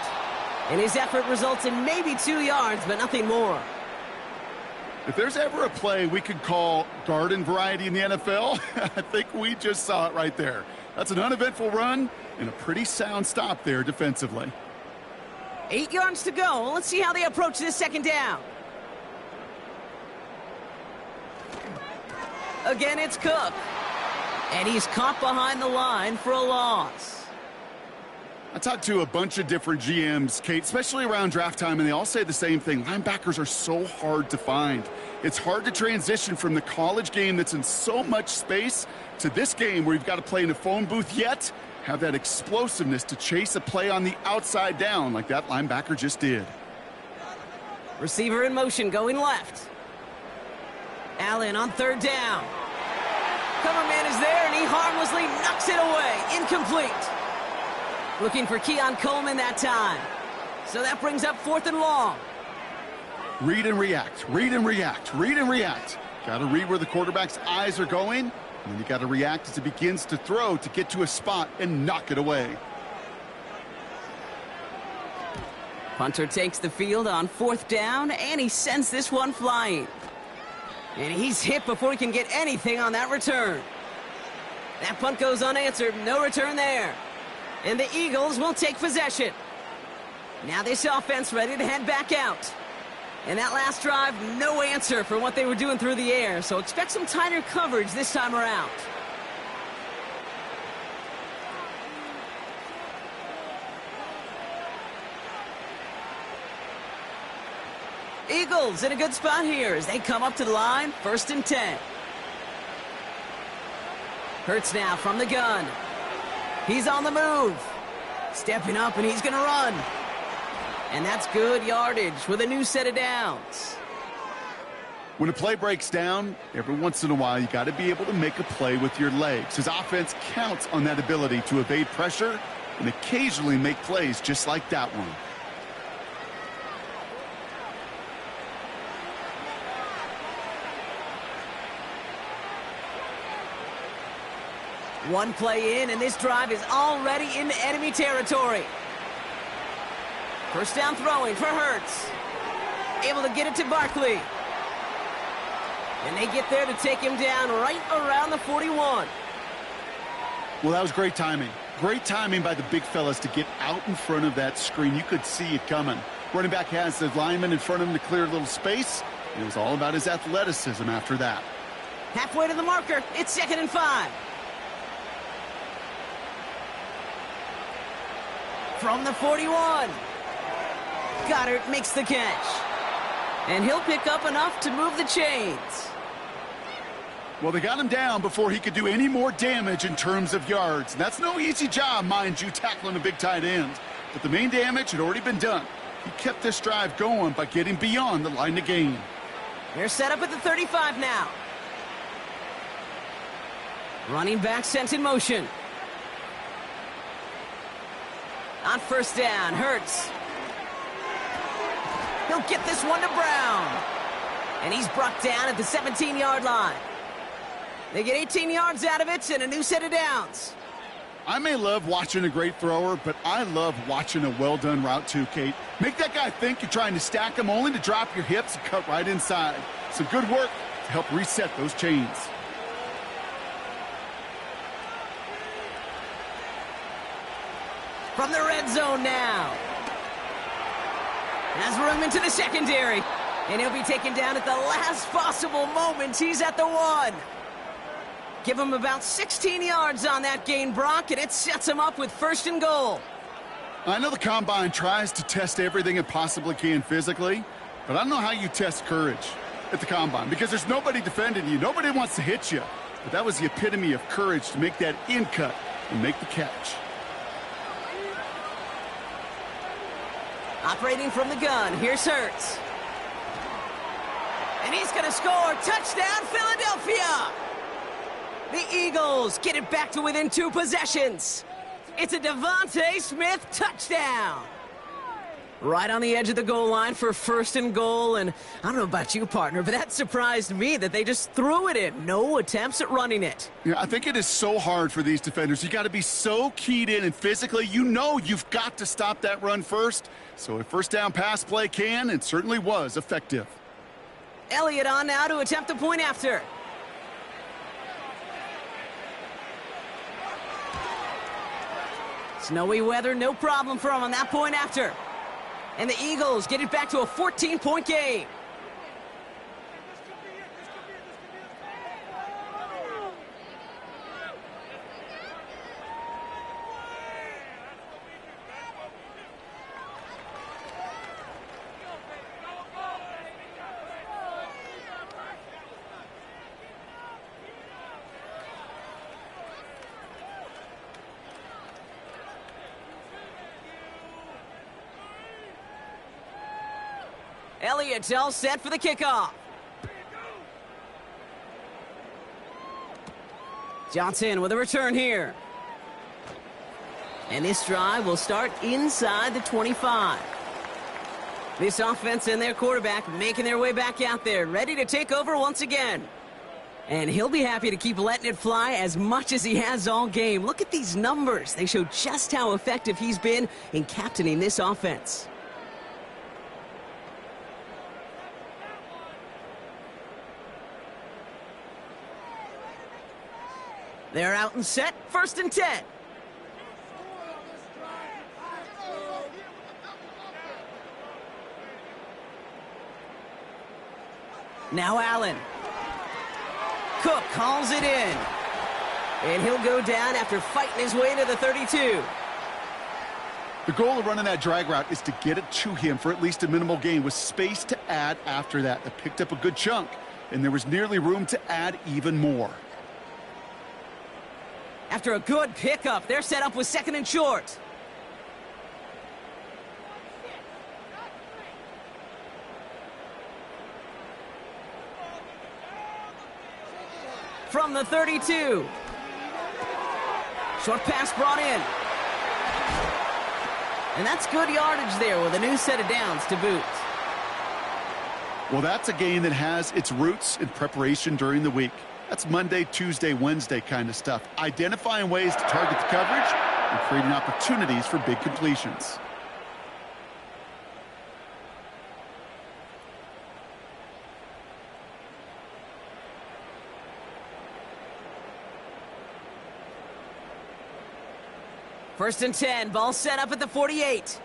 And his effort results in maybe 2 yards, but nothing more. If there's ever a play we could call garden variety in the NFL, I think we just saw it right there. That's an uneventful run and a pretty sound stop there defensively. 8 yards to go. Let's see how they approach this second down. Again, it's Cook. And he's caught behind the line for a loss. I talked to a bunch of different GMs, Kate, especially around draft time, and they all say the same thing. Linebackers are so hard to find. It's hard to transition from the college game that's in so much space to this game where you've got to play in a phone booth, yet have that explosiveness to chase a play on the outside down like that linebacker just did. Receiver in motion going left. Allen on third down. Cover man is there, and he harmlessly knocks it away. Incomplete. Looking for Keon Coleman that time. So that brings up 4th and long. Read and react, read and react, read and react. Got to read where the quarterback's eyes are going, and then you got to react as it begins to throw to get to a spot and knock it away. Punter takes the field on 4th down, and he sends this one flying. And he's hit before he can get anything on that return. That punt goes unanswered, no return there. And the Eagles will take possession. Now this offense ready to head back out. And that last drive, no answer for what they were doing through the air, so expect some tighter coverage this time around. Eagles in a good spot here as they come up to the line, 1st and 10. Hurts now from the gun. He's on the move. Stepping up, and he's going to run. And that's good yardage with a new set of downs. When a play breaks down, every once in a while, you got to be able to make a play with your legs. His offense counts on that ability to evade pressure and occasionally make plays just like that one. One play in, and this drive is already into enemy territory. First down throwing for Hurts. Able to get it to Barkley. And they get there to take him down right around the 41. Well, that was great timing. Great timing by the big fellas to get out in front of that screen. You could see it coming. Running back has the lineman in front of him to clear a little space. It was all about his athleticism after that. Halfway to the marker. It's 2nd and 5. From the 41. Goddard makes the catch. And he'll pick up enough to move the chains. Well, they got him down before he could do any more damage in terms of yards. And that's no easy job, mind you, tackling a big tight end. But the main damage had already been done. He kept this drive going by getting beyond the line of gain. They're set up at the 35 now. Running back sent in motion. On 1st down, Hurts. He'll get this one to Brown. And he's brought down at the 17-yard line. They get 18 yards out of it and a new set of downs. I may love watching a great thrower, but I love watching a well-done route too, Kate. Make that guy think you're trying to stack him only to drop your hips and cut right inside. Some good work to help reset those chains. From the red zone now. Has room into the secondary. And he'll be taken down at the last possible moment. He's at the 1. Give him about 16 yards on that gain, Brock, and it sets him up with 1st and goal. I know the Combine tries to test everything it possibly can physically, but I don't know how you test courage at the Combine because there's nobody defending you. Nobody wants to hit you. But that was the epitome of courage to make that in cut and make the catch. Operating from the gun, here's Hurts. And he's going to score. Touchdown, Philadelphia! The Eagles get it back to within 2 possessions. It's a Devontae Smith touchdown. Right on the edge of the goal line for 1st and goal, and I don't know about you, partner, but that surprised me that they just threw it in. No attempts at running it. Yeah, I think it is so hard for these defenders. You got to be so keyed in, and physically, you know you've got to stop that run first. So a first down pass play can, and certainly was, effective. Elliott on now to attempt the point after. Snowy weather, no problem for him on that point after. And the Eagles get it back to a 14-point game. Elliott's all set for the kickoff. Johnson with a return here. And this drive will start inside the 25. This offense and their quarterback making their way back out there, ready to take over once again. And he'll be happy to keep letting it fly as much as he has all game. Look at these numbers. They show just how effective he's been in captaining this offense. They're out and set, 1st and 10. Now Allen. Cook calls it in. And he'll go down after fighting his way to the 32. The goal of running that drag route is to get it to him for at least a minimal gain with space to add after that. They picked up a good chunk, and there was nearly room to add even more. After a good pickup, they're set up with 2nd and short. From the 32. Short pass brought in. And that's good yardage there with a new set of downs to boot. Well, that's a game that has its roots in preparation during the week. That's Monday, Tuesday, Wednesday kind of stuff. Identifying ways to target the coverage and creating opportunities for big completions. First and 10, ball set up at the 48.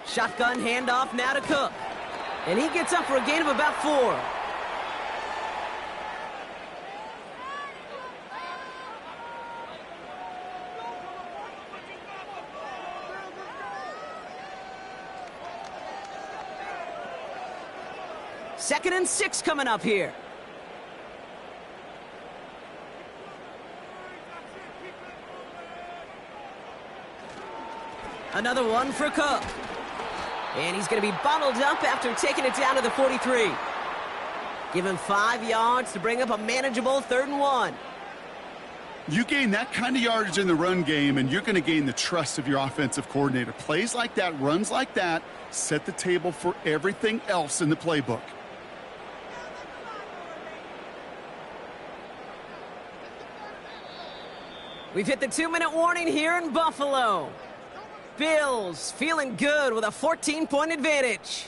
Shotgun handoff now to Cook. And he gets up for a gain of about 4. Second and 6 coming up here. Another one for Cook. And he's going to be bottled up after taking it down to the 43. Give him 5 yards to bring up a manageable 3rd and 1. You gain that kind of yardage in the run game, and you're going to gain the trust of your offensive coordinator. Plays like that, runs like that, set the table for everything else in the playbook. We've hit the 2-minute warning here in Buffalo. Bills feeling good with a 14-point advantage.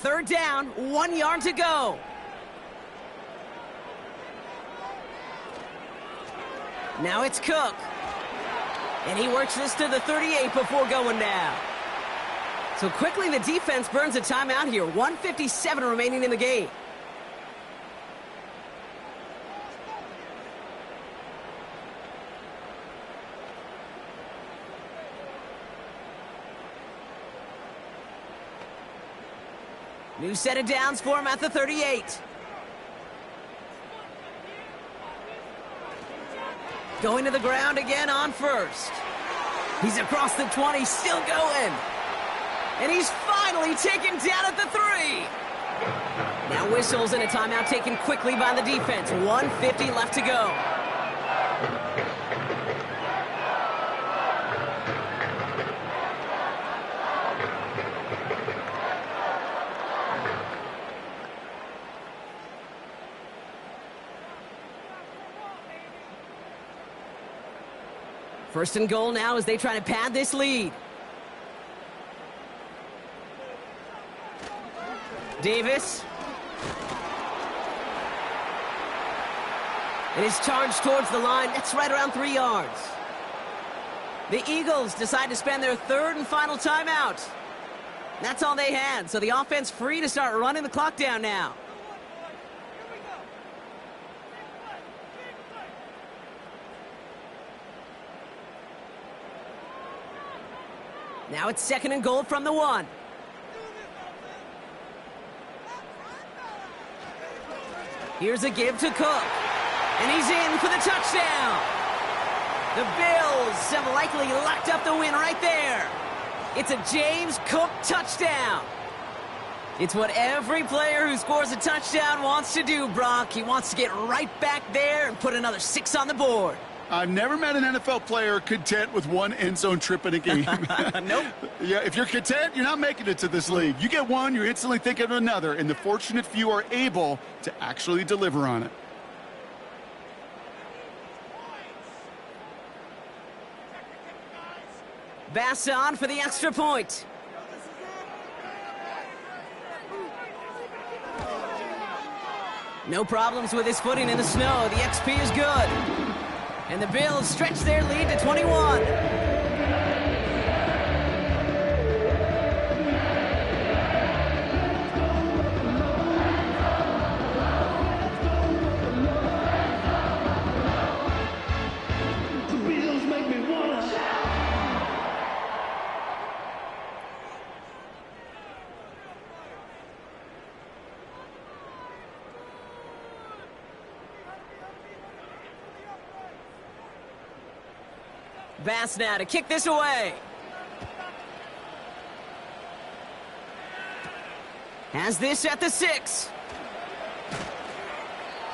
3rd down, 1 yard to go. Now it's Cook. And he works this to the 38 before going down. So quickly the defense burns a timeout here. 1:57 remaining in the game. New set of downs for him at the 38. Going to the ground again on 1st. He's across the 20, still going. And he's finally taken down at the 3. Now whistles and a timeout taken quickly by the defense. 1:50 left to go. First and goal now as they try to pad this lead. Davis. It is charged towards the line. That's right around 3 yards. The Eagles decide to spend their third and final timeout. That's all they had, so the offense free to start running the clock down now. Now it's second and goal from the 1. Here's a give to Cook. And he's in for the touchdown. The Bills have likely locked up the win right there. It's a James Cook touchdown. It's what every player who scores a touchdown wants to do, Brock. He wants to get right back there and put another 6 on the board. I've never met an NFL player content with one end zone trip in a game. Nope. Yeah, if you're content, you're not making it to this league. You get one, you're instantly thinking of another, and the fortunate few are able to actually deliver on it. Bass on for the extra point. No problems with his footing in the snow. The XP is good. And the Bills stretch their lead to 21. Bass now to kick this away. Has this at the 6.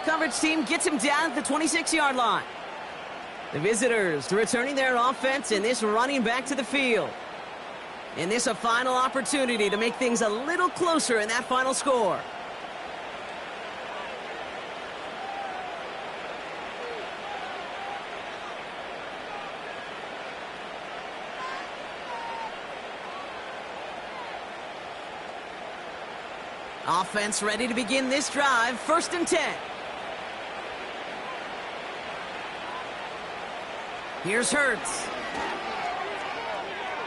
Coverage team gets him down at the 26-yard line. The visitors returning their offense and this running back to the field. And this a final opportunity to make things a little closer in that final score. Offense ready to begin this drive. First and 10. Here's Hurts.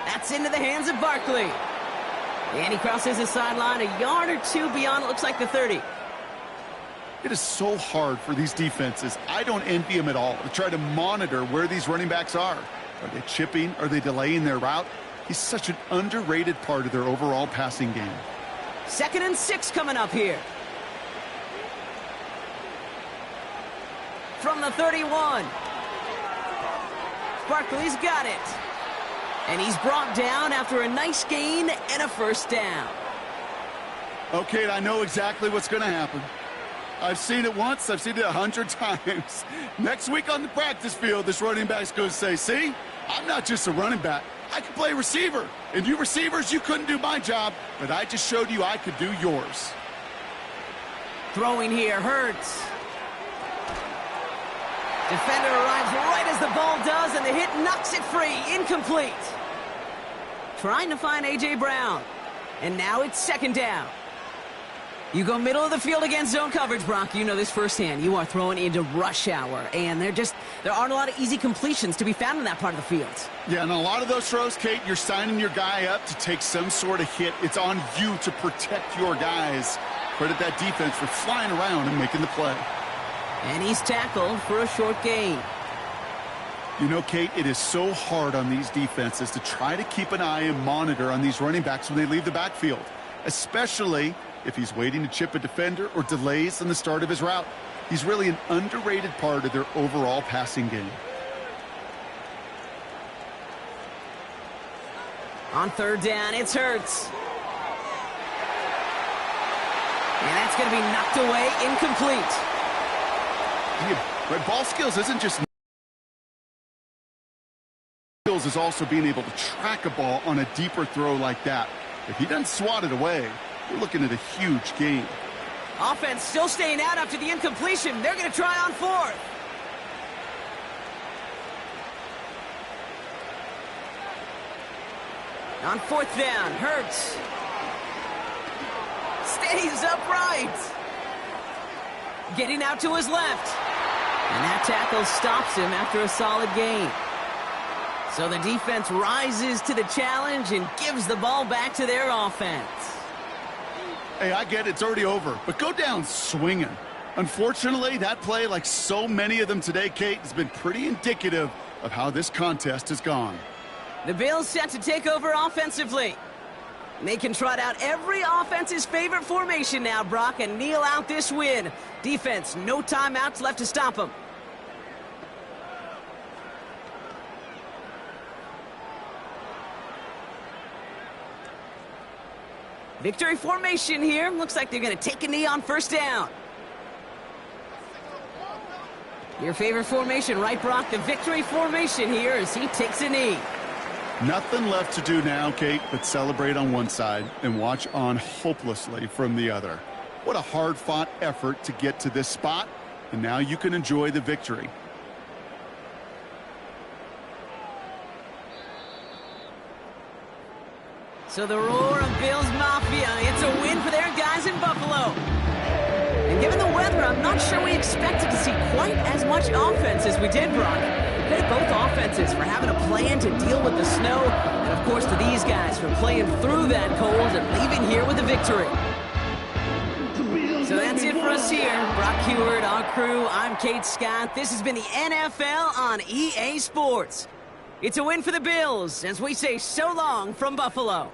That's into the hands of Barkley. And he crosses the sideline a yard or 2 beyond, it looks like the 30. It is so hard for these defenses. I don't envy them at all to try to monitor where these running backs are. Are they chipping? Are they delaying their route? He's such an underrated part of their overall passing game. Second and 6 coming up here. From the 31. Barkley's got it. And he's brought down after a nice gain and a first down. Okay, I know exactly what's going to happen. I've seen it once. I've seen it 100 times. Next week on the practice field, this running back's going to say, see, I'm not just a running back. I can play receiver. And you receivers, you couldn't do my job, but I just showed you I could do yours. Throwing here, Hurts. Defender arrives right as the ball does, and the hit knocks it free. Incomplete. Trying to find A.J. Brown. And now it's second down. You go middle of the field against zone coverage, Brock. You know this firsthand. You are throwing into rush hour, and there aren't a lot of easy completions to be found in that part of the field. Yeah, and a lot of those throws, Kate, you're signing your guy up to take some sort of hit. It's on you to protect your guys. Credit that defense for flying around and making the play. And he's tackled for a short gain. You know, Kate, it is so hard on these defenses to try to keep an eye and monitor on these running backs when they leave the backfield, especially if he's waiting to chip a defender or delays in the start of his route. He's really an underrated part of their overall passing game. On third down, it's Hurts. And that's going to be knocked away, incomplete. Yeah, ball skills isn't just skills, is also being able to track a ball on a deeper throw like that. If he doesn't swat it away, we're looking at a huge gain. Offense still staying out after the incompletion. They're going to try on fourth. On 4th down, Hurts stays upright. Getting out to his left. And that tackle stops him after a solid gain. So the defense rises to the challenge and gives the ball back to their offense. Hey, I get it, it's already over, but go down swinging. Unfortunately, that play, like so many of them today, Kate, has been pretty indicative of how this contest has gone. The Bills set to take over offensively. They can trot out every offense's favorite formation now, Brock, and kneel out this win. Defense, no timeouts left to stop them. Victory formation here. Looks like they're going to take a knee on 1st down. Your favorite formation, right, Brock? The victory formation here as he takes a knee. Nothing left to do now, Kate, but celebrate on one side and watch on hopelessly from the other. What a hard-fought effort to get to this spot, and now you can enjoy the victory. So the roar of Bills Mafia, it's a win for their guys in Buffalo. And given the weather, I'm not sure we expected to see quite as much offense as we did, Brock. Credit both offenses for having a plan to deal with the snow, and of course to these guys for playing through that cold and leaving here with a victory. So that's it for us here. Brock Heward, our crew, I'm Kate Scott. This has been the NFL on EA Sports. It's a win for the Bills as we say so long from Buffalo.